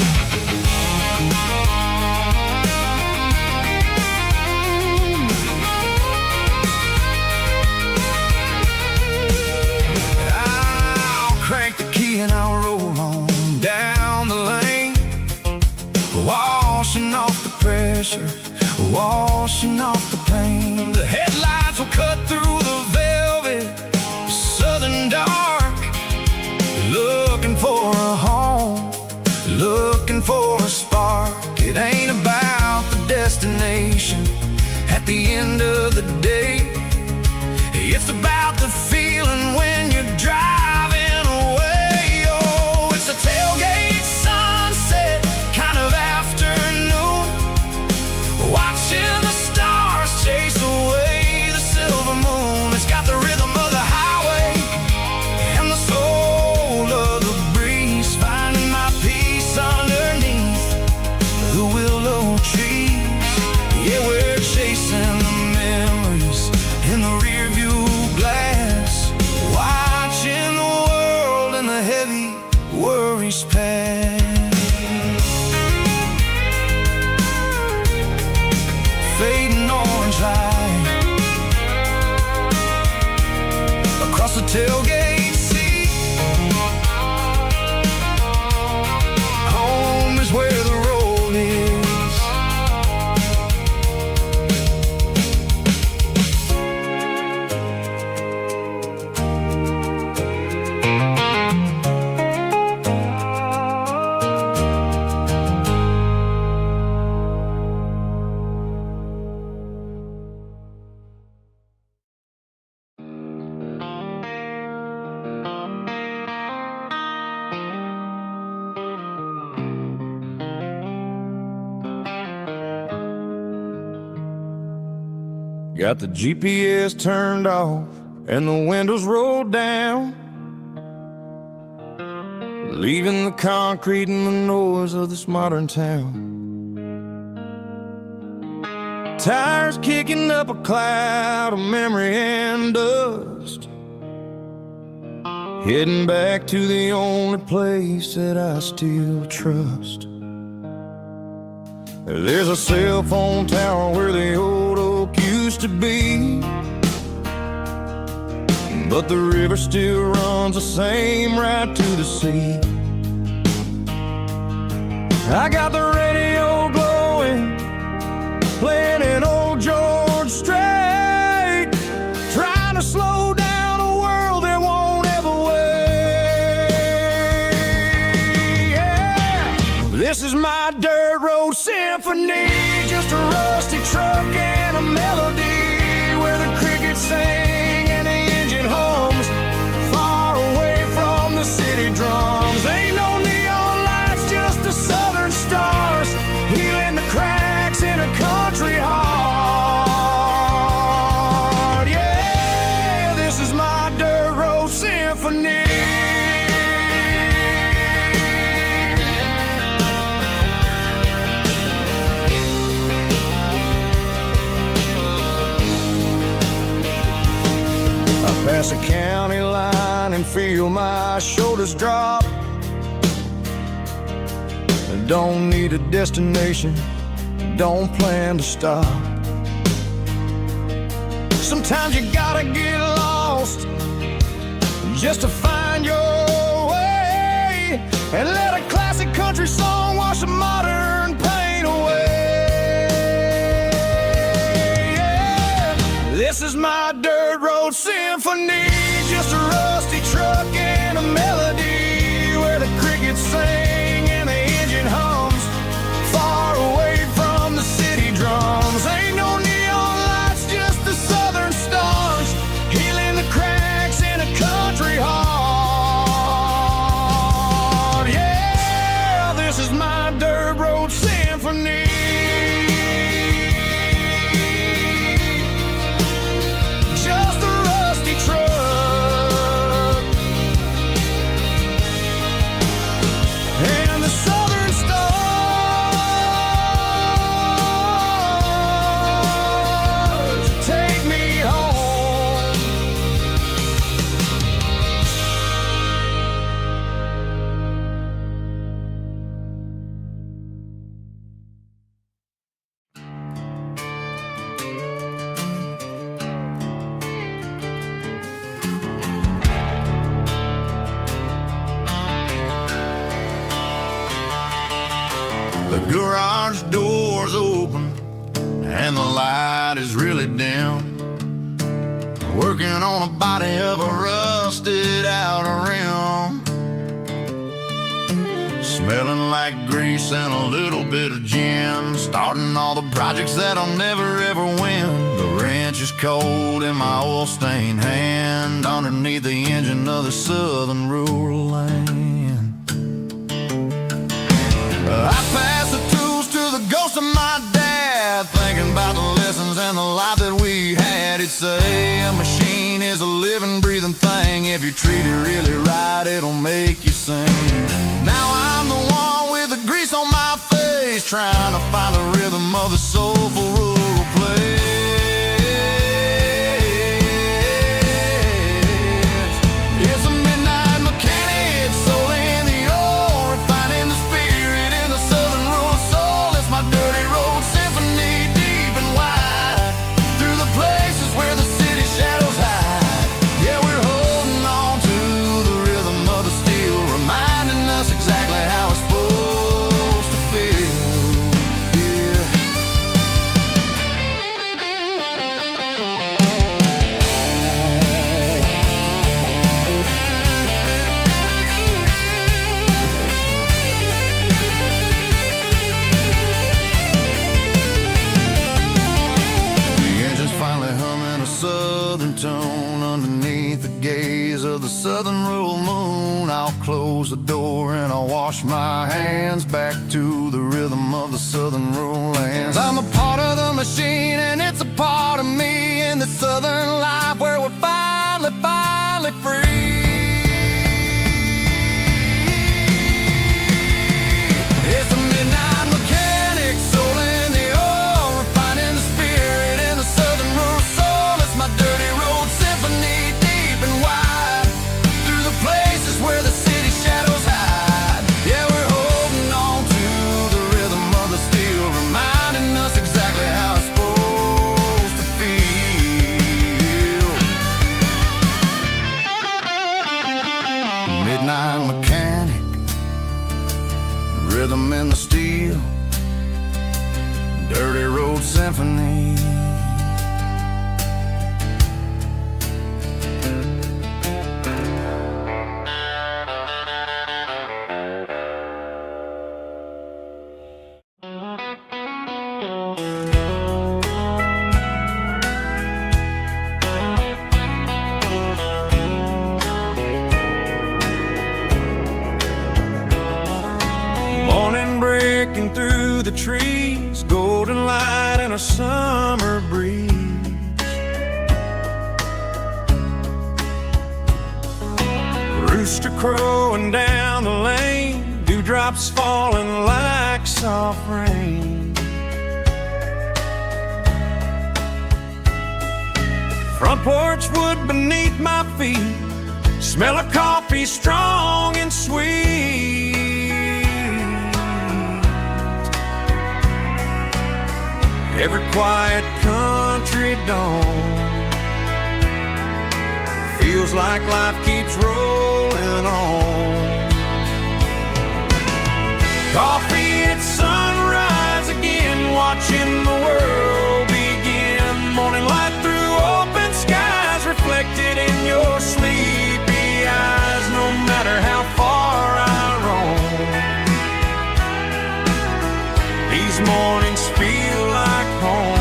I'll crank the key and I'll roll on down the lane, washing off the pressure, washing off the pain. The headlights will cut through the velvet southern dark, looking for a home, looking for a spark. It ain't about the destination at the end of the day, it's about the feeling when you're driving away. Oh, it's a tailgate sunset kind of afternoon, watching the stars chase away the silver moon. It's got the rhythm of the highway and the soul of the breeze, finding my peace underneath the willow trees. Yeah, we're chasing the memories in the rearview glass, watching the world and the heavy worries pass. Fading orange light across the tailgate seat. Home is where the road is. Got the GPS turned off and the windows rolled down, leaving the concrete and the noise of this modern town. Tires kicking up a cloud of memory and dust, heading back to the only place that I still trust. There's a cell phone tower where the old oak used to be, but the river still runs the same right to the sea. I got the radio glowing, playing an old George Strait, trying to slow down a world that won't ever wait. Yeah. This is my dirt road symphony, just a rusty truck and a melody, where the crickets sing and the engine hums, far away from the city drums. Ain't no neon lights, just the southern stars, healing the cracks in a country heart. Yeah. Pass the county line and feel my shoulders drop. Don't need a destination, don't plan to stop. Sometimes you gotta get lost just to find your way, and let a classic country song wash the modern pain away. Yeah. This is my dirt road symphony, just a rusty truck and a melody where the crickets sing and the engine hums, far away from the city drums. Ain't no neon lights, just the southern stars, healing the cracks in a country heart. Yeah, this is my dirt road symphony. Just a rusty truck and the southern stars take me home. The garage door's open and the light is really dim. Working on a body of a rusted out rim, smelling like grease and a little bit of gin. Starting all the projects that I'll never ever win. The wrench is cold in my oil-stained hand, underneath the engine of the southern rural land. I pass the tools to the ghost of my dad, thinking about the lessons and the life that we had. He'd say a machine is a living, breathing thing. If you treat it really right, it'll make you sing. Now I'm the one with the grease on my face, trying to find the rhythm of the soulful rural place. It's a midnight mechanic, soul in the ore, refining the spirit in the southern rural soul. It's my dirty road symphony, deep and wide, through the places where the city shadows hide. Yeah, we're holding on to the rhythm of the steel, reminding us exactly how it's supposed to feel. Yeah. The engine's finally humming a southern tone underneath the gaze of the southern rural moon. I'll close the door and I'll wash my hands back to the rhythm of the southern rural lands. I'm a part of the machine and it's a part of me in the southern life where we're finally free. It's a midnight mechanic, soul in the ore, refining the spirit in the southern rural soul. It's my dirty road symphony, deep and wide, through the places where the city shadows hide. Yeah, we're holding on to the rhythm of the steel, reminding us exactly how it's supposed to feel. Midnight mechanic, rhythm in the steel, dirty road symphony. Morning breaking through the trees, golden light and a summer breeze. Rooster crowing down the lane, dewdrops falling like soft rain. Front porch wood beneath my feet, smell of coffee strong and sweet. Every quiet country dawn feels like life keeps rolling on. Coffee at sunrise again, watching the world begin. Morning light through open skies, reflected in your sleepy eyes. No matter how far I roam, these mornings feel like home.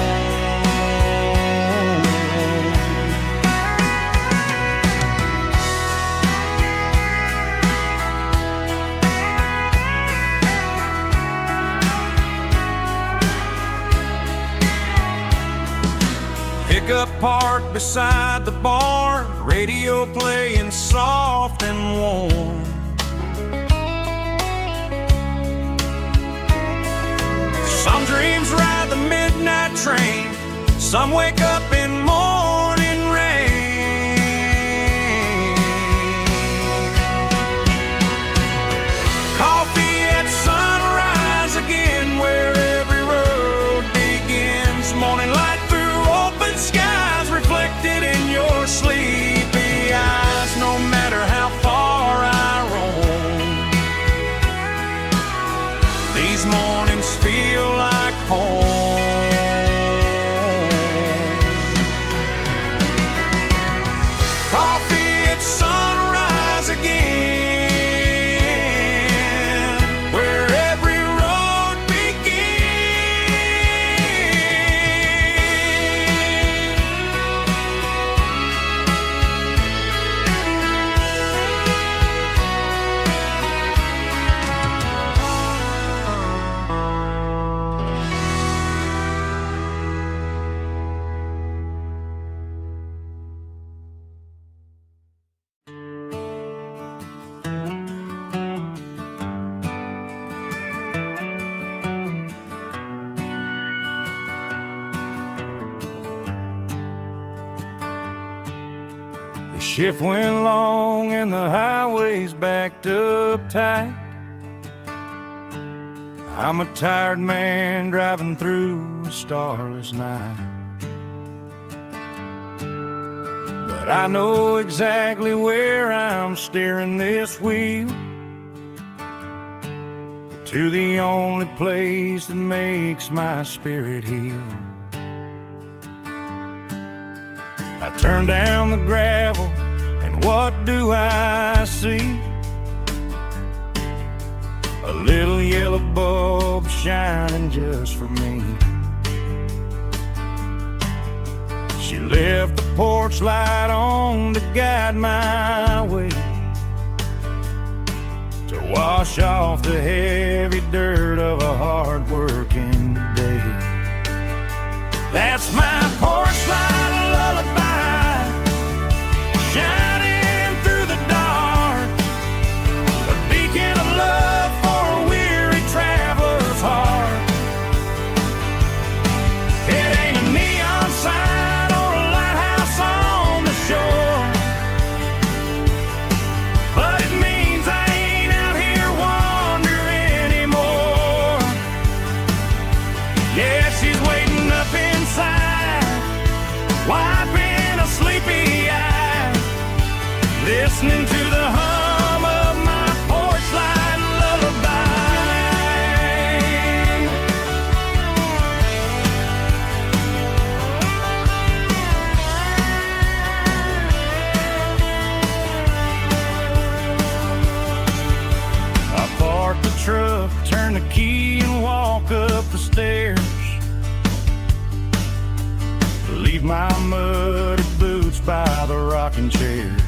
Pickup parked beside the barn, radio playing soft and warm. Some dreams ride the midnight train, some wake up in morning rain. Coffee at sunrise again, where every road begins. Morning light through open skies, reflected in your sleepy eyes. No matter how far I roam, these mornings feel like home. Coffee at sunrise again, where every road The shift went long and the highway's backed up tight. I'm a tired man driving through a starless night. But I know exactly where I'm steering this wheel, to the only place that makes my spirit heal. I turn down the gravel, and what do I see? A little yellow bulb shining just for me. She left the porch light on to guide my way, to wash off the heavy dirt of a hard-working day. That's my porch light lullaby, shining through the dark, a beacon of love for a weary traveler's heart. It ain't a neon sign or a lighthouse on the shore, but it means I ain't out here wandering anymore. Yeah, she's waiting up inside, wiping a sleepy eye, listening to the hum of my porch light lullaby. I park the truck, turn the key and walk up the stairs, leave my muddy boots by the rocking chairs.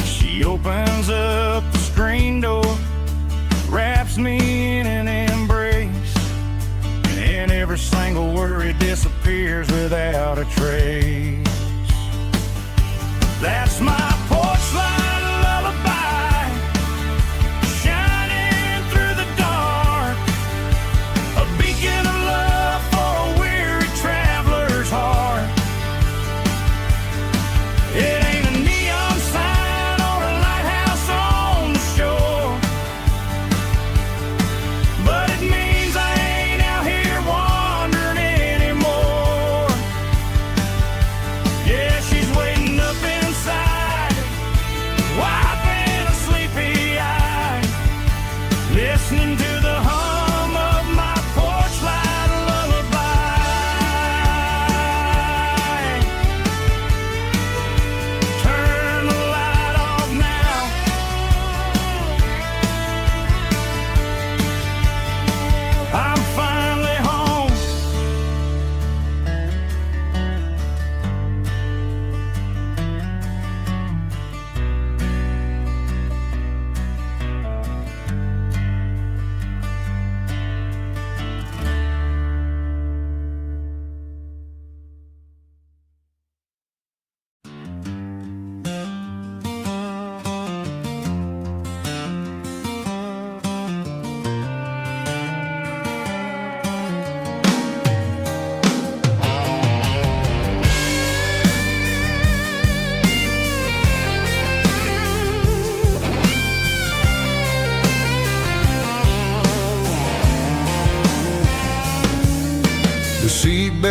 She opens up the screen door, wraps me in an embrace, and every single worry disappears without a trace. That's my porch light lullaby, shining through the dark, a beacon of love for a weary traveler's heart.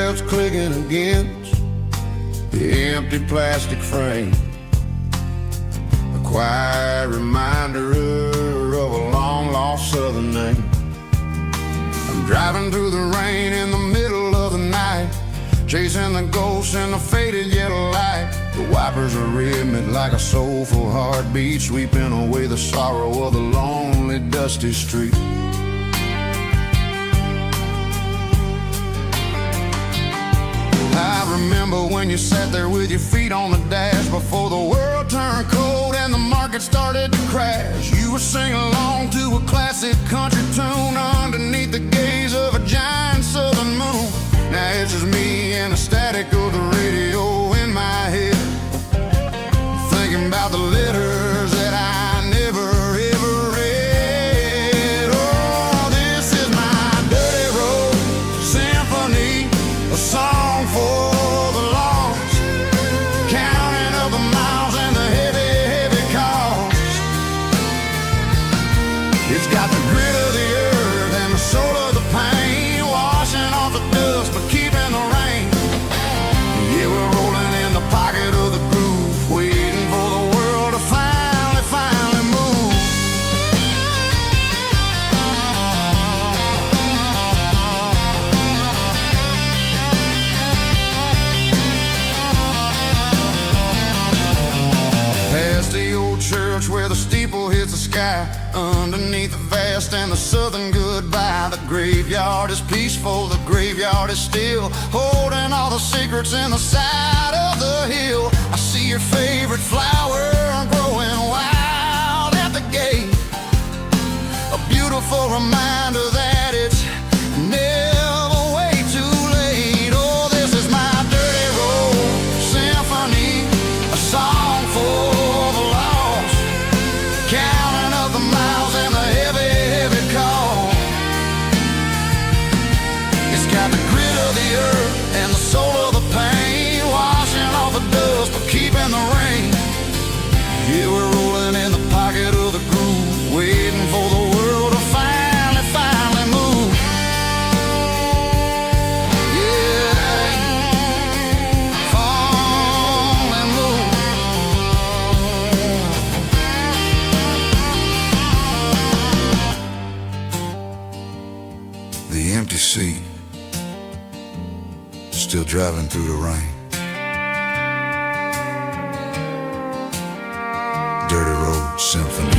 footsteps clicking against the empty plastic frame. A quiet reminder of a long-lost southern name. I'm driving through the rain in the middle of the night, chasing the ghosts in the faded yellow light. The wipers are rhythmic like a soulful heartbeat, sweeping away the sorrow of the lonely, dusty street. I remember when you sat there with your feet on the dash before the world turned cold and the market started to crash. You were singing along to a classic country tune underneath the gaze of a giant southern moon. Now it's just me and the static of the radio in my head, thinking about the letters that I never ever read. Oh, this is my dirty road symphony, a song for the lost, counting up the miles and the heavy, heavy cost. It's got the grit of the earth and the soul of the pain, washing off the dust but keeping the rain. Yeah, we're rolling in the pocket of the groove, waiting for the world to finally move. Past the old church where the steeple hits the sky, underneath the vast and the southern goodbye. The graveyard is peaceful, the graveyard is still, holding all the secrets in the side of the hill. I see your favorite flower growing wild at the gate, a beautiful reminder that it's never way too late. Oh, this is my dirty road symphony, a song for the lost, counting up the miles and the heavy, heavy call. It's got the grit of the earth and the soul of the pain, washing off the dust but keeping the rain. Yeah, we're rolling in the pocket of the groove, waiting for the world to finally move. Yeah, finally move. The empty seat, still driving through the rain. Dirty Road Symphony.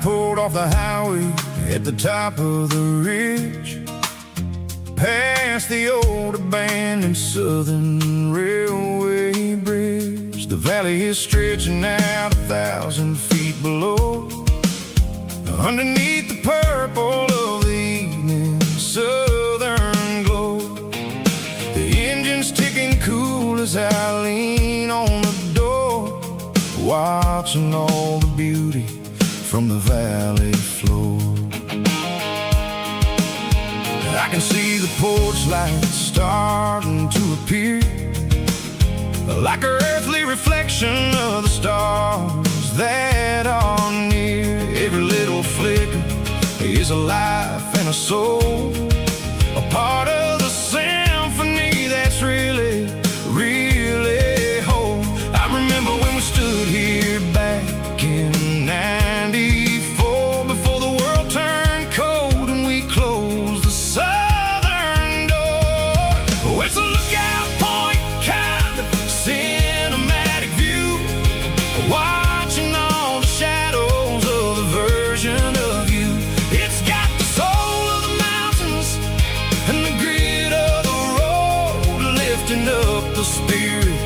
Pulled off the highway at the top of the ridge, past the old abandoned southern railway bridge. The valley is stretching out 1,000 feet below, underneath the purple of the evening southern glow. The engine's ticking cool as I lean on the door, watching all the beauty from the valley floor. I can see the porch lights starting to appear, like an earthly reflection of the stars that are near. Every little flicker is a life and a soul, a part of the same spirit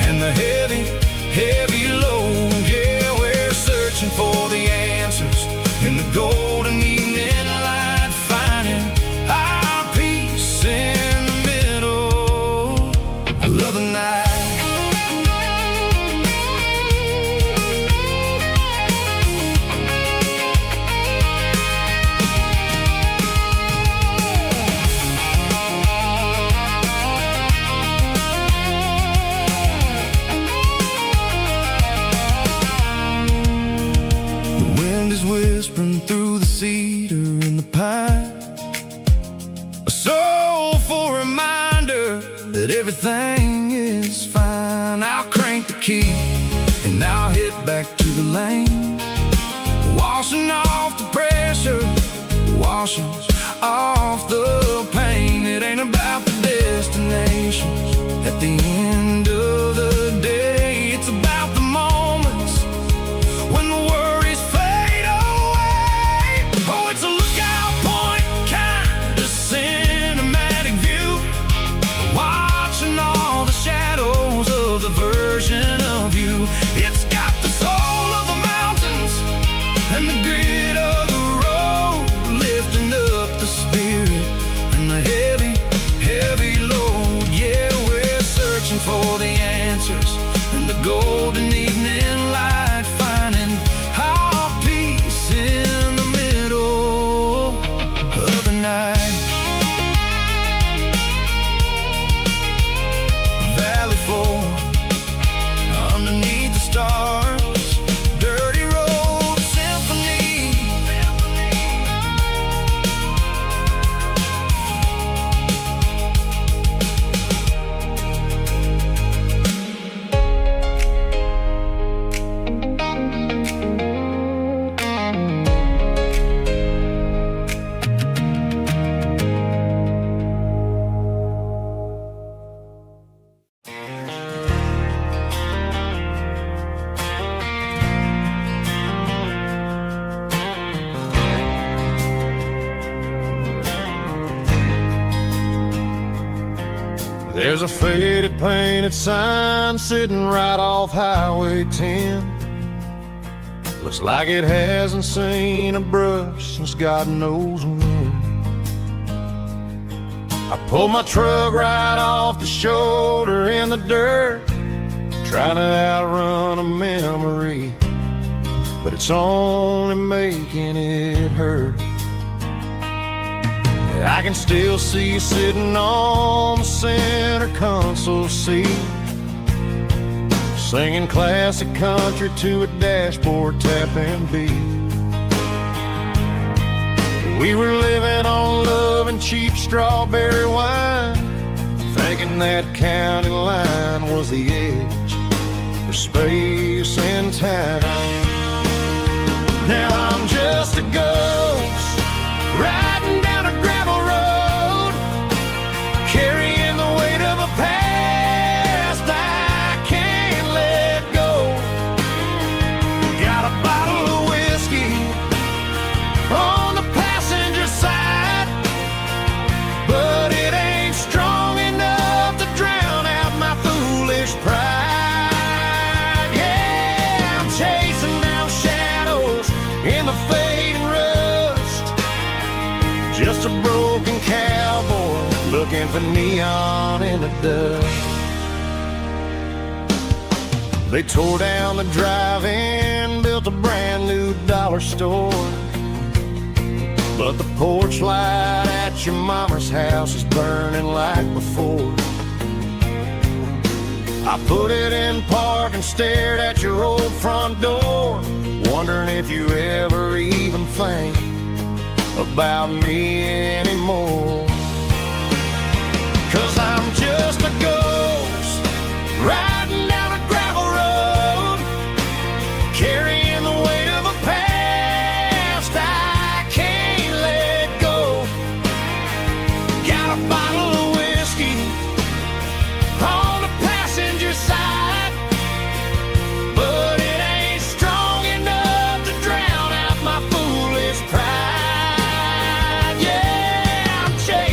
and the heavy, heavy load. Yeah, we're searching for the answers in the golden evening light, finding our peace in the middle of the night. Whispering through the cedar and the pine, a soulful reminder that everything is fine. I'll crank the key and I'll head back to the lane, washing off the pressure, washing off the pain. It ain't about the destinations at the end of the day. It's about the moments when the worries fade away. Oh, it's a lookout point, kind of cinematic view, watching all the shadows of the version of you. It's got the soul of the mountains and the grit of the road, lifting up the spirit and the heavy, heavy load. Yeah, we're searching for the answers in the golden evening light, finding our peace in the middle of the night. Valley floor underneath the stars, dirty road symphony. There's a faded painted sign sitting right off Highway 10. Looks like it hasn't seen a brush since God knows when. I pulled my truck right off the shoulder in the dirt, trying to outrun a memory, but it's only making it hurt. I can still see you sitting on the center console seat, singing classic country to a dashboard tapping beat. We were living on love and cheap strawberry wine, thinking that county line was the edge for space and time. Now I'm just a ghost riding down a gravel road, carrying the weight of a past I can't let go. Got a bottle of whiskey on the passenger side, but it ain't strong enough to drown out my foolish pride. Yeah, I'm chasing down shadows in the fading rust, just a broken cowboy looking for neon in the dust. They tore down the drive-in, built a brand new dollar store, but the porch light at your mama's house is burning like before. I put it in park and stared at your old front door, wondering if you ever even think about me anymore. 'Cause I'm just a ghost riding down a gravel road, carrying the weight of a past I can't let go. Got a bottle of whiskey on the passenger side, but it ain't strong enough to drown out my foolish pride. Yeah, I'm chasing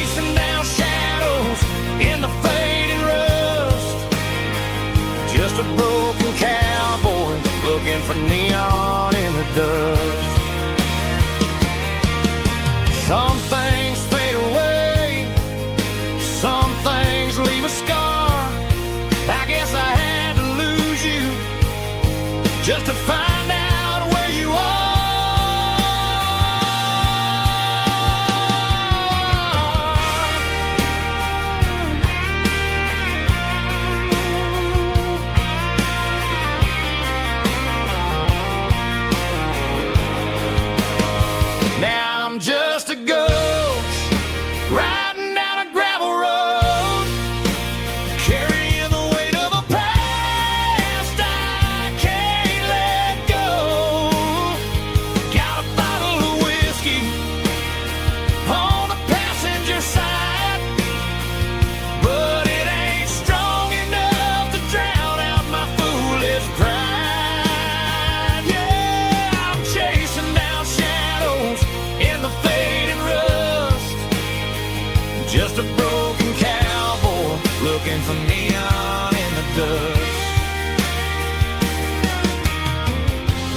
Just a broken cowboy looking for neon in the dust. Some things fade away, some things leave a scar. I guess I had to lose you just to find out where you are. Now I'm just a ghost riding down a gravel road, carrying the weight of a past I can't let go. Got a bottle of whiskey on the passenger side, but it ain't strong enough to drown out my foolish pride. Yeah, I'm chasing down shadows in the fading rust. Just a broken cowboy looking for neon in the dust.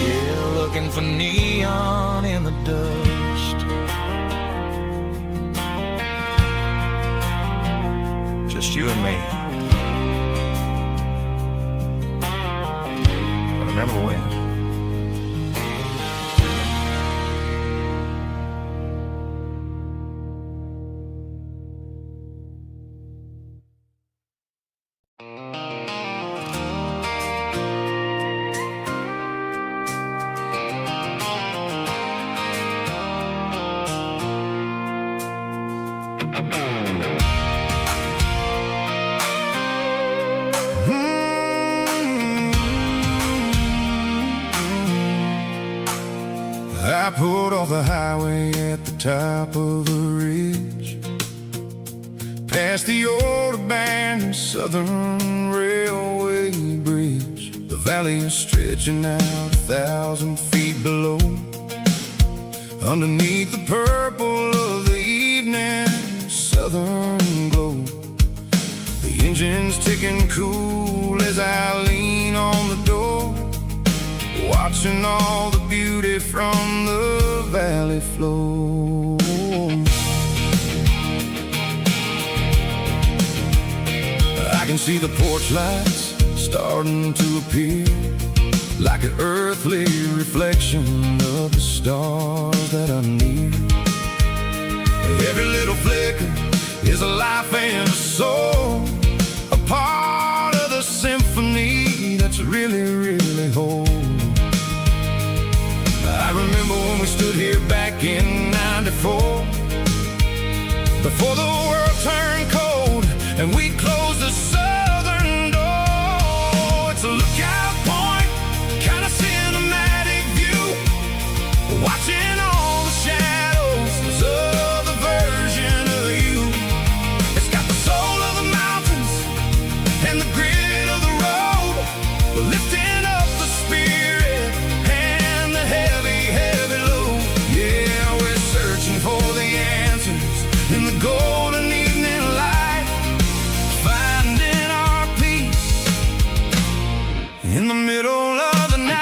Yeah, looking for neon in the dust. Just you and me. But remember when? I pulled off the highway at the top of a ridge, past the old abandoned Southern Railway bridge. The valley is stretching out 1,000 feet below, underneath the purple of the evening southern glow. The engine's ticking cool as I lean on the door, watching all the beauty from the valley flow. I can see the porch lights starting to appear, like an earthly reflection of the stars that are near. Every little flicker is a life and a soul, a part of the symphony that's really, really whole. I remember when we stood here back in '94, before the world turned cold and we closed the southern door. It's a lookout point, kind of cinematic view, watching all the shadows of the version of you. It's got the soul of the mountains and the grit of the road, lifting up the spirit and the heavy, heavy load. Yeah, we're searching for the answers in the golden evening light, finding our peace in the middle of the night.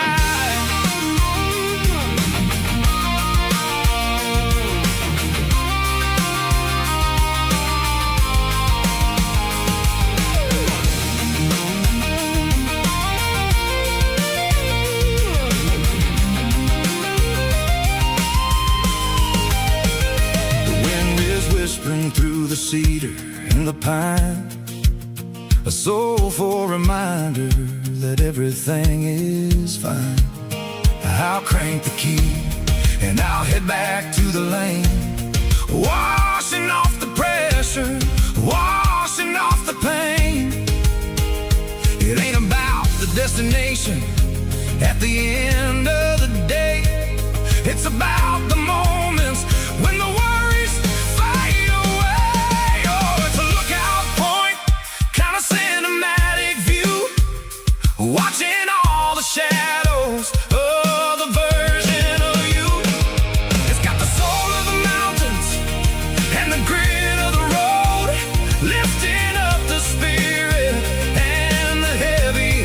Whispering through the cedar and the pine, a soulful reminder that everything is fine. I'll crank the key and I'll head back to the lane, washing off the pressure, washing off the pain. It ain't about the destination at the end of the day, it's about the moments when the worries fade away. Oh, it's a lookout point, kind of cinematic view, watching all the shadows of the version of you. It's got the soul of the mountains and the grit of the road, lifting up the spirit and the heavy,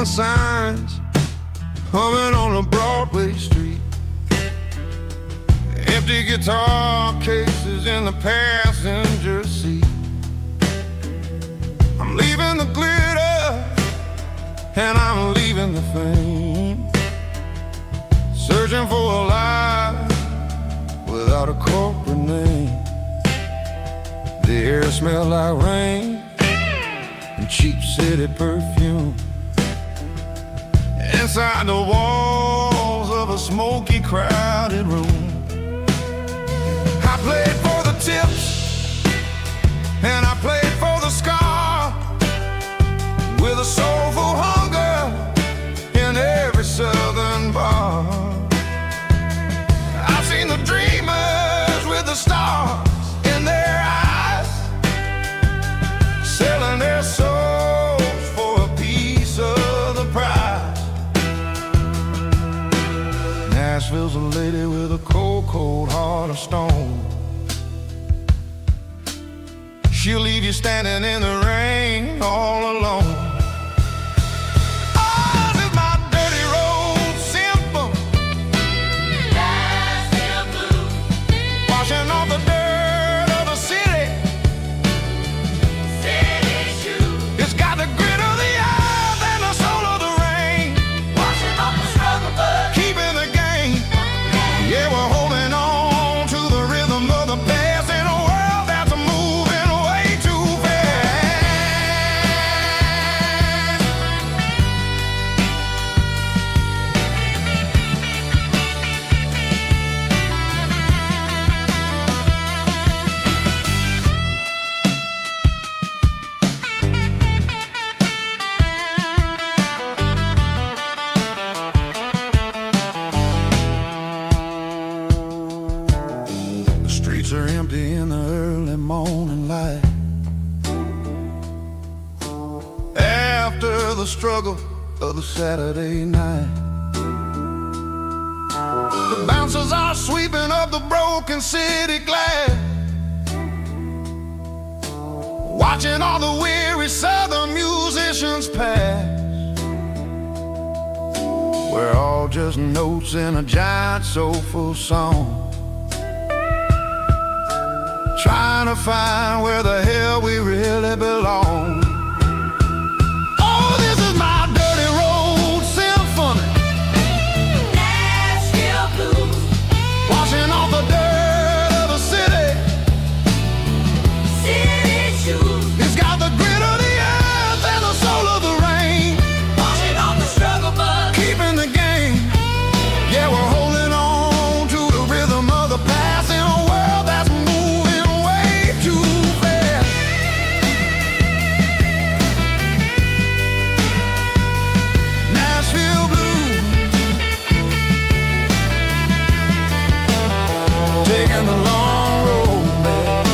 neon signs humming on a Broadway street. Empty guitar cases in the passenger seat. I'm leaving the glitter and I'm leaving the fame, searching for a life without a corporate name. The air smelled like rain and cheap city perfume. Inside the walls of a smoky, crowded room, I played for the tips and I played for the scar, with a soulful hunger in every southern bar. I've seen the dreamers with the stars in their eyes, selling their souls for a piece of the prize. Nashville's a lady with a cold, cold heart of stone. She'll leave you standing in the rain all alone. Oh, this is my dirty road symphony, Nashville blues, washing off the dirt of the city, city shoes. It's got the grit of the earth and the soul of the rain, washing off the struggle but keeping the game. Yeah, we're holding on to the rhythm of the past in a world that's moving way too fast. The streets are empty in the early morning light, after the struggle of the Saturday night. The bouncers are sweeping up the broken city glass, watching all the weary southern musicians pass. We're all just notes in a giant soulful song, trying to find where the hell we really belong. Oh, this is my dirty road symphony, Nashville blues, washing off the dirt of the city, city shoes. It's got the grit of the earth and the soul of the rain, washing off the struggle but keeping the game. Yeah, we're holding on to the rhythm of the past in a world that's moving way too fast. Nashville blues, taking the long road back.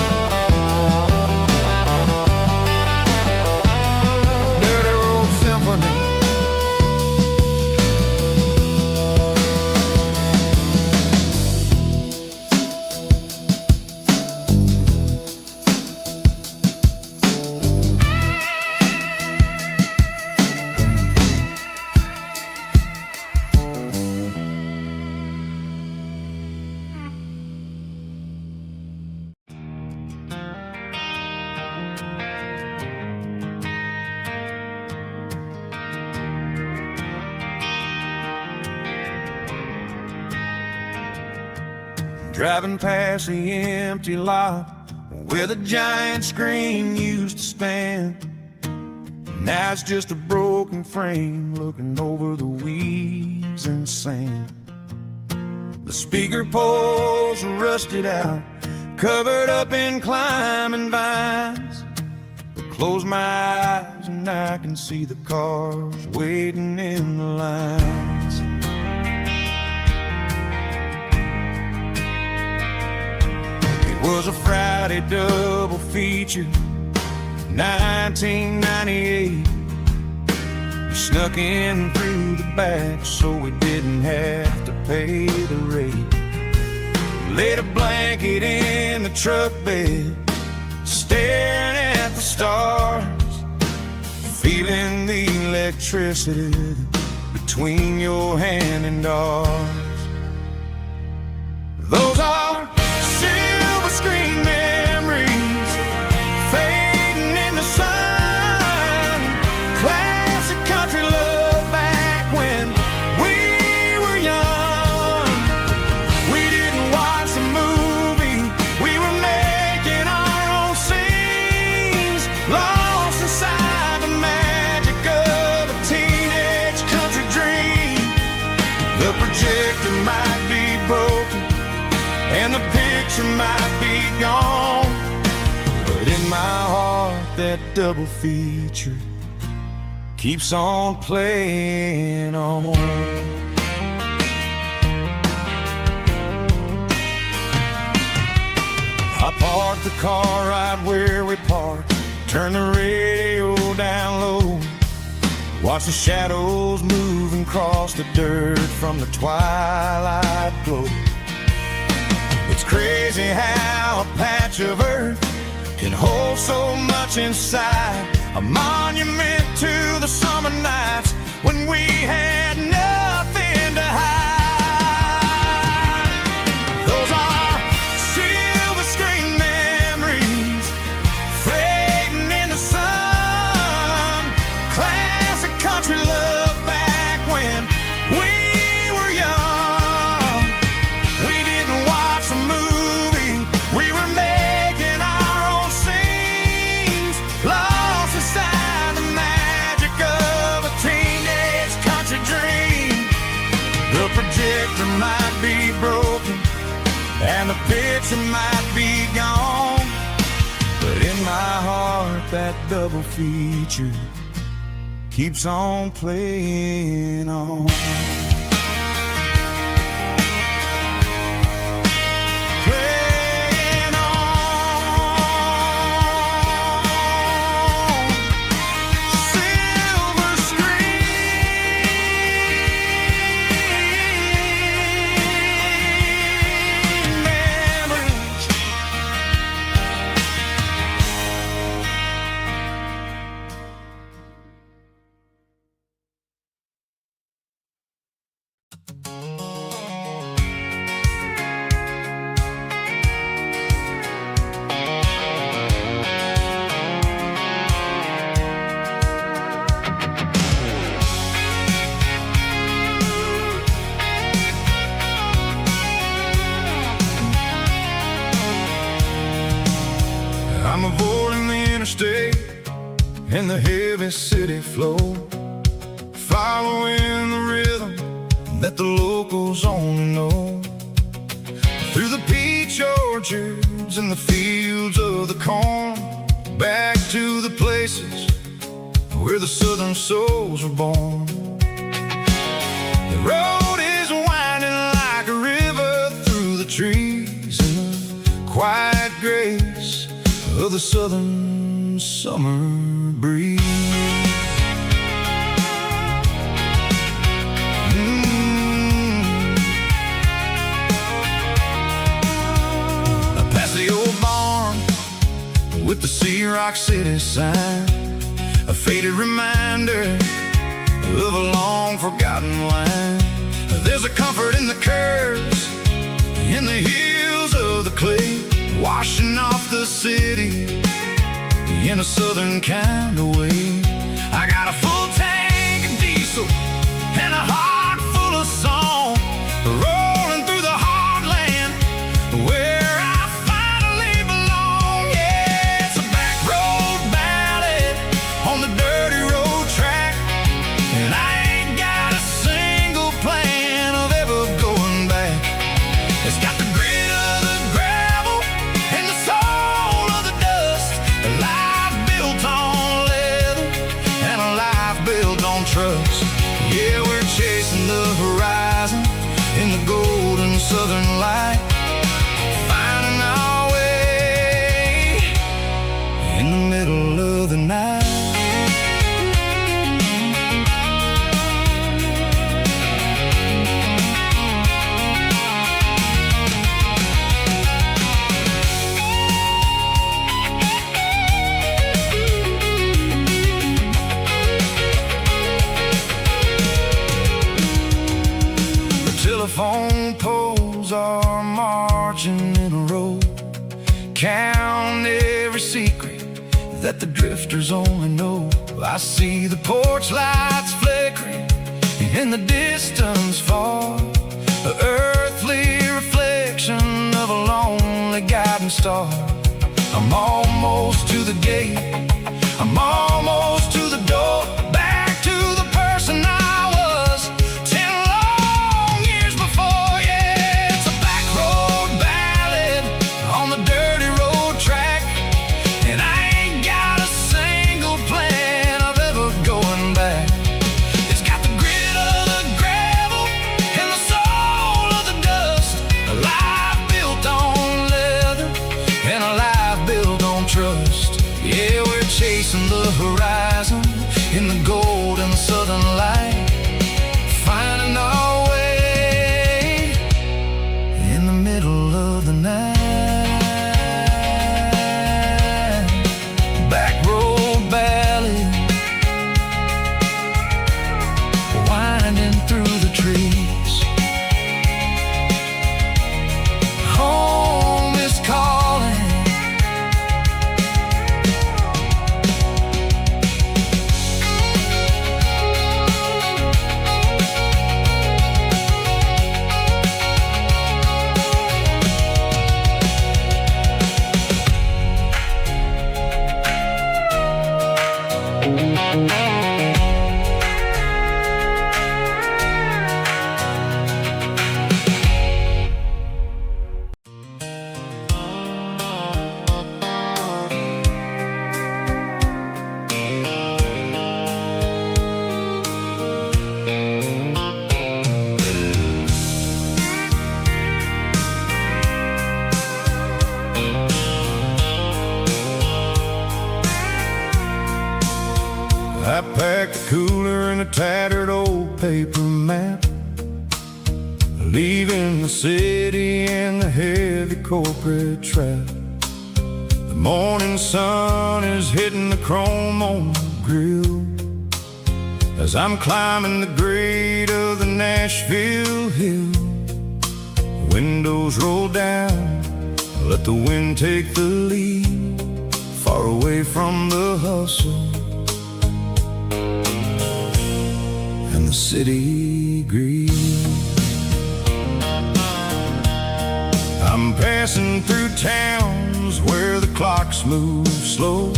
Dirty road symphony. Driving past the empty lot where the giant screen used to stand. Now it's just a broken frame looking over the weeds and sand. The speaker poles are rusted out, covered up in climbing vines. I close my eyes and I can see the cars waiting in the lines. It was a Friday double feature, 1998. We snuck in through the back so we didn't have to pay the rate. Laid a blanket in the truck bed, staring at the stars, feeling the electricity between your hand and ours. Those are silver screen memories fading in the sun. Classic country love back when we were young. We didn't watch the movie, we were making our own scenes, lost inside the magic of a teenage country dream. The projector might be broken and the picture might be gone, but in my heart that double feature keeps on playing on. I parked the car right where we parked, turn the radio down low, watch the shadows move and cross the dirt from the twilight glow. It's crazy how a patch of earth can hold so much inside, a monument to the summer nights when we had nothing to hide. Those are silver screen memories fading in the sun. Classic country love back when we were young. We didn't watch the movie, we were making our own scenes, lost inside the magic of a teenage country dream. The projector might be broken and the picture might be gone, but in my heart that double feature keeps on playing on. Playing on. Silver screen memories. I'm avoiding the interstate and the heavy city flow, following the rhythm that the locals only know. Through the peach orchards and the fields of the corn, back to the places where the southern souls were born. The road is winding like a river through the trees in the quiet grace of the southern summer breeze. Past the old barn with the Sea Rock City sign, a faded reminder of a long forgotten line. There's a comfort in the curves, in the hills of the clay, washing off the city in a southern kind of way. I got a full tank of diesel and a heart full of song, rolling through the heartland where I finally belong. Yeah, it's a back road ballad on the dirty road track, and I ain't got a single plan of ever going back. It's got the grit of the gravel and the soul of the dust, a life built on leather and a life built on trust. Yeah, we're chasing the horizon in the golden southern light, finding our way in the middle of the night. telephone poles are marching in a row. Count every secret that the drifters only know. I see the porch lights flickering in the distance far, an earthly reflection of a lonely guiding star. I'm almost to the gate, I'm almost to the door, back to the person I was 10 long years before. Yeah, it's a back road ballad on the dirty road track, and I ain't got a single plan of ever going back. It's got the grit of the gravel and the soul of the dust, a life built on leather and a life built on trust. Yeah, we're chasing the horizon in the gold and the southern light, finding our way in the middle of the night. Back road ballad, winding through the trees. Home is calling. I packed a cooler and a tattered old paper map, leaving the city and the heavy corporate trap. The morning sun is hitting the chrome on the grill as I'm climbing the grade of the Nashville hill. The windows roll down, I let the wind take the lead, far away from the hustle and the city greed. I'm passing through towns where the clocks move slow,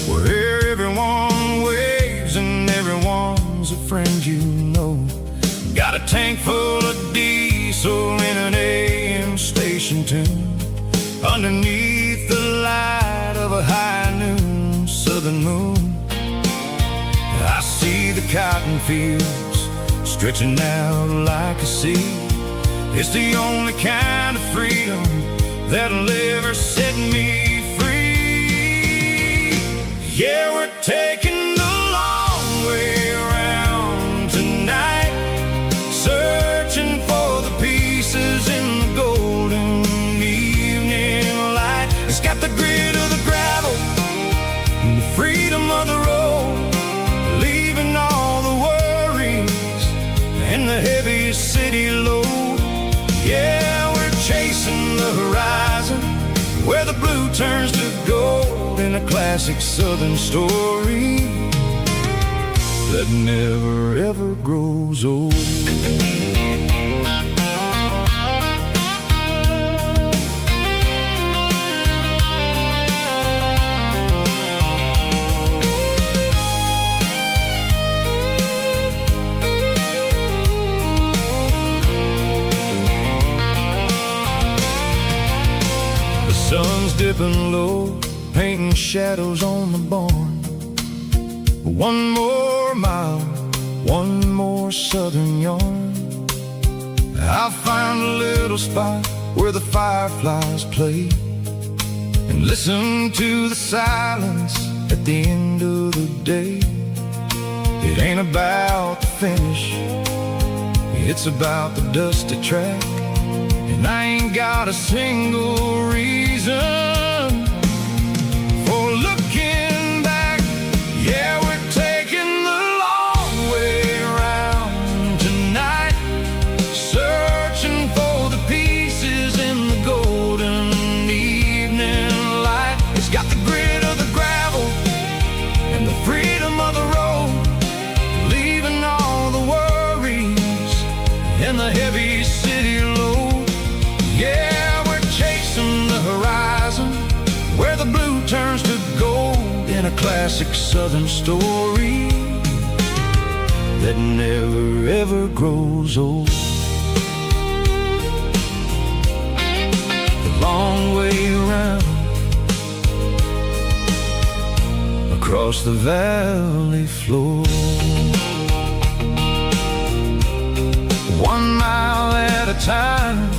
where everyone waves and everyone's a friend you know. Got a tank full of diesel in an AM station tune, underneath the light of a high noon southern moon. I see the cotton fields stretching out like a sea. It's the only kind of freedom that'll ever set me free. Yeah, we're taking the long way around tonight, searching for the pieces in the golden evening light. It's got the grit of the gravel and the freedom of the road, leaving all the worries and the heavy city load. Yeah, we're chasing the horizon where the blue turns to gold in a classic southern story that never ever grows old. Sun's dipping low, painting shadows on the barn. One more mile, one more southern yarn. I'll find a little spot where the fireflies play and listen to the silence at the end of the day. It ain't about the finish, it's about the dusty track, and I ain't got a single reason for looking back. Yeah, we're taking the long way around tonight, classic southern story that never ever grows old. The long way around across the valley floor, 1 mile at a time.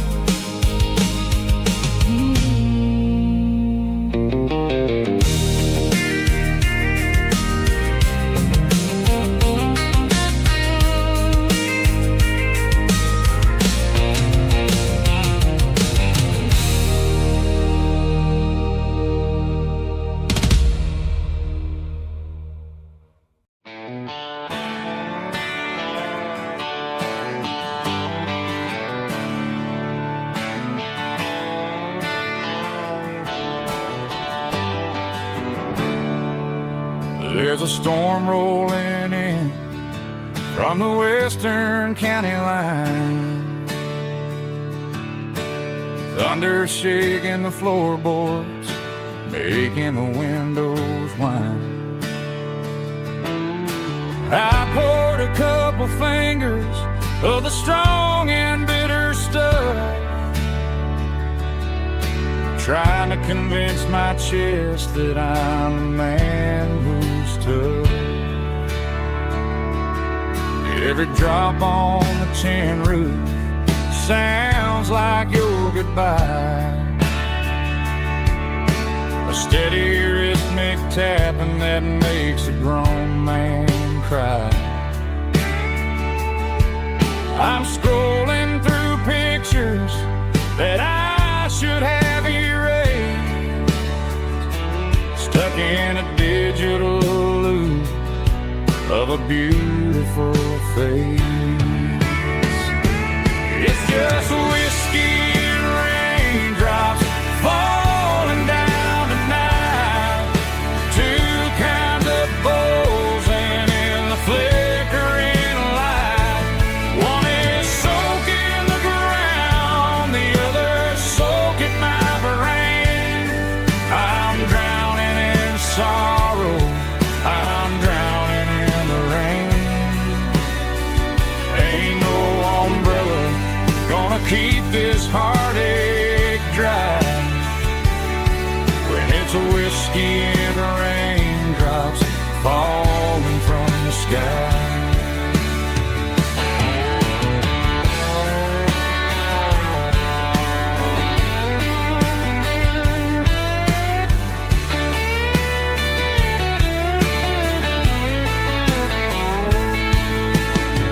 There's a storm rolling in from the western county line, thunder shaking the floorboards, making the windows whine. I poured a couple fingers of the strong and bitter stuff, trying to convince my chest that I'm the man who's tough. Every drop on the tin roof sounds like your goodbye, a steady rhythmic tapping that makes a grown man cry. I'm scrolling through pictures that I should have erased, stuck in a digital loop of a beautiful face. It's just whiskey and raindrops falling down tonight, two kinds of bowls and in the flickering light. One is soaking the ground, the other soaking my brain. I'm drowning in sorrow, I'm drowning in the rain. Ain't no umbrella gonna keep this heartache dry when it's a whiskey and raindrops falling from the sky.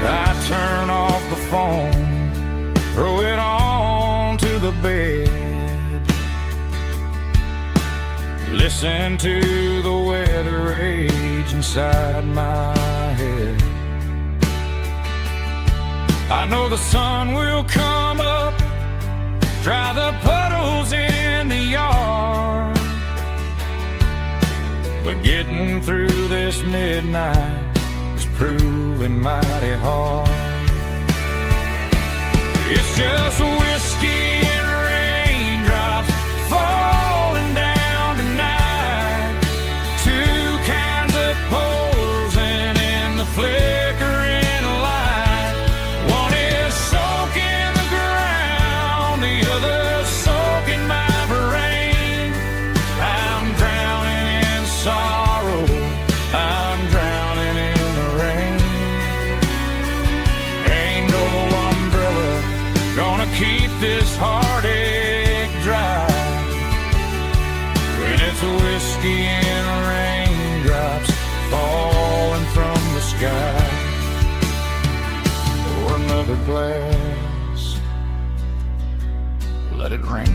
I turn off the phone, throw it on to the bed, listen to the weather rage inside my head. I know the sun will come up, dry the puddles in the yard, but getting through this midnight is proving mighty hard. It's just whiskey and raindrops falling down tonight, two kinds of posing in the flickering light. One is soaking the ground, the other soaking my brain. I'm drowning in sorrow, I'm drowning in the rain. Ain't no umbrella gonna keep this heartache dry when it's a whiskey and raindrops falling from the sky. Pour another glass, let it rain.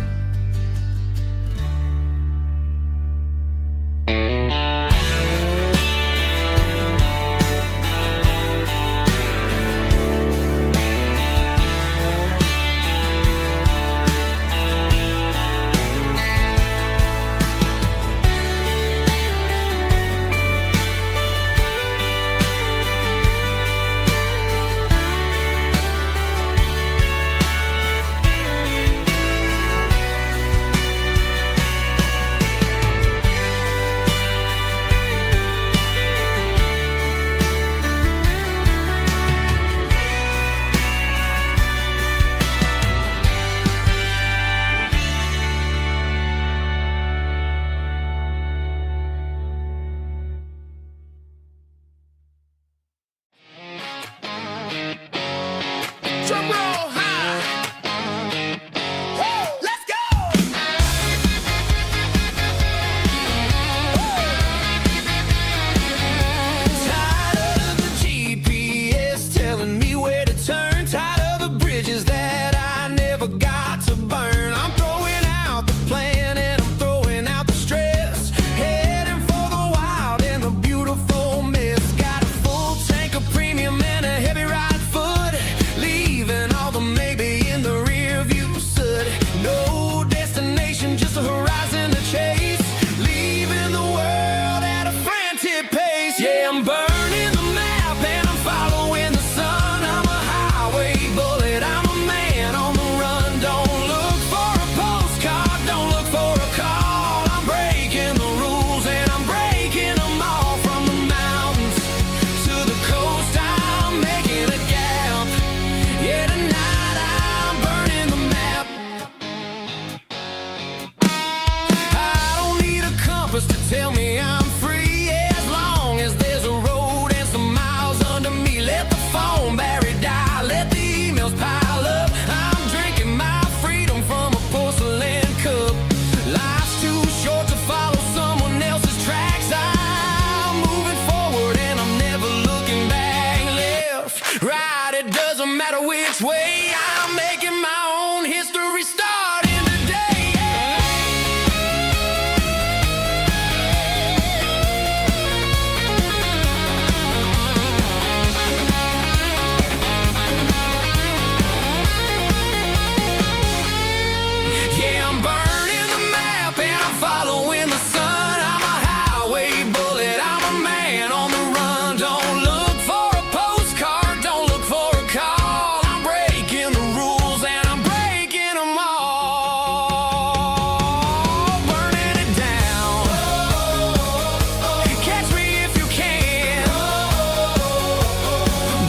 it doesn't matter which way. I'm making my own history starting today. Yeah, I'm burning the map and I'm following the sun. I'm a highway bullet, I'm a man on the run. Don't look for a postcard, don't look for a call. I'm breaking the rules and I'm breaking them all. Burning it down. Catch me if you can.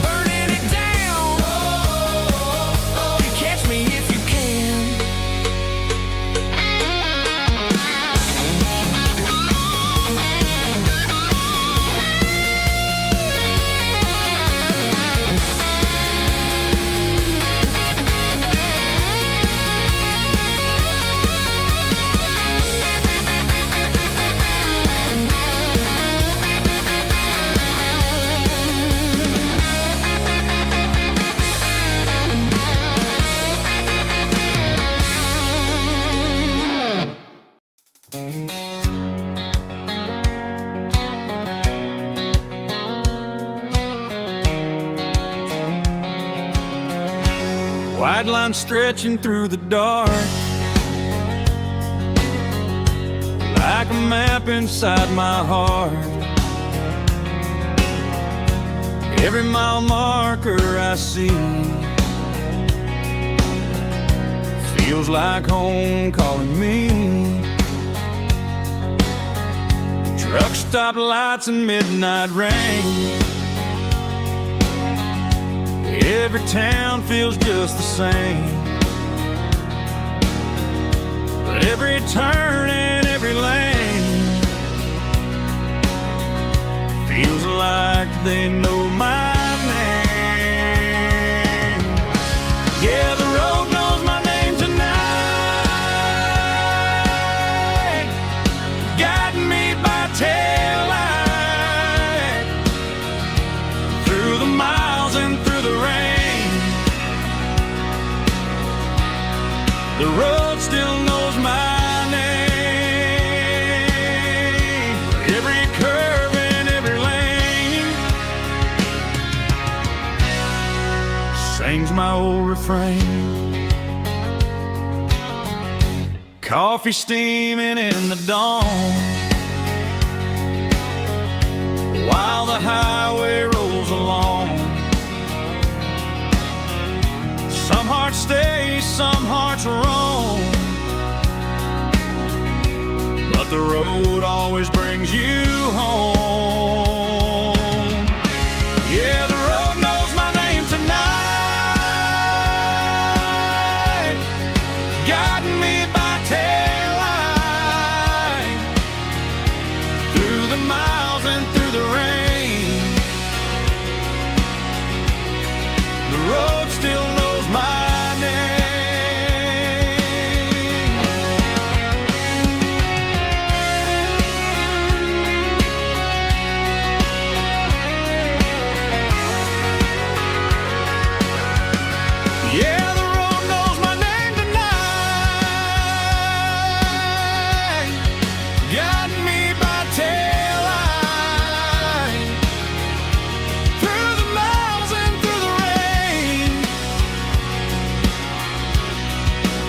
Burning it down. Catch me if you can. White line stretching through the dark, like a map inside my heart. Every mile marker I see feels like home calling me. Truck stop lights and midnight rain. Every town feels just the same, but every turn and every lane feels like they know my name. Yeah, the road knows my name tonight, guiding me by taillight through the miles and through the rain. The road still knows my name. Every curve and every lane sings my old refrain. Coffee steaming in the dawn, while the highway rolls along. Some hearts stay, some hearts roam, but the road always brings you home. Yeah, the road knows my name tonight, guiding me by taillight through the miles and through the rain. The road still knows my name. Yeah, the road knows my name tonight, guiding me by taillight through the miles and through the rain.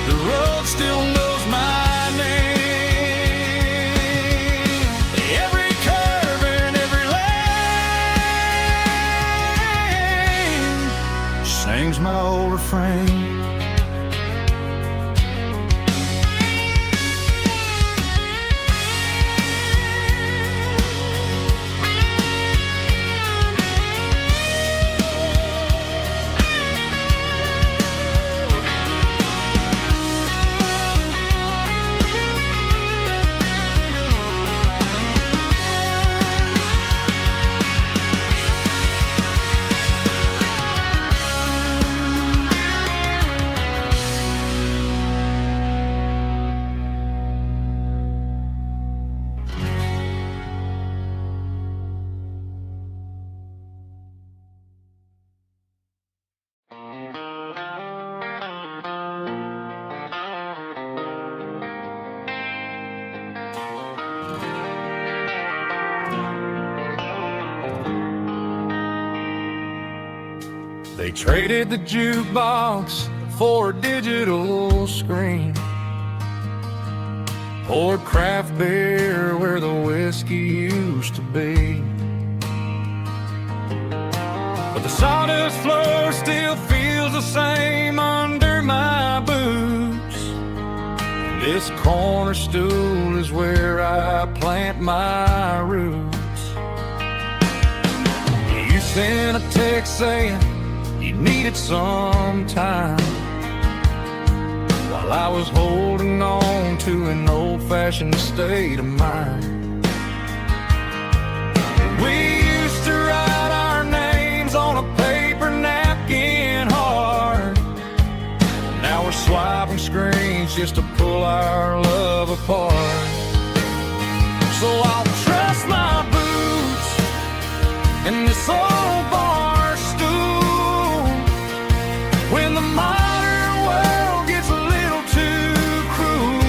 The road still knows my name. Every curve and every lane sings my old refrain. They traded the jukebox for a digital screen, poured craft beer where the whiskey used to be. But the sawdust floor still feels the same under my boots. This corner stool is where I plant my roots. You sent a text saying you needed some time, while I was holding on to an old-fashioned state of mind. We used to write our names on a paper napkin hard. Now we're swiping screens just to pull our love apart. So I'll trust my boots in this old bar stool when the modern world gets a little too cruel.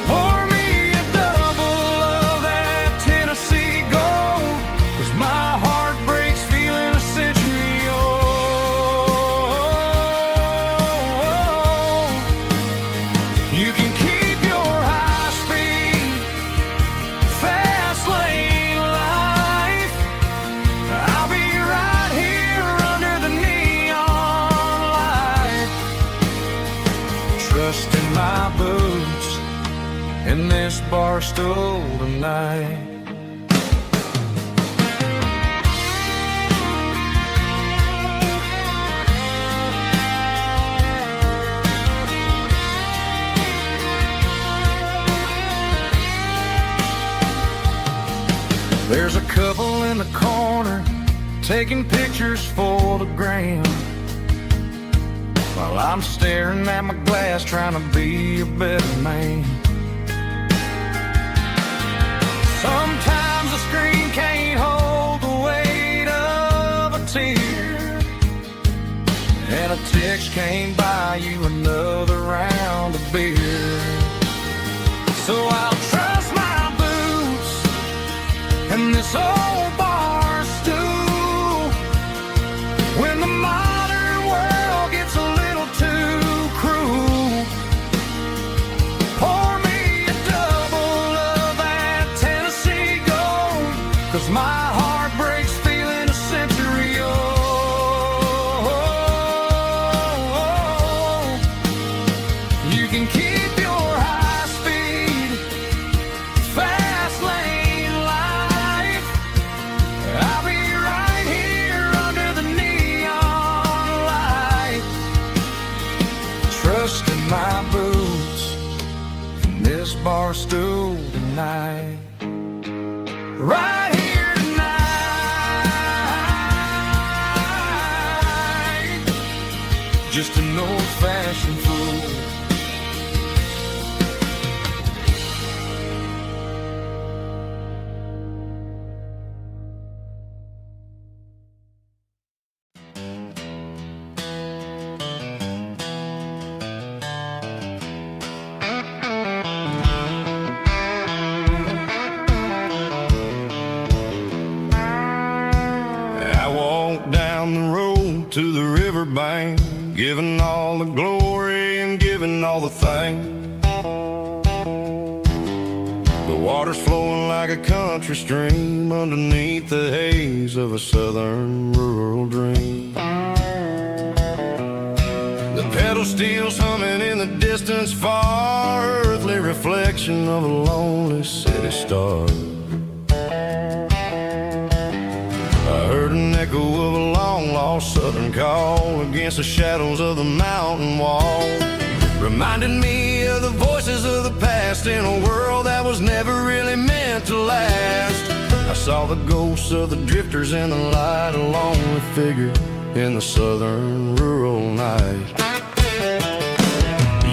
Pour me a double of that Tennessee Gold, 'cause my heart breaks feeling a century old. You can keep your high-speed, fast-lane life. I'll be right here under the neon light, trusting my boots in this bar stool tonight. There's a couple in the corner taking pictures for the gram, while I'm staring at my glass trying to be a better man. Sometimes the screen can't hold the weight of a tear, and a text can't buy you another round of beer. So I'll trust my boots and this old bar stool when the modern world gets a little too cruel. Pour me a double of that Tennessee Gold, 'cause my heart breaks feeling a century old. You can keep your high-speed, fast-lane life. I'll be right here under the neon light, trusting my boots in this bar stool tonight. Right here tonight, just an old-fashioned fool. I walked down the road to the riverbank, giving all the glory and giving all the thanks. The water's flowing like a country stream underneath the haze of a southern rural dream. The pedal steel's humming in the distance far, earthly reflection of a lonely city star. I heard an echo of a long-lost southern call against the shadows of the mountain wall, reminded me of the voices of the past in a world that was never really meant to last. I saw the ghosts of the drifters in the light, a lonely figure in the southern rural night.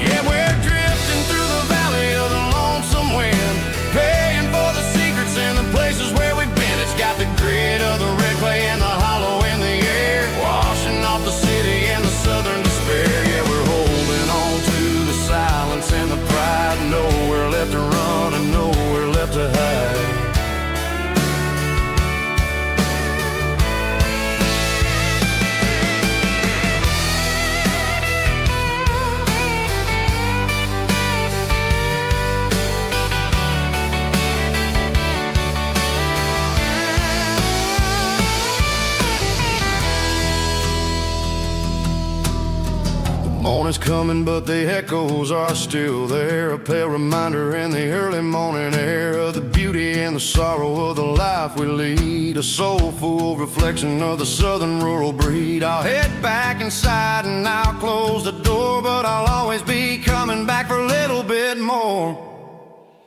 Yeah, we're drifting through the valley of the lonesome wind, paying for the secrets and the places where we've been. It's got the grit of the red clay and the hollow in the air, washing off the city and the southern despair. Yeah, we're holding on to the silence and the pride, nowhere left to run and nowhere left to hide. Morning's coming, but the echoes are still there. A pale reminder in the early morning air of the beauty and the sorrow of the life we lead. A soulful reflection of the southern rural breed. I'll head back inside and I'll close the door, but I'll always be coming back for a little bit more.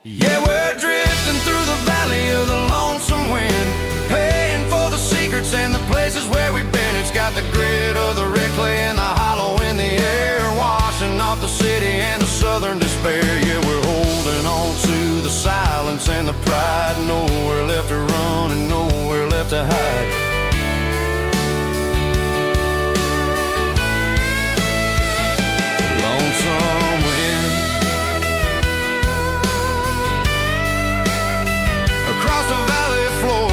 Yeah, we're drifting through the valley of the lonesome wind, paying for the secrets and the places where we've been. It's got the grit of the red clay and the hollow in the air, washing off the city and the southern despair. Yeah, we're holding on to the silence and the pride. Nowhere left to run and nowhere left to hide. Lonesome wind across the valley floor,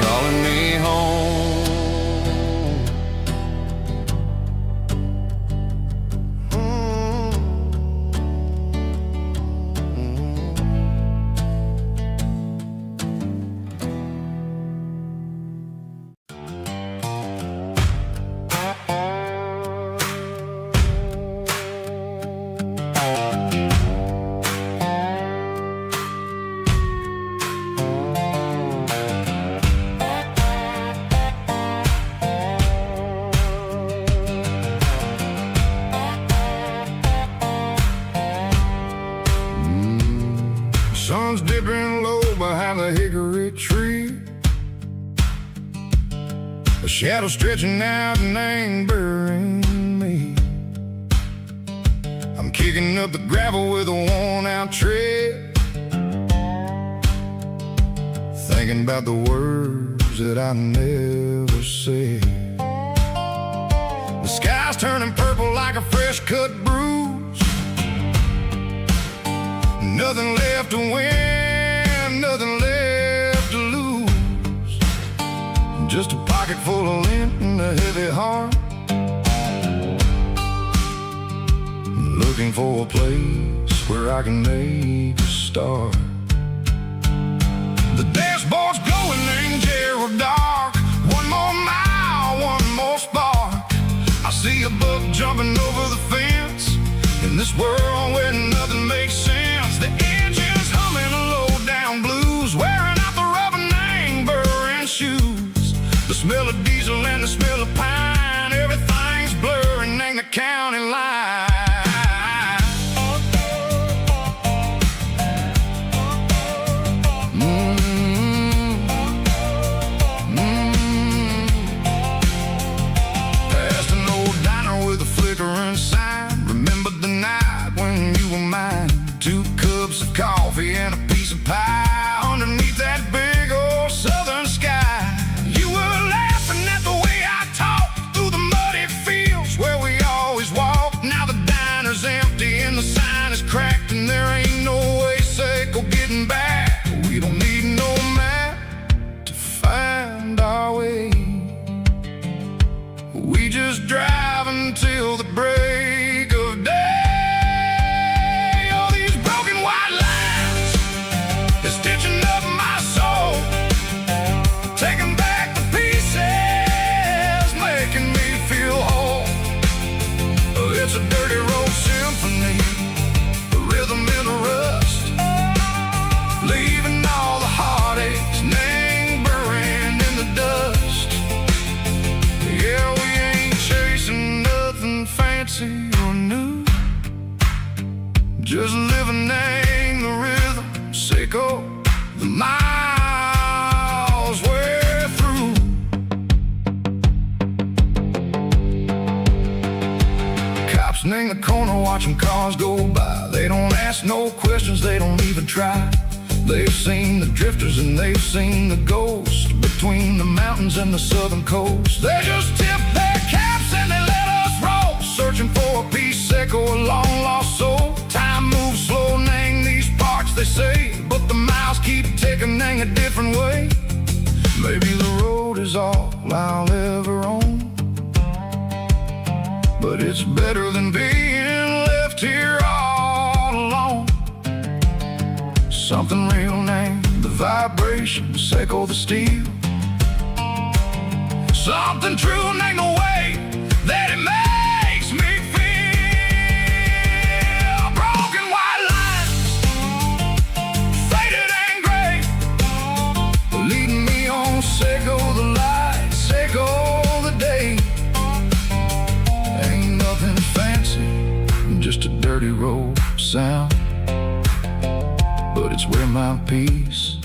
calling me home. Sun's dipping low behind the hickory tree, a shadow stretching out and angering me. I'm kicking up the gravel with a worn-out tread, thinking about the words that I never said. The sky's turning purple like a fresh-cut bruise. Nothing left to win, nothing left to lose. Just a pocket full of lint and a heavy heart, looking for a place where I can make a start. The dashboard's glowing in Gerald dark. One more mile, one more spark. I see a buck jumping over the fence in this world where nothing makes sense. The engine's humming a low-down blues, wearing out the rubber name burring shoes. The smell of diesel and the smell of pine, everything's blurring in the county line. Past an old diner with a flickering sign. Remember the night when you were mine. 2 cups of coffee and a piece of pie underneath that big old southern sky. You were laughing at the way I talked through the muddy fields where we always walked. Now the diner's empty and the sign is cracked, and there ain't no way safe or getting back. We don't need no map to find our way. We just drive until the break of day. It's a dirty road symphony, a rhythm in the rust, leaving all the heartaches, name burning in the dust. Yeah, we ain't chasing nothing fancy or new, just living in the rhythm, sicko, the miles we're through. In the corner watching cars go by. They don't ask no questions, they don't even try. They've seen the drifters and they've seen the ghosts between the mountains and the southern coast. They just tip their caps and they let us roll, searching for a piece echo, a long lost soul. Time moves slow in these parts, they say, but the miles keep ticking in a different way. Maybe the road is all I'll ever own, but it's better than being left here all alone. Something real named the vibrations echo the steel. Something true and ain't no way that it makes me feel. Broken white lines, faded and gray, leading me on. Say go the light, say go the day. Ain't nothing fancy, just a dirty road sound, but it's where my peace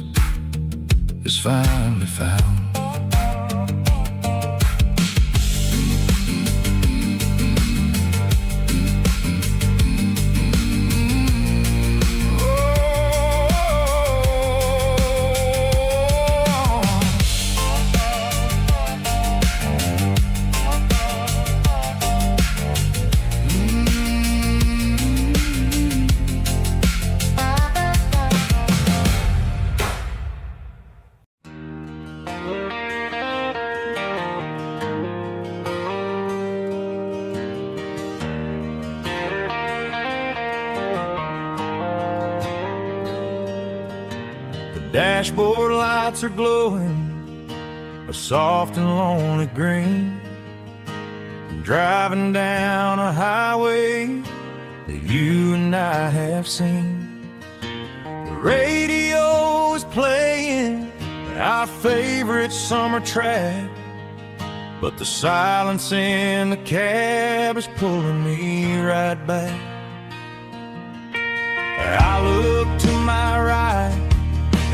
is finally found. Dashboard lights are glowing a soft and lonely green. I'm driving down a highway that you and I have seen. The radio is playing our favorite summer track, but the silence in the cab is pulling me right back. I look to my right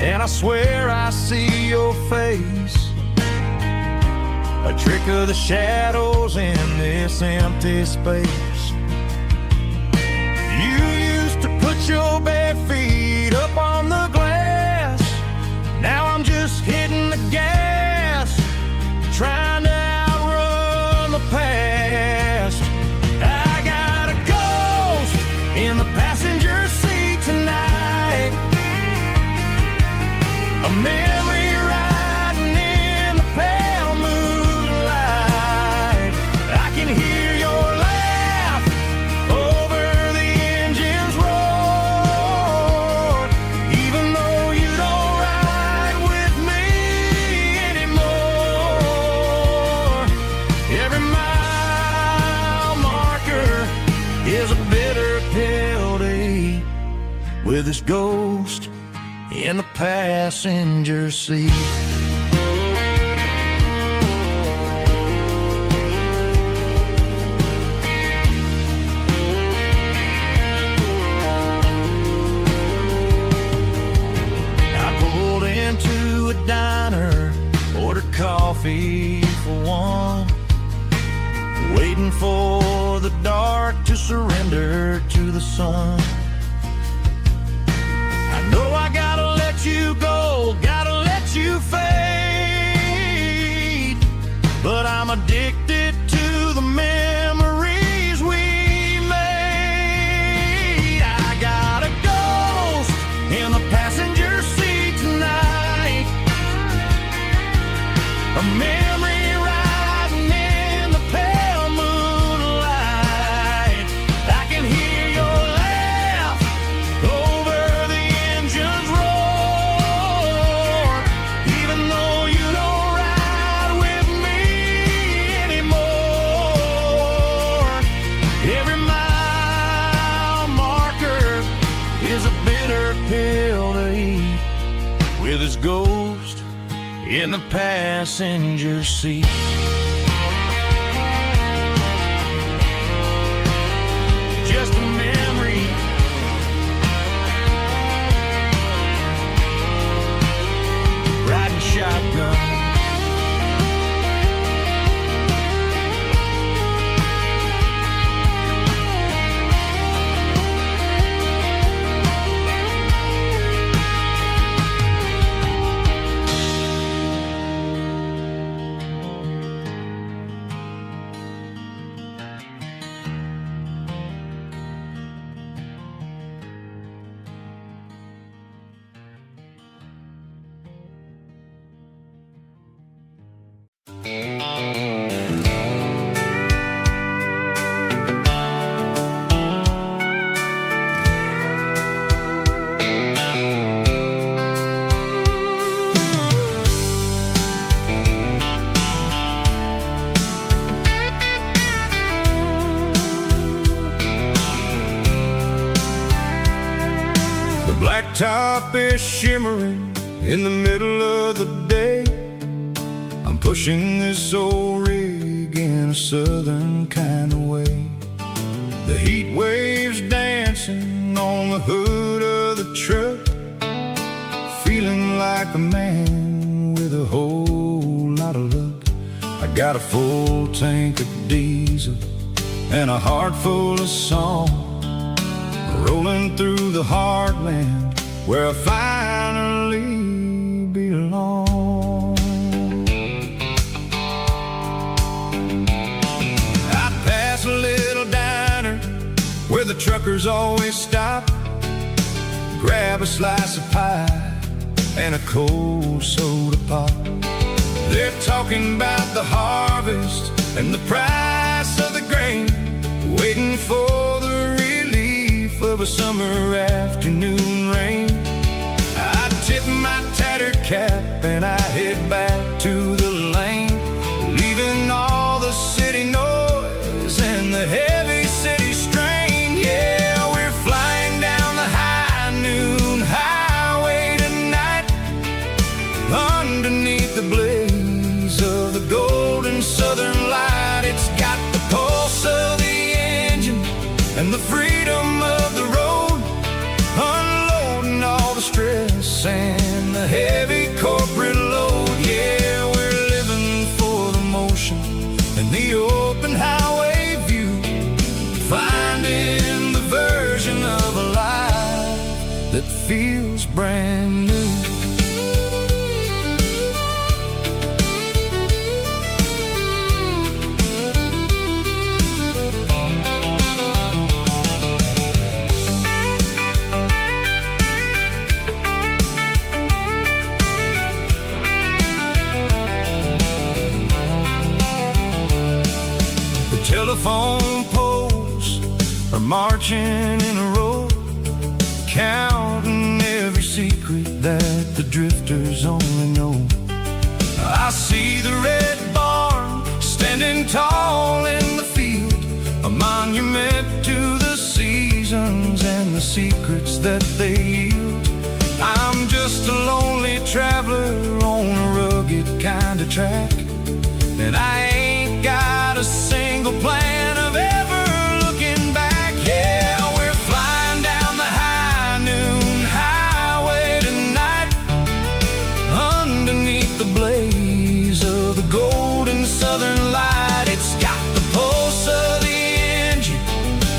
and I swear I see your face, a trick of the shadows in this empty space. You used to put your bare feet up on the glass. Now I'm just hitting the gas, trying to outrun the past. I got a ghost in the passenger seat tonight, a memory riding in the pale moonlight. I can hear your laugh over the engine's roar, even though you don't ride with me anymore. Every mile marker is a bitter pill to eat, with this ghost in the passenger seat. I pulled into a diner, ordered coffee for one, waiting for the dark to surrender to the sun. I know I gotta let you go, gotta let you fade, but I'm addicted to the memories we made. I got a ghost in the passenger seat tonight, a memory riding in the pale moonlight. I can hear your laugh over the engine's roar, even though you don't ride with me anymore. Every mile marker is a bitter pill to eat, with his ghost in the passenger seat. Just a memory, riding shotgun. top is shimmering in the middle of the day. I'm pushing this old rig in a southern kind of way. The heat waves dancing on the hood of the truck, feeling like a man with a whole lot of luck. I got a full tank of diesel and a heart full of song, rolling through the heartland where I finally belong. I pass a little diner where the truckers always stop, grab a slice of pie and a cold soda pop. They're talking about the harvest and the price of the grain, waiting for the relief of a summer afternoon rain. I tip my tattered cap and I head back to the lane, leaving all the city noise and the heavy city strain. Yeah, we're flying down the high noon highway tonight, underneath the blaze of the golden southern light. It's got the pulse of the engine and the freedom of the road, unloading all the stress and the heavy corporate load. Yeah, we're living for the motion and the open highway view, finding the version of a life that feels brand new. Telephone poles are marching in a row, counting every secret that the drifters only know. I see the red barn standing tall in the field, a monument to the seasons and the secrets that they yield. I'm just a lonely traveler on a rugged kind of track, and I ain't got a single plan of ever looking back. Yeah, we're flying down the high noon highway tonight, underneath the blaze of the golden southern light. It's got the pulse of the engine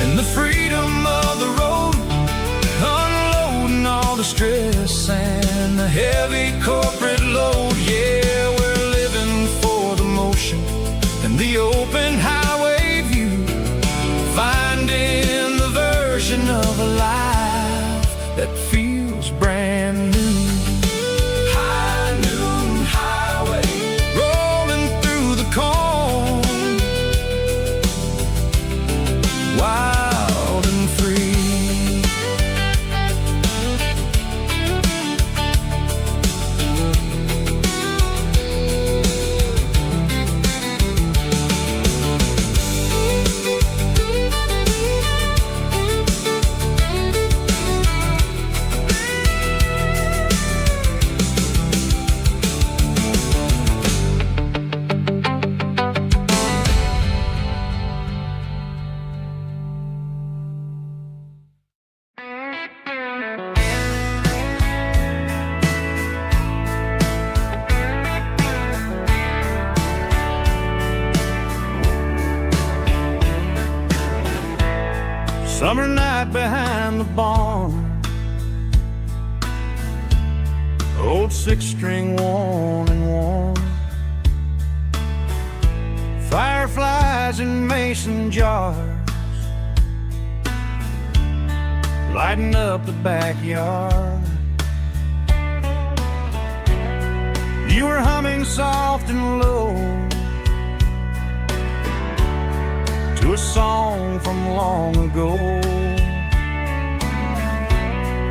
and the freedom of the road, unloading all the stress and the heavy corporate load. Yeah, we're living for the motion and the open highway view, finding the version of a life that feels brand new. High noon highway, rolling through the corn, wild and free. Summer night behind the barn, old 6-string worn and worn, fireflies in mason jars, lighting up the backyard. You were humming soft and low to a song from long ago.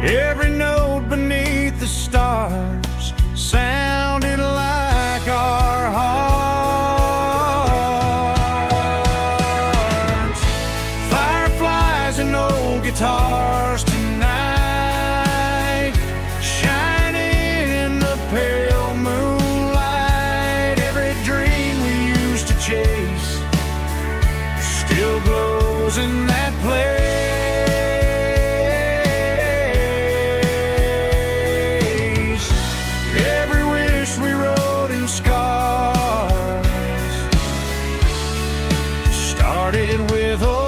Every note beneath the stars sounded like our hearts. Fireflies and old guitars tonight, scars. Started with old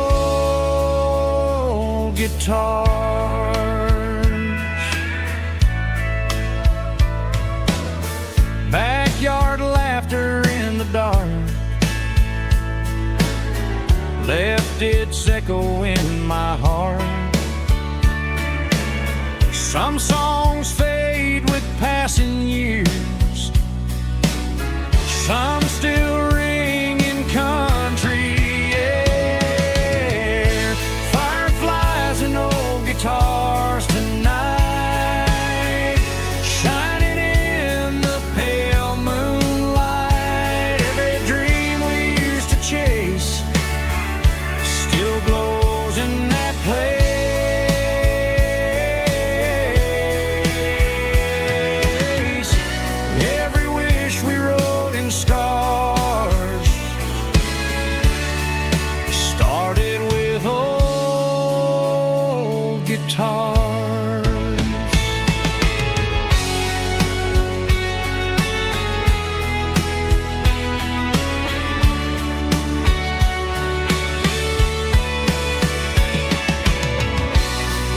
guitars. Backyard laughter in the dark left its echo in my heart. Some songs fade with passing years, some still ring in country air. Fireflies and old guitars tonight, shining in the pale moonlight. Every dream we used to chase still glows in that place. Every wish we wrote in scars started with old guitars.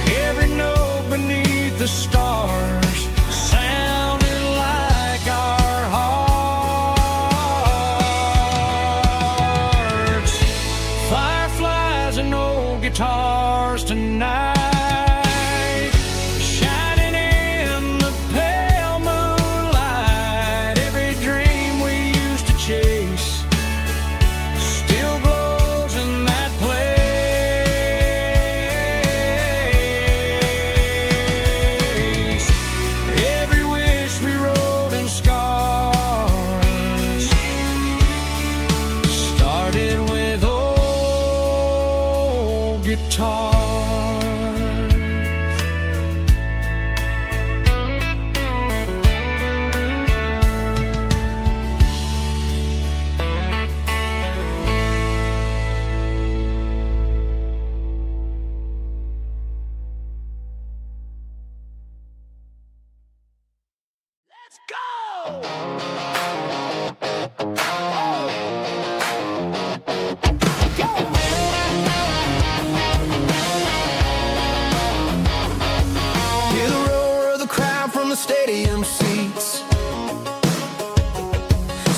Every note beneath the stars sounded like our hearts. Fireflies and old guitars tonight, shining in the pale moonlight. Every dream we used to chase still glows in that place. Every wish we wrote in scars started with old guitars. Let's go! Hear the roar of the crowd from the stadium seats.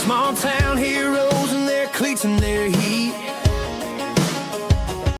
Small town heroes in their cleats and